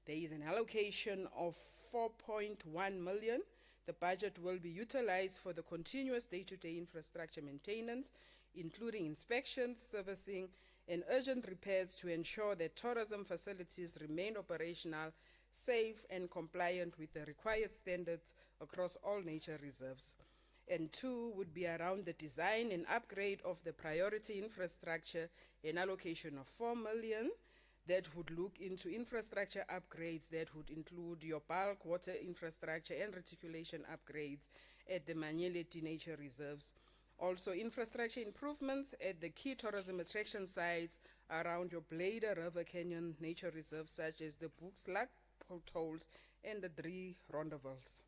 there is an allocation of 4.1 million. The budget will be utilized for the continuous day-to-day infrastructure maintenance, including inspections, servicing, and urgent repairs to ensure that tourism facilities remain operational, safe, and compliant with the required standards across all nature reserves. And two would be around the design and upgrade of the priority infrastructure, an allocation of 4 million that would look into infrastructure upgrades that would include your bulk water infrastructure and reticulation upgrades at the Manyeleti nature reserves. Also infrastructure improvements at the key tourism attraction sites around your Blader River Canyon nature reserve, such as the Boekslak potholes and the 3 rondables.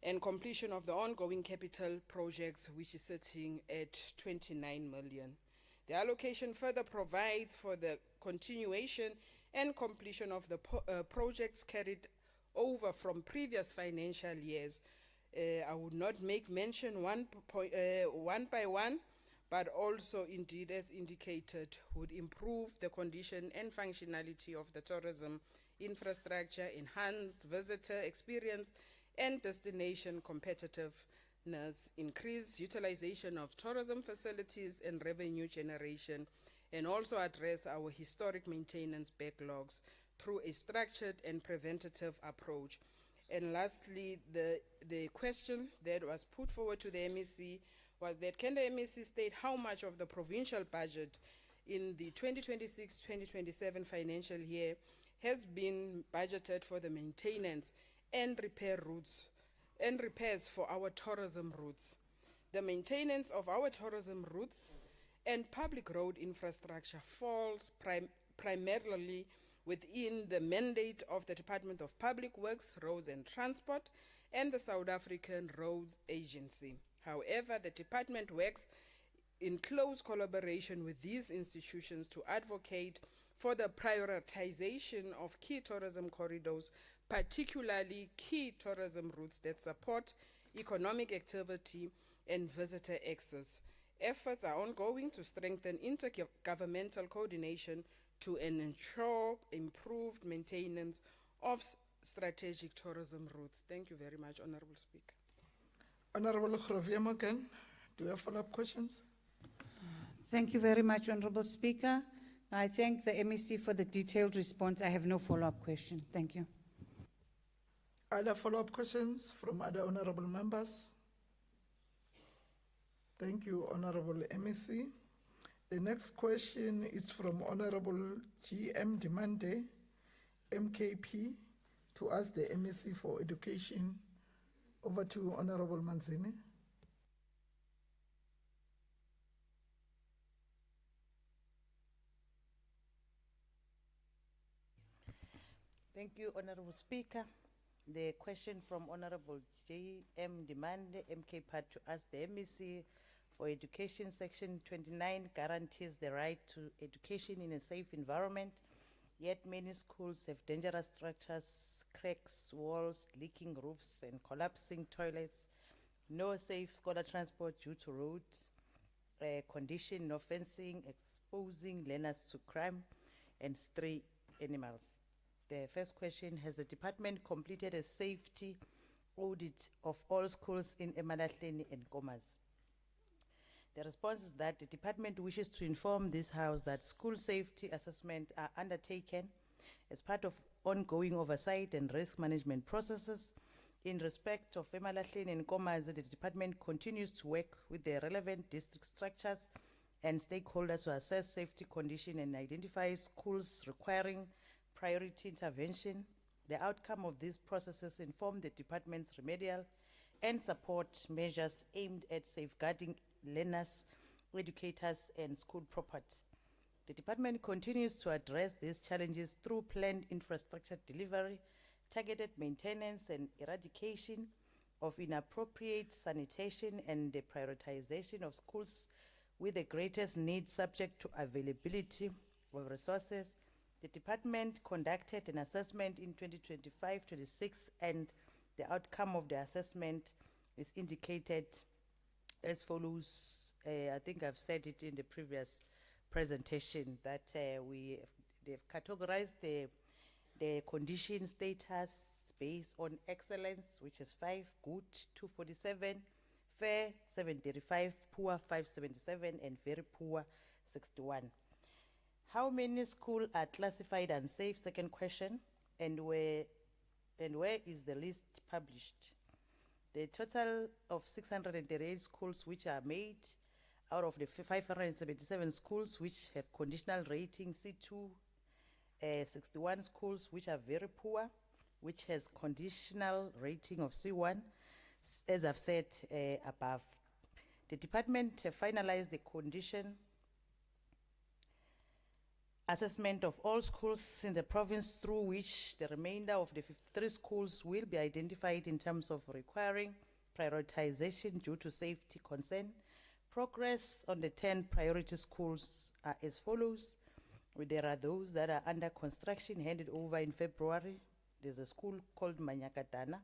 And completion of the ongoing capital projects, which is sitting at 29 million. The allocation further provides for the continuation and completion of the projects carried over from previous financial years. I would not make mention one by one, but also indeed, as indicated, would improve the condition and functionality of the tourism infrastructure, enhance visitor experience and destination competitiveness, increase utilization of tourism facilities and revenue generation, and also address our historic maintenance backlogs through a structured and preventative approach. And lastly, the question that was put forward to the MEC was that can the MEC state how much of the provincial budget in the 2026-2027 financial year has been budgeted for the maintenance and repairs for our tourism routes. The maintenance of our tourism routes and public road infrastructure falls primarily within the mandate of the Department of Public Works, Roads and Transport and the South African Roads Agency. However, the department works in close collaboration with these institutions to advocate for the prioritization of key tourism corridors, particularly key tourism routes that support economic activity and visitor access. Efforts are ongoing to strengthen intergovernmental coordination to ensure improved maintenance of strategic tourism routes. Thank you very much, Honorable Speaker. Honorable Javier Morgan, do you have follow-up questions? Thank you very much, Honorable Speaker. I thank the MEC for the detailed response. I have no follow-up question. Thank you. Other follow-up questions from other honorable members? Thank you, Honorable MEC. The next question is from Honorable GM Demande, MKP, to ask the MEC for education. Over to Honorable Manzini. Thank you, Honorable Speaker. The question from Honorable J.M. Demande, MK Part, to ask the MEC for education. Section 29 guarantees the right to education in a safe environment, yet many schools have dangerous structures, cracks, walls, leaking roofs, and collapsing toilets. No safe scholar transport due to road condition, no fencing, exposing learners to crime and stray animals. The first question, has the department completed a safety audit of all schools in Emalahleni and Komas? The response is that the department wishes to inform this House that school safety assessments are undertaken as part of ongoing oversight and risk management processes. In respect of Emalahleni and Komas, the department continues to work with the relevant district structures and stakeholders to assess safety condition and identify schools requiring priority intervention. The outcome of these processes inform the department's remedial and support measures aimed at safeguarding learners, educators, and school property. The department continues to address these challenges through planned infrastructure delivery, targeted maintenance and eradication of inappropriate sanitation, and the prioritization of schools with the greatest need subject to availability of resources. The department conducted an assessment in 2025-26, and the outcome of the assessment is indicated as follows. I think I've said it in the previous presentation that they've categorized the condition status based on excellence, which is 5, good 247, fair 735, poor 577, and very poor 61. How many schools are classified unsafe? Second question. And where is the list published? The total of 638 schools which are made out of the 577 schools which have conditional rating C2, 61 schools which are very poor, which has conditional rating of C1, as I've said above. The department finalized the condition assessment of all schools in the province, through which the remainder of the 53 schools will be identified in terms of requiring prioritization due to safety concern. Progress on the 10 priority schools are as follows. There are those that are under construction, handed over in February. There's a school called Manyakatana.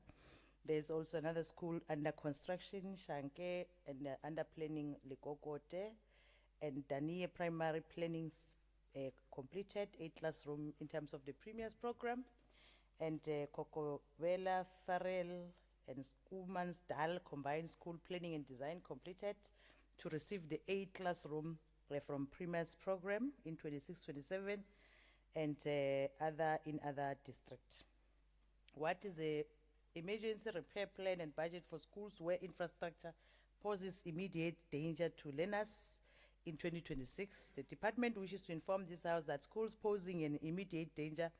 There's also another school under construction, Shanke, and under planning, Likokote. and Danier Primary Planning completed 8 classroom in terms of the previous program, and Kokobela, Farrell, and Schoolmansdal Combined School Planning and Design completed to receive the 8 classroom from previous program in 26-27, and other in other district. What is the emergency repair plan and budget for schools where infrastructure poses immediate danger to learners in 2026? The department wishes to inform this House that schools posing an immediate danger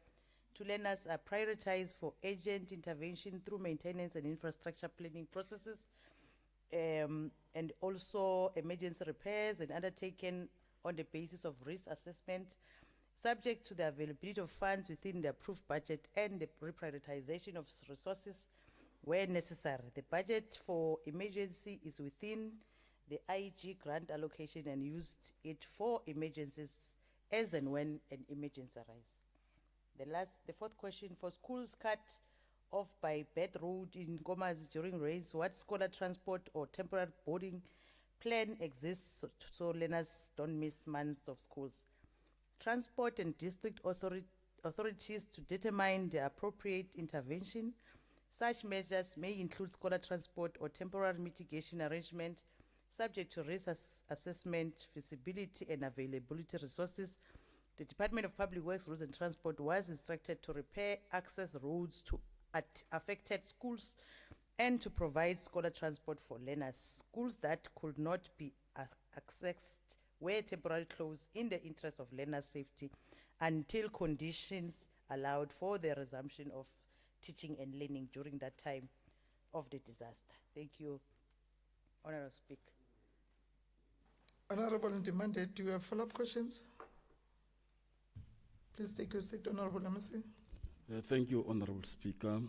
to learners are prioritized for urgent intervention through maintenance and infrastructure planning processes, and also emergency repairs and undertaken on the basis of risk assessment, subject to the availability of funds within the approved budget and the reprioritization of resources where necessary. The budget for emergency is within the IG grant allocation and used it for emergencies as and when an emergency arises. The fourth question, for schools cut off by bad road in Komazi during rains, what scholar transport or temporary boarding plan exists so learners don't miss months of schools? Transport and district authorities to determine the appropriate intervention. Such measures may include scholar transport or temporary mitigation arrangement subject to risk assessment, feasibility and availability resources. The Department of Public Works, Roads and Transport was instructed to repair access roads to affected schools and to provide scholar transport for learners. Schools that could not be accessed were temporarily closed in the interest of learner safety until conditions allowed for the resumption of teaching and learning during that time of the disaster. Thank you, Honorable Speaker. Honorable Ndimande, do you have follow-up questions? Please take your seat, Honorable MEC. Thank you, Honorable Speaker.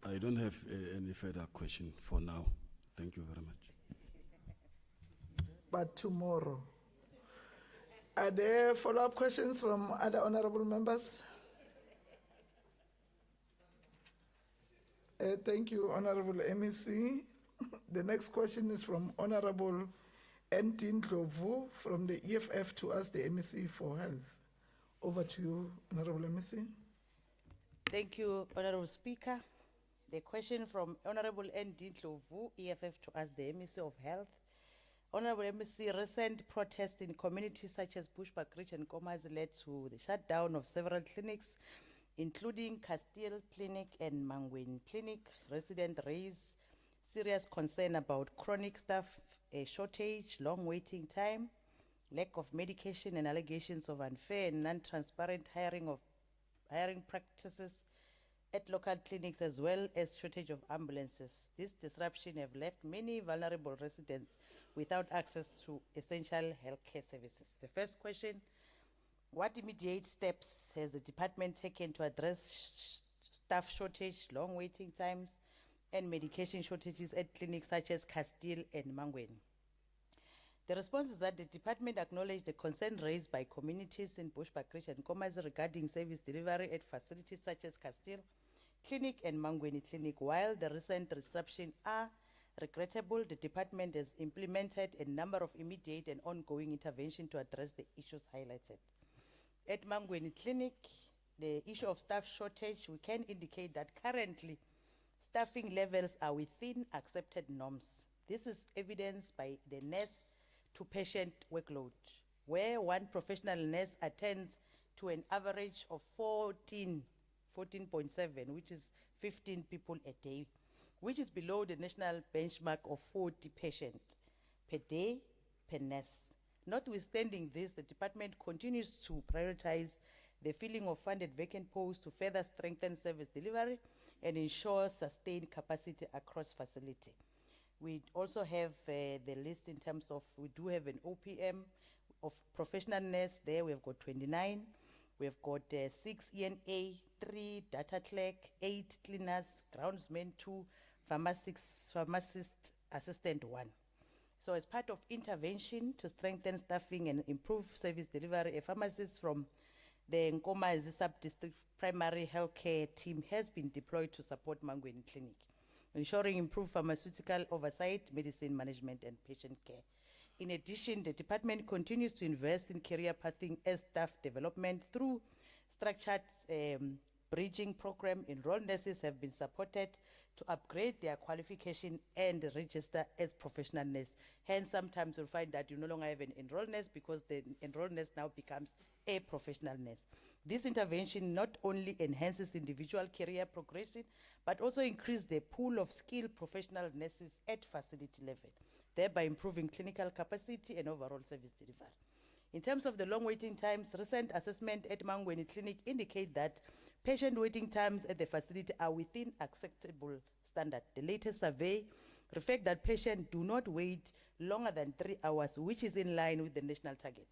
I don't have any further question for now. Thank you very much. But tomorrow. Are there follow-up questions from other honorable members? Thank you, Honorable MEC. The next question is from Honorable Ntin Ndlovu from the EFF to ask the MEC for health. Over to you, Honorable MEC. Thank you, Honorable Speaker. The question from Honorable Ntin Ndlovu, EFF to ask the MEC of Health. Honorable MEC, recent protests in communities such as Bushbuckridge and Komazi led to the shutdown of several clinics, including Castile Clinic and Mangweni Clinic. Residents raise serious concern about chronic staff shortage, long waiting time, lack of medication, and allegations of unfair and non-transparent hiring practices at local clinics, as well as shortage of ambulances. This disruption have left many vulnerable residents without access to essential healthcare services. The first question, what immediate steps has the department taken to address staff shortage, long waiting times, and medication shortages at clinics such as Castile and Mangweni? The response is that the department acknowledged the concern raised by communities in Bushbuckridge and Komazi regarding service delivery at facilities such as Castile Clinic and Mangweni Clinic. While the recent disruption are regrettable, the department has implemented a number of immediate and ongoing interventions to address the issues highlighted. At Mangweni Clinic, the issue of staff shortage, we can indicate that currently staffing levels are within accepted norms. This is evidenced by the nurse to patient workload, where one professional nurse attends to an average of 14.7, which is 15 people a day, which is below the national benchmark of 40 patients per day per nurse. Notwithstanding this, the department continues to prioritize the filling of funded vacant posts to further strengthen service delivery and ensure sustained capacity across facility. We also have the list in terms of, we do have an OPM of professional nurse there. We have got 29. We have got 6 ENA, 3 data clerk, 8 cleaners, groundsmen, 2 pharmacist assistant, 1. So as part of intervention to strengthen staffing and improve service delivery, a pharmacist from the Nkomazi Sub-District Primary Healthcare Team has been deployed to support Mangweni Clinic, ensuring improved pharmaceutical oversight, medicine management, and patient care. In addition, the department continues to invest in career pathing and staff development through structured bridging program. Enrolled nurses have been supported to upgrade their qualification and register as professional nurse. Hence, sometimes you'll find that you no longer have an enrolled nurse because the enrolled nurse now becomes a professional nurse. This intervention not only enhances individual career progression, but also increases the pool of skilled professional nurses at facility level, thereby improving clinical capacity and overall service delivery. In terms of the long waiting times, recent assessment at Mangweni Clinic indicate that patient waiting times at the facility are within acceptable standard. The latest survey reflects that patients do not wait longer than 3 hours, which is in line with the national target.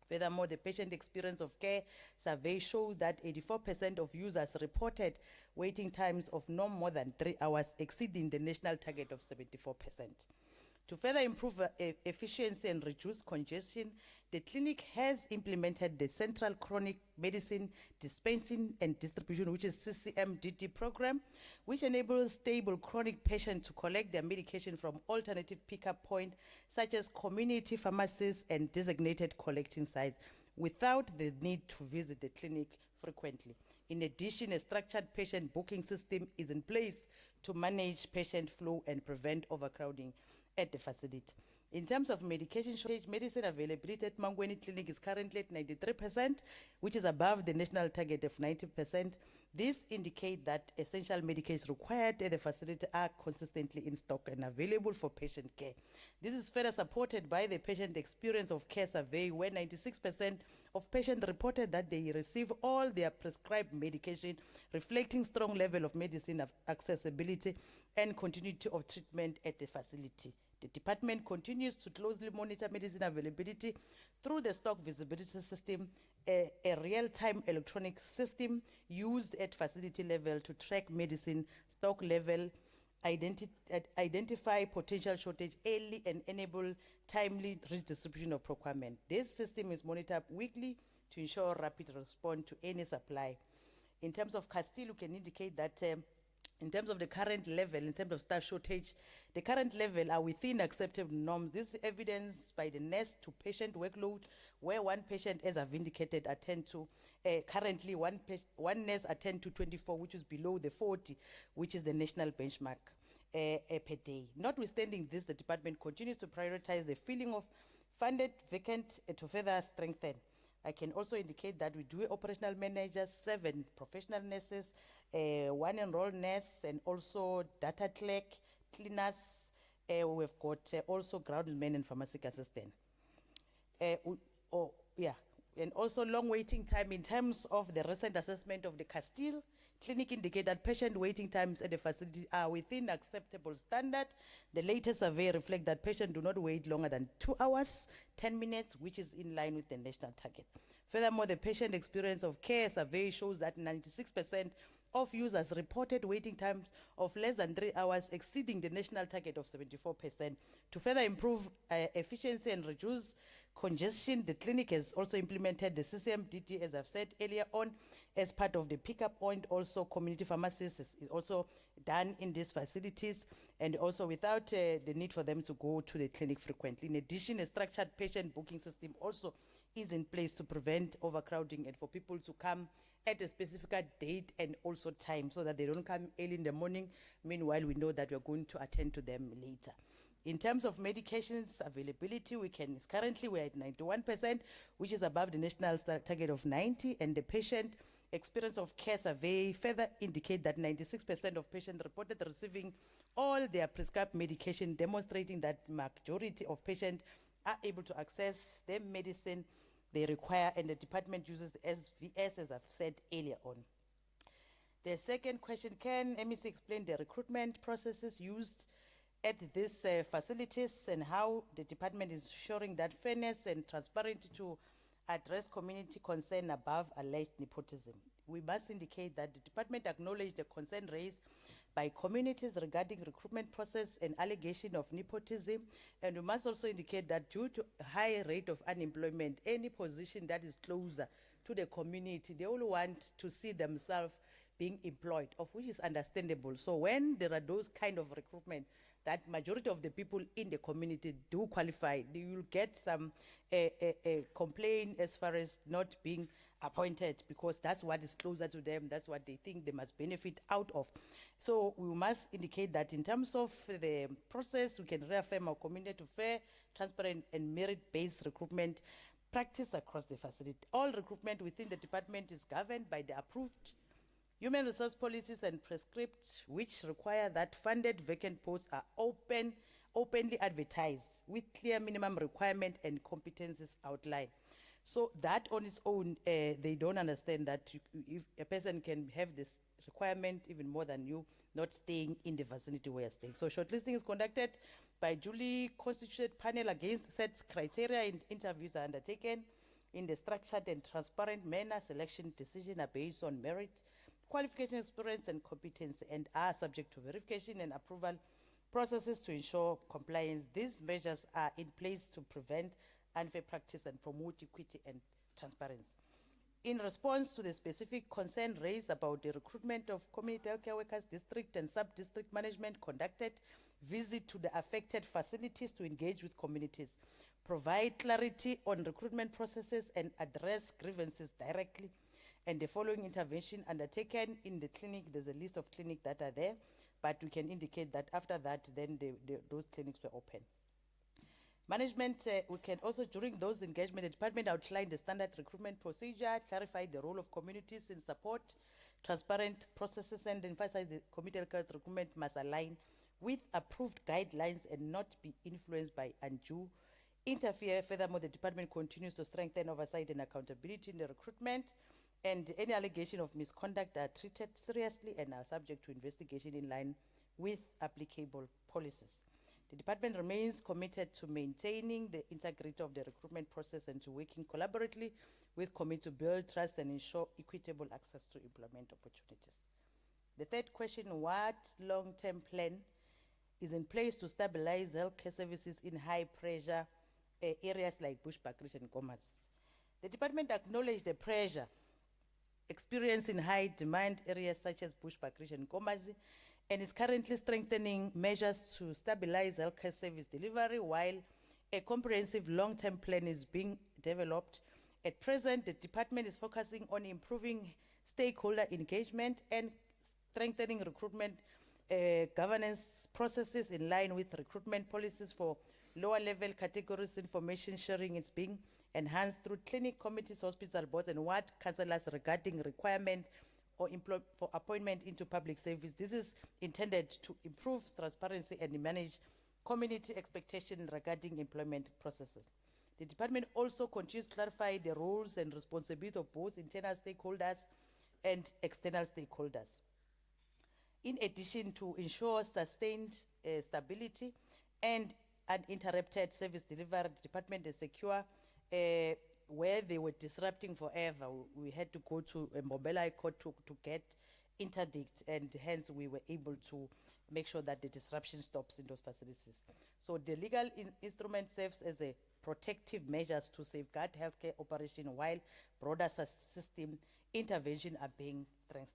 Furthermore, the patient experience of care survey showed that 84% of users reported waiting times of no more than 3 hours, exceeding the national target of 74%. To further improve efficiency and reduce congestion, the clinic has implemented the Central Chronic Medicine Dispensing and Distribution, which is CCMDD program, which enables stable chronic patients to collect their medication from alternative pickup points, such as community pharmacies and designated collecting sites, without the need to visit the clinic frequently. In addition, a structured patient booking system is in place to manage patient flow and prevent overcrowding at the facility. In terms of medication shortage, medicine availability at Mangweni Clinic is currently at 93%, which is above the national target of 90%. This indicates that essential medications required at the facility are consistently in stock and available for patient care. This is further supported by the patient experience of care survey, where 96% of patients reported that they receive all their prescribed medication, reflecting strong level of medicine accessibility and continuity of treatment at the facility. The department continues to closely monitor medicine availability through the stock visibility system, a real-time electronic system used at facility level to track medicine stock level, identify potential shortage early, and enable timely redistribution of procurement. This system is monitored weekly to ensure rapid response to any supply. In terms of Castile, we can indicate that in terms of the current level, in terms of staff shortage, the current level are within acceptable norms. This is evidenced by the nurse to patient workload, where one patient, as I've indicated, attend to, currently one nurse attend to 24, which is below the 40, which is the national benchmark per day. Notwithstanding this, the department continues to prioritize the filling of funded vacant to further strengthen. I can also indicate that we do operational managers, 7 professional nurses, 1 enrolled nurse, and also data clerk, cleaners. We've got also groundsmen and pharmacy assistant. And also long waiting time. In terms of the recent assessment of the Castile Clinic, indicate that patient waiting times at the facility are within acceptable standard. The latest survey reflects that patients do not wait longer than 2 hours, 10 minutes, which is in line with the national target. Furthermore, the patient experience of care survey shows that 96% of users reported waiting times of less than 3 hours, exceeding the national target of 74%. To further improve efficiency and reduce congestion, the clinic has also implemented the CCMDD, as I've said earlier on, as part of the pickup point. Also, community pharmacies is also done in these facilities, and also without the need for them to go to the clinic frequently. In addition, a structured patient booking system also is in place to prevent overcrowding and for people to come at a specific date and also time, so that they don't come early in the morning. Meanwhile, we know that we're going to attend to them later. In terms of medications availability, currently we're at 91%, which is above the national target of 90, and the patient experience of care survey further indicate that 96% of patients reported receiving all their prescribed medication, demonstrating that majority of patients are able to access the medicine they require, and the department uses SVS, as I've said earlier on. The second question, can MEC explain the recruitment processes used at these facilities and how the department is ensuring that fairness and transparency to address community concern above alleged nepotism? We must indicate that the department acknowledged the concern raised by communities regarding recruitment process and allegation of nepotism, and we must also indicate that due to a high rate of unemployment, any position that is closer to the community, they all want to see themselves being employed, of which is understandable. So when there are those kind of recruitment that majority of the people in the community do qualify. You will get some complaint as far as not being appointed, because that's what is closer to them, that's what they think they must benefit out of. So we must indicate that in terms of the process, we can reaffirm our commitment to fair, transparent and merit-based recruitment practice across the facility. All recruitment within the department is governed by the approved human resource policies and prescripts, which require that funded vacant posts are openly advertised with clear minimum requirement and competencies outlined. So that on its own, they don't understand that if a person can have this requirement even more than you not staying in the vicinity where you're staying. So shortlisting is conducted by duly constituted panel against set criteria, and interviews are undertaken in the structured and transparent manner. Selection decisions are based on merit, qualification, experience and competence, and are subject to verification and approval processes to ensure compliance. These measures are in place to prevent unfair practice and promote equity and transparency. In response to the specific concern raised about the recruitment of community healthcare workers, district and sub-district management conducted visit to the affected facilities to engage with communities, provide clarity on recruitment processes and address grievances directly. And the following intervention undertaken in the clinic, there's a list of clinics that are there, but we can indicate that after that, then those clinics were open. Management, we can also, during those engagement, the department outlined the standard recruitment procedure, clarified the role of communities in support, transparent processes, and emphasized the community health recruitment must align with approved guidelines and not be influenced by undue interfere. Furthermore, the department continues to strengthen oversight and accountability in the recruitment, and any allegation of misconduct are treated seriously and are subject to investigation in line with applicable policies. The department remains committed to maintaining the integrity of the recruitment process and to working collaboratively with committee to build trust and ensure equitable access to employment opportunities. The third question, what long-term plan is in place to stabilize healthcare services in high-pressure areas like Bushbuckridge and Gomas? The department acknowledged the pressure experienced in high-demand areas such as Bushbuckridge and Gomas, and is currently strengthening measures to stabilize healthcare service delivery while a comprehensive long-term plan is being developed. At present, the department is focusing on improving stakeholder engagement and strengthening recruitment governance processes in line with recruitment policies for lower level categories. Information sharing is being enhanced through clinic committees, hospital boards and ward councillors regarding requirement or for appointment into public service. This is intended to improve transparency and manage community expectations regarding employment processes. The department also continues to clarify the roles and responsibilities of both internal stakeholders and external stakeholders. In addition, to ensure sustained stability and uninterrupted service delivery, the department is secure where they were disrupting forever. We had to go to a mobile high court to get interdict, and hence we were able to make sure that the disruption stops in those facilities. So the legal instrument serves as a protective measures to safeguard healthcare operation while broader system intervention are being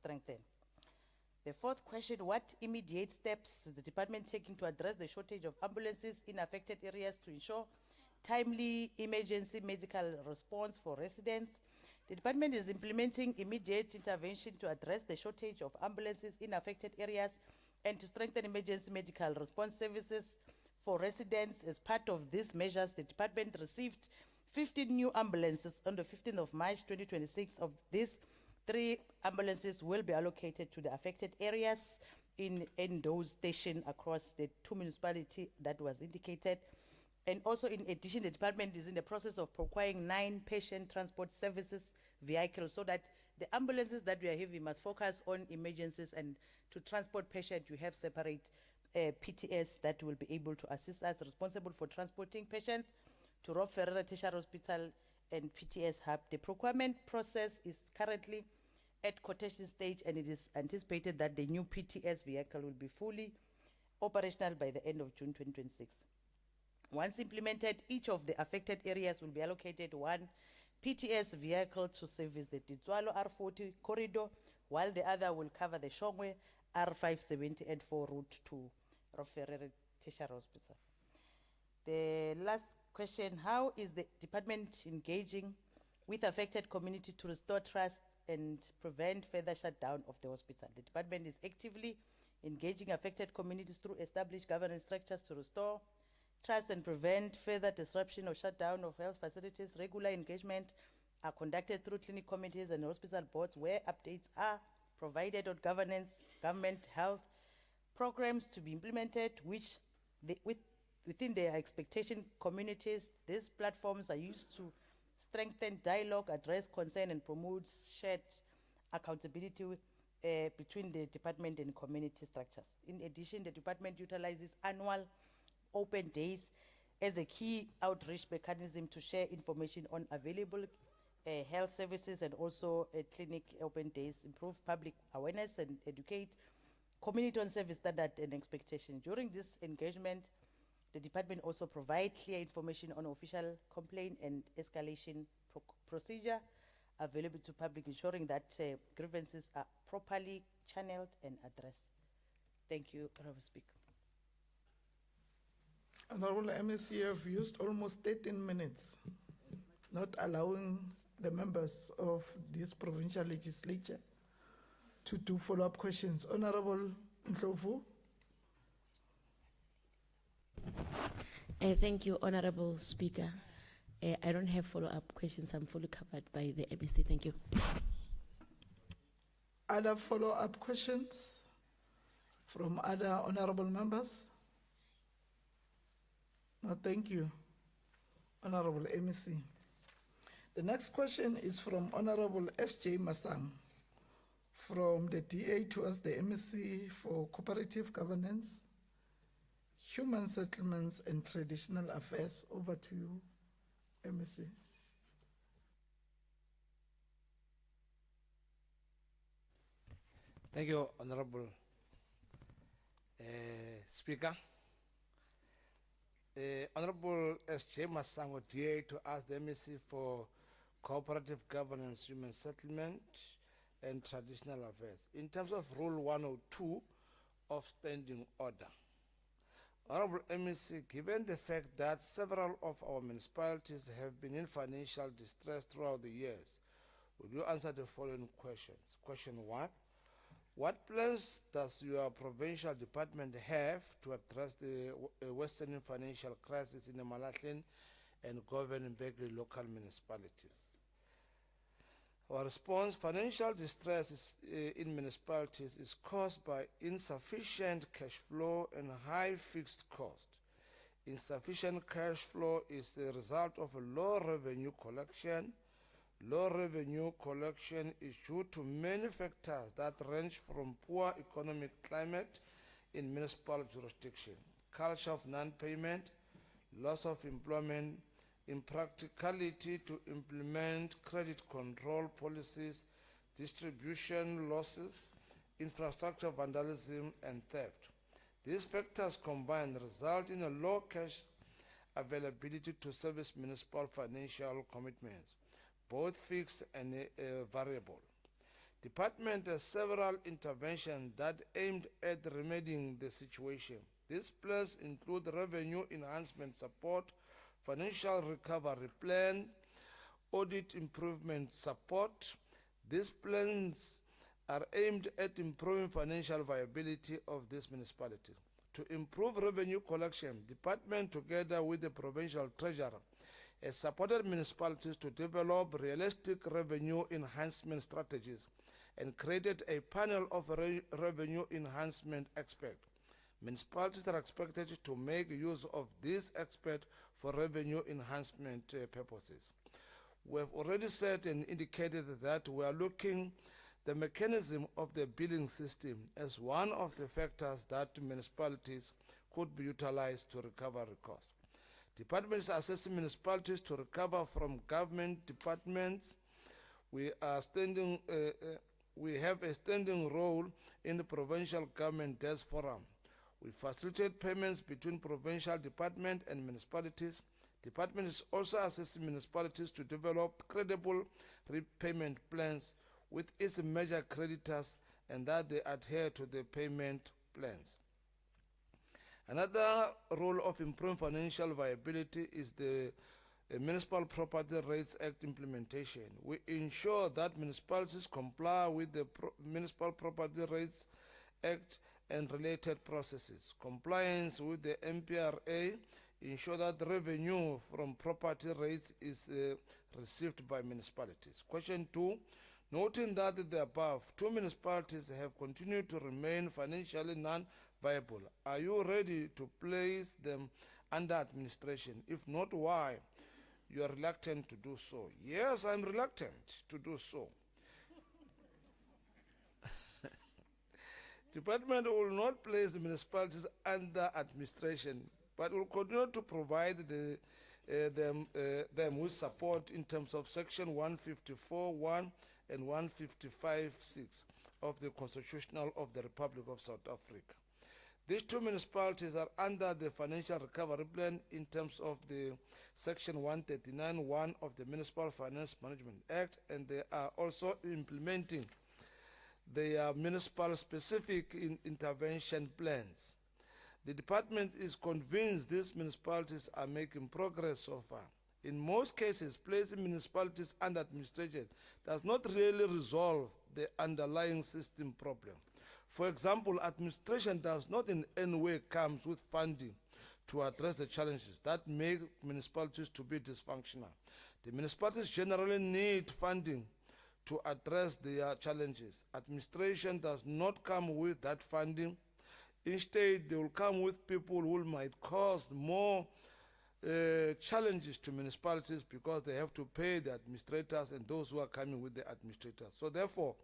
strengthened. The fourth question, what immediate steps is the department taking to address the shortage of ambulances in affected areas to ensure timely emergency medical response for residents? The department is implementing immediate intervention to address the shortage of ambulances in affected areas and to strengthen emergency medical response services for residents. As part of these measures, the department received 15 new ambulances on the 15th of March 2026. Of these, 3 ambulances will be allocated to the affected areas in those stationed across the 2 municipalities that was indicated. And also, in addition, the department is in the process of procuring 9 patient transport services vehicles, so that the ambulances that we are having must focus on emergencies, and to transport patients, you have separate PTS that will be able to assist us, responsible for transporting patients to Rob Ferreira Tertiary Hospital and PTS Hub. The procurement process is currently at quotation stage, and it is anticipated that the new PTS vehicle will be fully operational by the end of June 2026. Once implemented, each of the affected areas will be allocated 1 PTS vehicle to service the Titswalo R40 corridor, while the other will cover the Shongwe R570 and 4 route to Rob Ferreira tertiary hospital. The last question, how is the department engaging with affected community to restore trust and prevent further shutdown of the hospital? The department is actively engaging affected communities through established governance structures to restore trust and prevent further disruption or shutdown of health facilities. Regular engagement are conducted through clinic committees and hospital boards where updates are provided on governance, government health programs to be implemented, which within their expectation communities. These platforms are used to strengthen dialogue, address concern, and promote shared accountability between the department and community structures. In addition, the department utilizes annual open days as a key outreach mechanism to share information on available health services and also clinic open days, improve public awareness and educate community on service standard and expectation. During this engagement, the department also provides clear information on official complaint and escalation procedure available to public, ensuring that grievances are properly channeled and addressed. Thank you, Honorable Speaker. Honorable MEC, you have used almost 13 minutes, not allowing the members of this provincial legislature to do follow-up questions. Honorable Ndlovu. Thank you, Honorable Speaker. I don't have follow-up questions. I'm fully covered by the MEC. Thank you. Other follow-up questions from other honorable members? No, thank you, Honorable MEC. The next question is from Honorable S.J. Masang, from the DA to us, the MEC for Cooperative Governance, Human Settlements and Traditional Affairs. Over to you, MEC. Thank you, Honorable Speaker. Honorable S.J. Masango, DA, to ask the MEC for Cooperative Governance, Human Settlement and Traditional Affairs. In terms of Rule 102 of Standing Order, Honorable MEC, given the fact that several of our municipalities have been in financial distress throughout the years, would you answer the following questions? Question 1. What plans does your provincial department have to address the worsening financial crisis in the Malahlen and Govenberg local municipalities? Our response: financial distress in municipalities is caused by insufficient cash flow and high fixed cost. Insufficient cash flow is the result of a low revenue collection. Low revenue collection is due to many factors that range from poor economic climate in municipal jurisdiction, culture of non-payment, loss of employment, impracticality to implement credit control policies, distribution losses, infrastructure vandalism, and theft. These factors combined result in a low cash availability to service municipal financial commitments, both fixed and variable. Department has several interventions that aimed at remedying the situation. These plans include revenue enhancement support, financial recovery plan, audit improvement support. These plans are aimed at improving financial viability of this municipality. To improve revenue collection, department together with the provincial treasurer has supported municipalities to develop realistic revenue enhancement strategies and created a panel of revenue enhancement experts. Municipalities are expected to make use of these experts for revenue enhancement purposes. We have already said and indicated that we are looking the mechanism of the billing system as one of the factors that municipalities could be utilized to recover costs. Departments are assessing municipalities to recover from government departments. We have a standing role in the Provincial Government Desk Forum. We facilitate payments between provincial department and municipalities. Department is also assessing municipalities to develop credible repayment plans with its major creditors and that they adhere to the payment plans. Another role of improving financial viability is the Municipal Property Rates Act implementation. We ensure that municipalities comply with the Municipal Property Rates Act and related processes. Compliance with the MPRA ensure that revenue from property rates is received by municipalities. Question 2, noting that the above two municipalities have continued to remain financially non-viable, are you ready to place them under administration? If not, why? You are reluctant to do so. Yes, I'm reluctant to do so. Department will not place the municipalities under administration, but will continue to provide them with support in terms of Section 154(1) and 155(6) of the Constitution of the Republic of South Africa. These two municipalities are under the Financial Recovery Plan in terms of the Section 139(1) of the Municipal Finance Management Act, and they are also implementing their municipal specific intervention plans. The department is convinced these municipalities are making progress so far. In most cases, placing municipalities under administration does not really resolve the underlying system problem. For example, administration does not in any way come with funding to address the challenges that make municipalities to be dysfunctional. The municipalities generally need funding to address their challenges. Administration does not come with that funding. Instead, they will come with people who might cause more challenges to municipalities because they have to pay the administrators and those who are coming with the administrators. So therefore,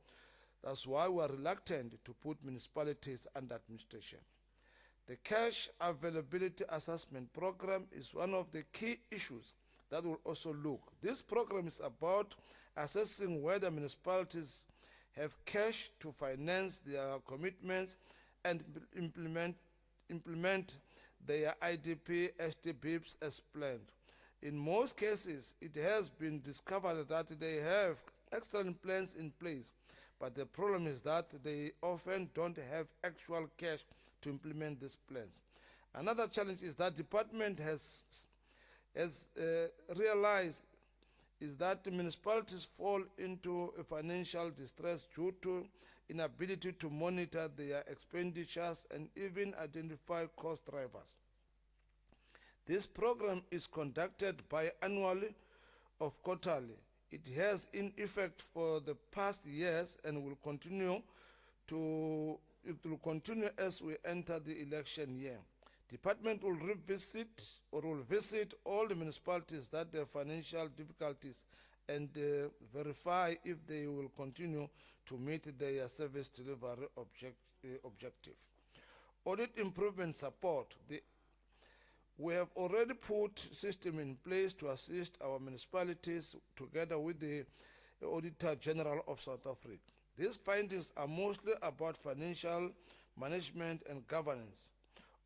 that's why we are reluctant to put municipalities under administration. The Cash Availability Assessment Program is one of the key issues that will also look. This program is about assessing whether municipalities have cash to finance their commitments and implement their IDP STBIPs as planned. In most cases, it has been discovered that they have excellent plans in place, but the problem is that they often don't have actual cash to implement these plans. Another challenge is that department has realized is that the municipalities fall into a financial distress due to inability to monitor their expenditures and even identify cost drivers. This program is conducted biannually or quarterly. It has in effect for the past years and will continue as we enter the election year. Department will revisit or will visit all the municipalities that have financial difficulties and verify if they will continue to meet their service delivery objective. Audit improvement support. We have already put system in place to assist our municipalities together with the Auditor General of South Africa. These findings are mostly about financial management and governance.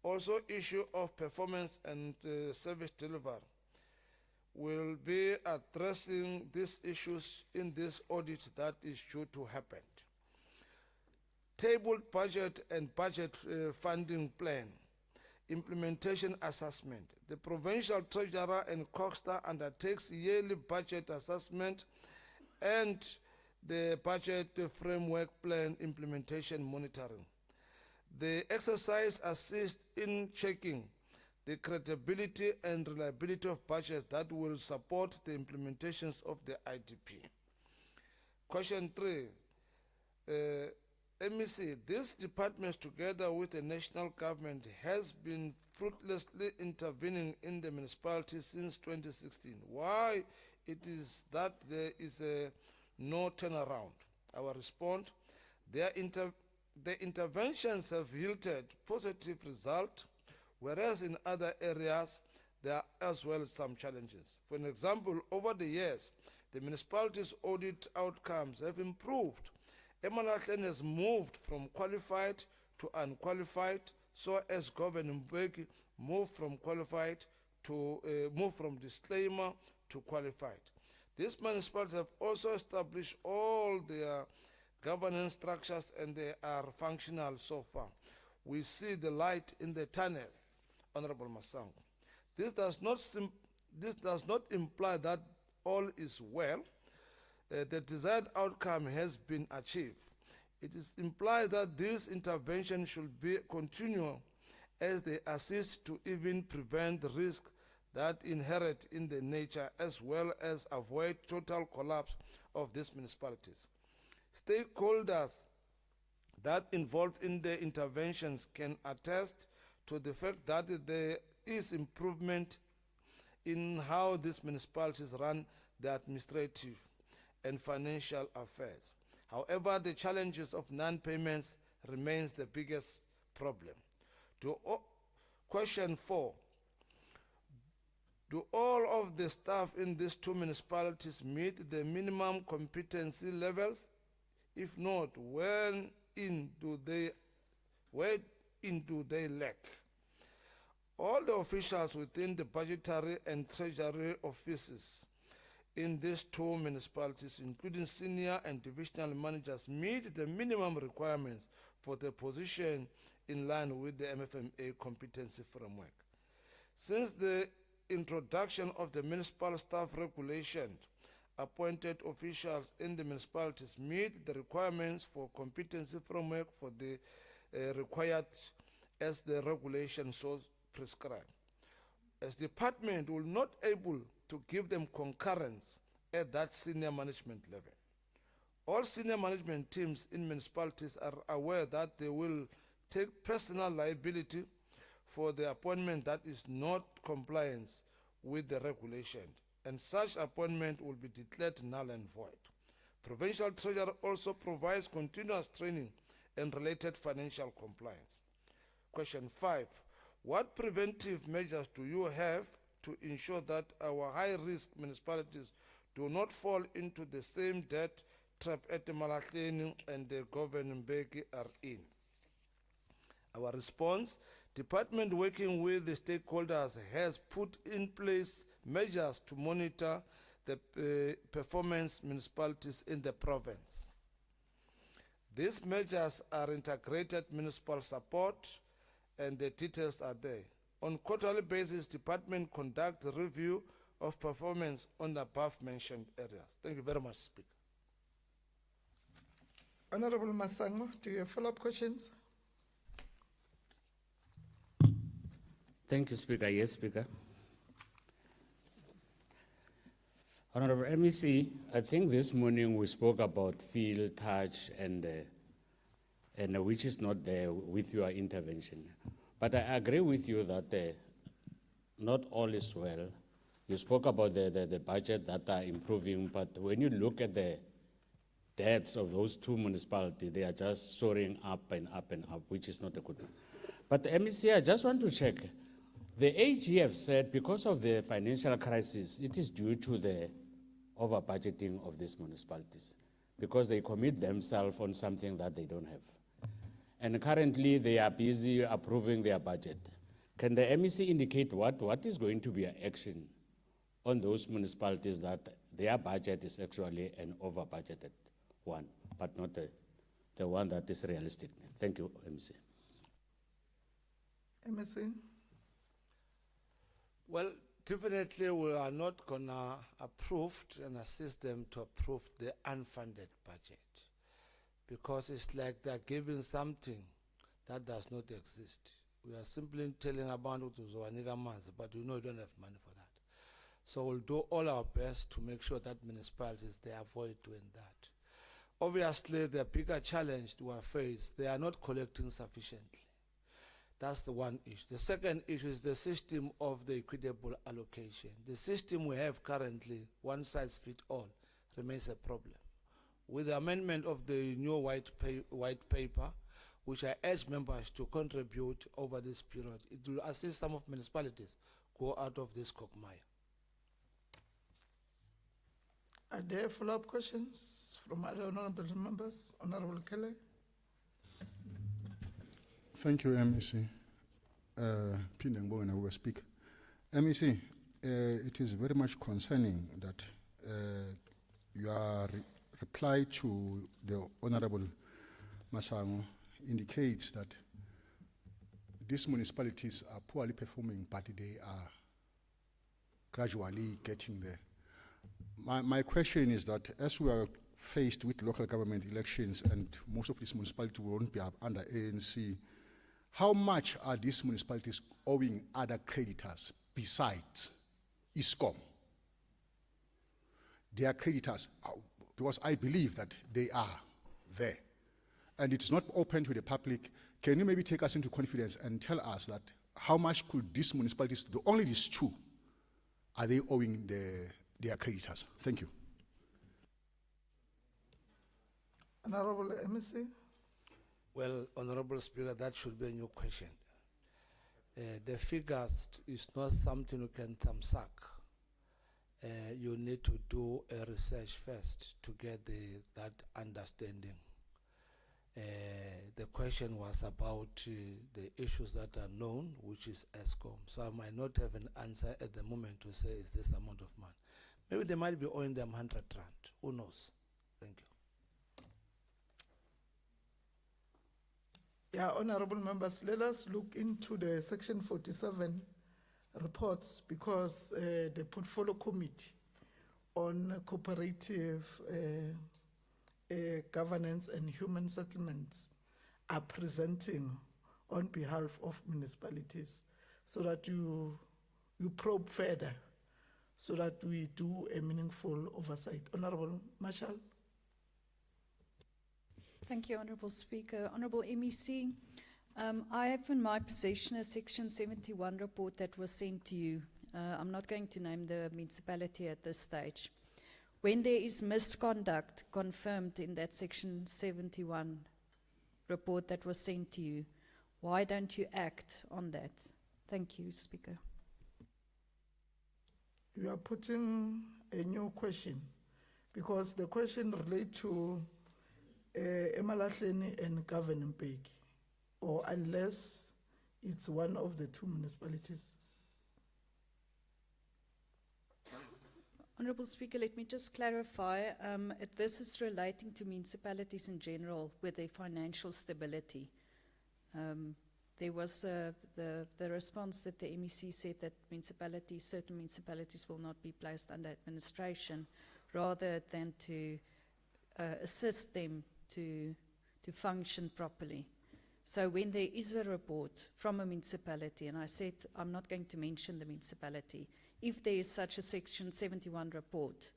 Also, issue of performance and service delivery. We'll be addressing these issues in this audit that is due to happen. Tabled budget and budget funding plan. Implementation assessment. The Provincial Treasurer and Coxter undertakes yearly budget assessment and the budget framework plan implementation monitoring. The exercise assists in checking the credibility and reliability of budgets that will support the implementations of the IDP. Question 3. MEC, this department together with the national government has been fruitlessly intervening in the municipalities since 2016. Why it is that there is no turnaround? Our response, the interventions have yielded positive results, whereas in other areas there are as well some challenges. For an example, over the years, the municipalities' audit outcomes have improved. Emalahleni has moved from qualified to unqualified, so as Governor Mbeki moved from qualified to move from disclaimer to qualified. These municipalities have also established all their governance structures and they are functional so far. We see the light in the tunnel. Honorable Masango. This does not imply that all is well. The desired outcome has been achieved. It implies that this intervention should be continual as they assist to even prevent the risk that inherent in the nature as well as avoid total collapse of these municipalities. Stakeholders that involved in the interventions can attest to the fact that there is improvement in how these municipalities run their administrative and financial affairs. However, the challenges of non-payments remains the biggest problem. Question 4. Do all of the staff in these two municipalities meet the minimum competency levels? If not, where in do they lack? All the officials within the budgetary and treasury offices in these two municipalities, including senior and divisional managers, meet the minimum requirements for the position in line with the MFMA competency framework. Since the introduction of the municipal staff regulation, appointed officials in the municipalities meet the requirements for competency framework for the required as the regulation so prescribed. As the department will not able to give them concurrence at that senior management level. All senior management teams in municipalities are aware that they will take personal liability for the appointment that is not compliance with the regulation, and such appointment will be declared null and void. Provincial Treasurer also provides continuous training and related financial compliance. Question 5. What preventive measures do you have to ensure that our high-risk municipalities do not fall into the same debt trap at Malahleni and the Govenembeki are in? Our response: Department working with the stakeholders has put in place measures to monitor the performance municipalities in the province. These measures are integrated municipal support, and the details are there. On quarterly basis, department conduct a review of performance on the above mentioned areas. Thank you very much, Speaker. Honorable Masango, do you have follow-up questions? Thank you, Speaker. Yes, Speaker. Honorable MEC, I think this morning we spoke about feel, touch, and which is not there with your intervention. But I agree with you that not all is well. You spoke about the budget that are improving, but when you look at the debts of those two municipalities, they are just soaring up and up and up, which is not a good one. But MEC, I just want to check. The AG have said because of the financial crisis, it is due to the over-budgeting of these municipalities, because they commit themselves on something that they don't have. And currently they are busy approving their budget. Can the MEC indicate what is going to be an action on those municipalities that their budget is actually an over-budgeted one, but not the one that is realistic? Thank you, MEC. MEC? Well, definitely we are not going to approve and assist them to approve the unfunded budget, because it's like they're giving something that does not exist. We are simply telling about but we know we don't have money for that. So we'll do all our best to make sure that municipalities, they avoid doing that. Obviously, the bigger challenge we face, they are not collecting sufficiently. That's the one issue. The second issue is the system of the equitable allocation. The system we have currently, one size fits all, remains a problem. With the amendment of the new white paper, which I urge members to contribute over this period, it will assist some of municipalities go out of this quagmire. Are there follow-up questions from other honorable members? Honorable Kelly? Thank you, MEC. Pindang speak. MEC, it is very much concerning that your reply to the Honorable Masango indicates that these municipalities are poorly performing, but they are gradually getting there. My question is that as we are faced with local government elections and most of these municipalities won't be under ANC, how much are these municipalities owing other creditors besides ISCOM? Their creditors, because I believe that they are there. And it's not open to the public. Can you maybe take us into confidence and tell us that how much could these municipalities, only these two, are they owing their creditors? Thank you. Honorable MEC. Well, Honorable Speaker, that should be a new question. The figures is not something you can thumbsuck. You need to do a research first to get that understanding. The question was about the issues that are known, which is ESCOM. So I might not have an answer at the moment to say is this amount of money. Maybe they might be owing them 100 rand. Who knows? Thank you. Yeah, honorable members, let us look into the Section 47 reports because the Portfolio Committee on Cooperative Governance and Human Settlements are presenting on behalf of municipalities so that you probe further so that we do a meaningful oversight. Honorable Marshall. Thank you, Honourable Speaker. Honourable MEC, I have in my possession a Section 71 report that was sent to you. I'm not going to name the municipality at this stage. When there is misconduct confirmed in that Section 71 report that was sent to you, why don't you act on that? Thank you, Speaker. You are putting a new question because the question relates to Emalahleni and Governing, or unless it's one of the two municipalities. Honourable Speaker, let me just clarify. This is relating to municipalities in general with their financial stability. There was the response that the MEC said that certain municipalities will not be placed under administration rather than to assist them to function properly. So when there is a report from a municipality, and I said I'm not going to mention the municipality, if there is such a Section 71 report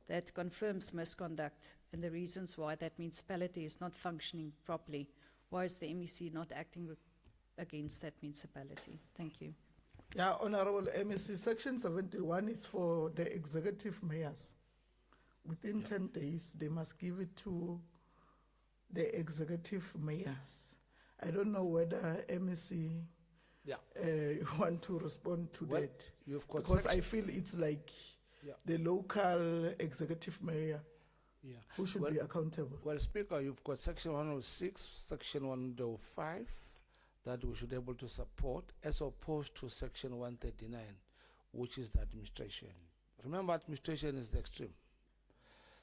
that confirms misconduct and the reasons why that municipality is not functioning properly, why is the MEC not acting against that municipality? Thank you. Yeah, Honorable MEC, Section 71 is for the executive mayors. Within 10 days, they must give it to the executive mayors. I don't know whether MEC want to respond to that. Because I feel it's like the local executive mayor who should be accountable. Well, Speaker, you've got Section 106, Section 105 that we should be able to support as opposed to Section 139, which is the administration. Remember, administration is the extreme.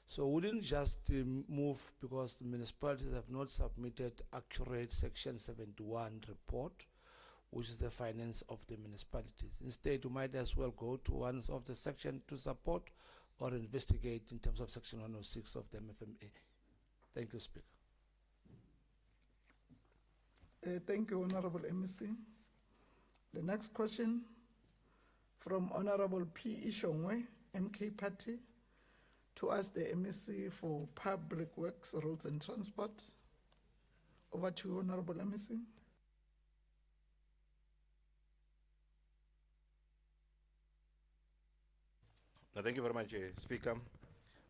So we didn't just move because the municipalities have not submitted accurate Section 71 report, which is the finance of the municipalities. Instead, you might as well go to one of the section to support or investigate in terms of Section 106 of the MFMA. Thank you, Speaker. Thank you, Honorable MEC. The next question from Honorable P. Ishongwe, MK Party, to ask the MEC for Public Works, Roads and Transport. Over to you, Honorable MEC. Thank you very much, Speaker.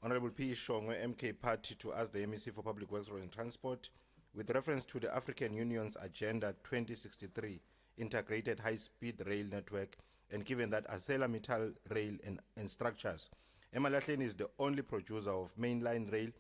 Honorable P. Shongwe, MK Party, to ask the MEC for Public Works, Roads and Transport, with reference to the African Union's Agenda 2063 Integrated High-Speed Rail Network, and given that ArcelorMittal Rail and Structures, Emalahleni is the only producer of mainline rail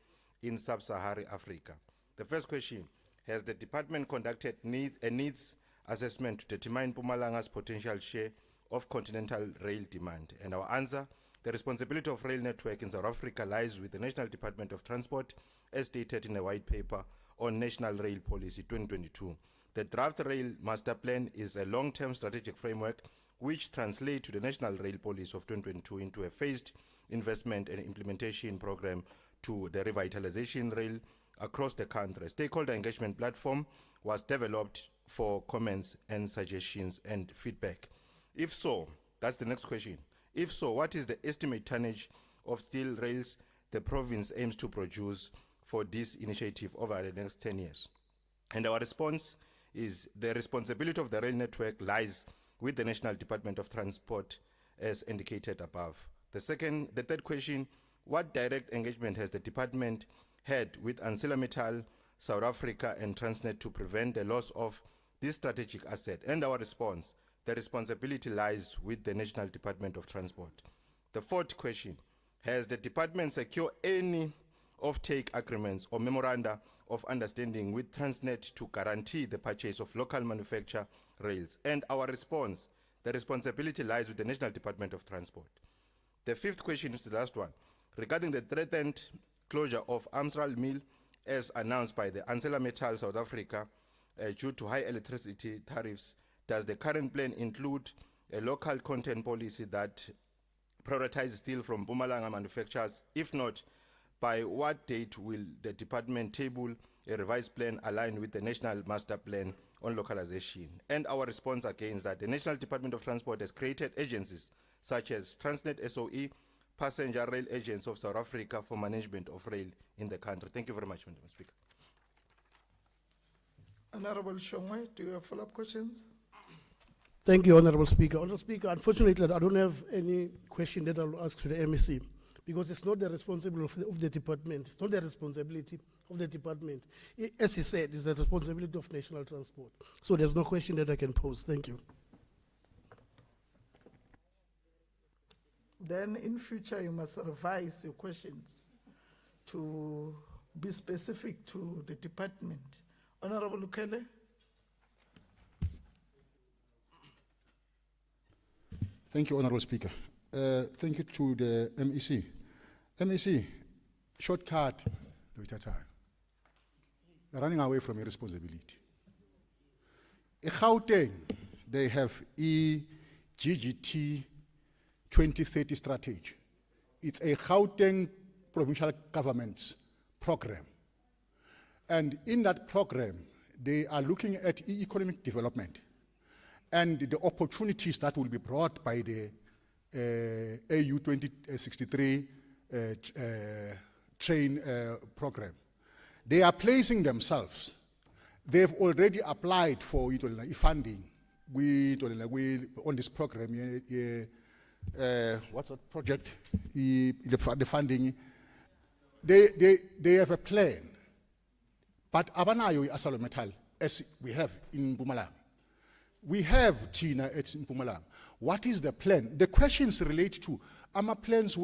in sub-Saharan Africa. The first question, has the department conducted a needs assessment to determine Mpumalanga's potential share of continental rail demand? And our answer, the responsibility of rail network in South Africa lies with the National Department of Transport, as stated in a white paper on National Rail Policy 2022. The draft rail master plan is a long-term strategic framework which translates to the National Rail Policy of 2022 into a phased investment and implementation program to the revitalization rail across the country. A stakeholder engagement platform was developed for comments and suggestions and feedback. If so, that's the next question. If so, what is the estimate tonnage of steel rails the province aims to produce for this initiative over the next 10 years? And our response is the responsibility of the rail network lies with the National Department of Transport as indicated above. The third question, what direct engagement has the department had with ArcelorMittal, South Africa and Transnet to prevent the loss of this strategic asset? And our response, the responsibility lies with the National Department of Transport. The fourth question, has the department secured any off-take agreements or memoranda of understanding with Transnet to guarantee the purchase of local manufacture rails? And our response, the responsibility lies with the National Department of Transport. The fifth question is the last one. Regarding the threatened closure of Amsral Mill as announced by the ArcelorMittal South Africa due to high electricity tariffs, does the current plan include a local content policy that prioritizes steel from Mpumalanga manufacturers? If not, by what date will the department table a revised plan aligned with the National Master Plan on localization? And our response again is that the National Department of Transport has created agencies such as Transnet SOE, Passenger Rail Agents of South Africa for management of rail in the country. Thank you very much, Madam Speaker. Honorable Shongwe, do you have follow-up questions? Thank you, Honorable Speaker. Honorable Speaker, unfortunately, I don't have any question that I'll ask to the MEC because it's not the responsibility of the department. It's not the responsibility of the department. As he said, it's the responsibility of national transport. So there's no question that I can pose. Thank you. Then in future, you must revise your questions to be specific to the department. Honorable Lukele. Thank you, Honorable Speaker. Thank you to the MEC. MEC, shortcut, they're running away from your responsibility. In Gauteng, they have GGT 2030 strategy. It's a Gauteng provincial government's program. And in that program, they are looking at economic development and the opportunities that will be brought by the AU 2063 train program. They are placing themselves. They've already applied for funding on this program. What's that project? The funding. They have a plan. But abanayo ArcelorMittal, as we have in Mpumalanga. We have Tina at Mpumalanga. What is the plan? The questions relate to our plans.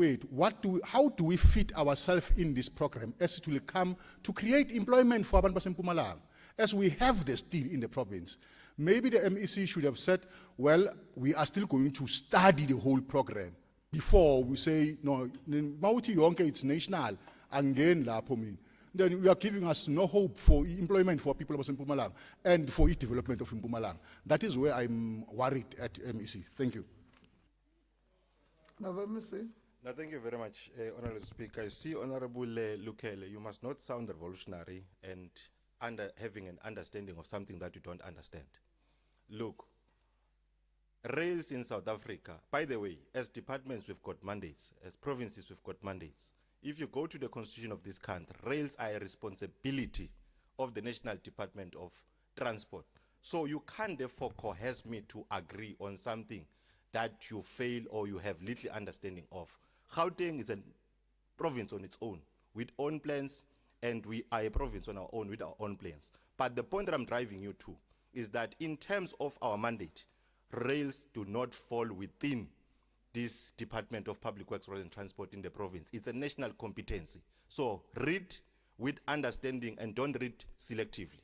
How do we fit ourselves in this program as it will come to create employment for Abantu Mpumalanga? As we have the steel in the province, maybe the MEC should have said, well, we are still going to study the whole program before we say, no, Mauti Yonke, it's national, and then then you are giving us no hope for employment for people of Mpumalanga and for development of Mpumalanga. That is where I'm worried at MEC. Thank you. Now, MEC. No, thank you very much, Honorable Speaker. I see, Honorable Lukele, you must not sound revolutionary and having an understanding of something that you don't understand. Look, rails in South Africa, by the way, as departments we've got mandates, as provinces we've got mandates. If you go to the constitution of this country, rails are a responsibility of the National Department of Transport. So you can't therefore coerce me to agree on something that you fail or you have little understanding of. Gauteng is a province on its own, with own plans, and we are a province on our own with our own plans. But the point that I'm driving you to is that in terms of our mandate, rails do not fall within this Department of Public Works, Roads and Transport in the province. It's a national competency. So read with understanding and don't read selectively.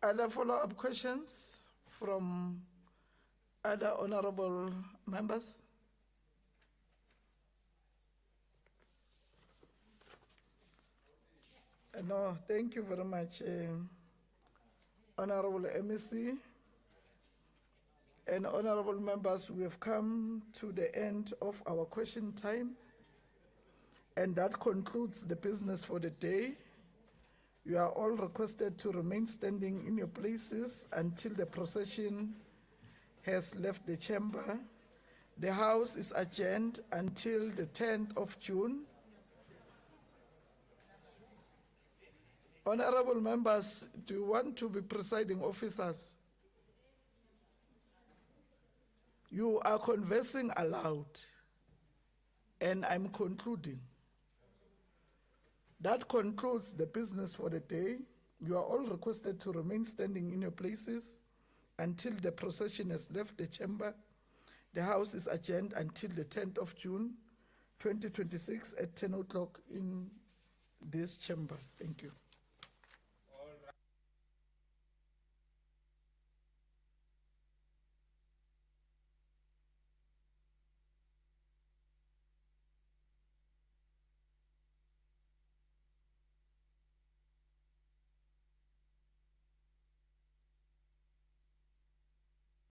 Other follow-up questions from other honorable members? No, thank you very much, Honorable MEC. And honorable members, we have come to the end of our question time. And that concludes the business for the day. You are all requested to remain standing in your places until the procession has left the chamber. The House is adjourned until the 10th of June. Honorable members, do you want to be presiding officers? You are conversing aloud, and I'm concluding. That concludes the business for the day. You are all requested to remain standing in your places until the procession has left the chamber. The House is adjourned until the 10th of June, 2026 at 10 o'clock in this chamber. Thank you.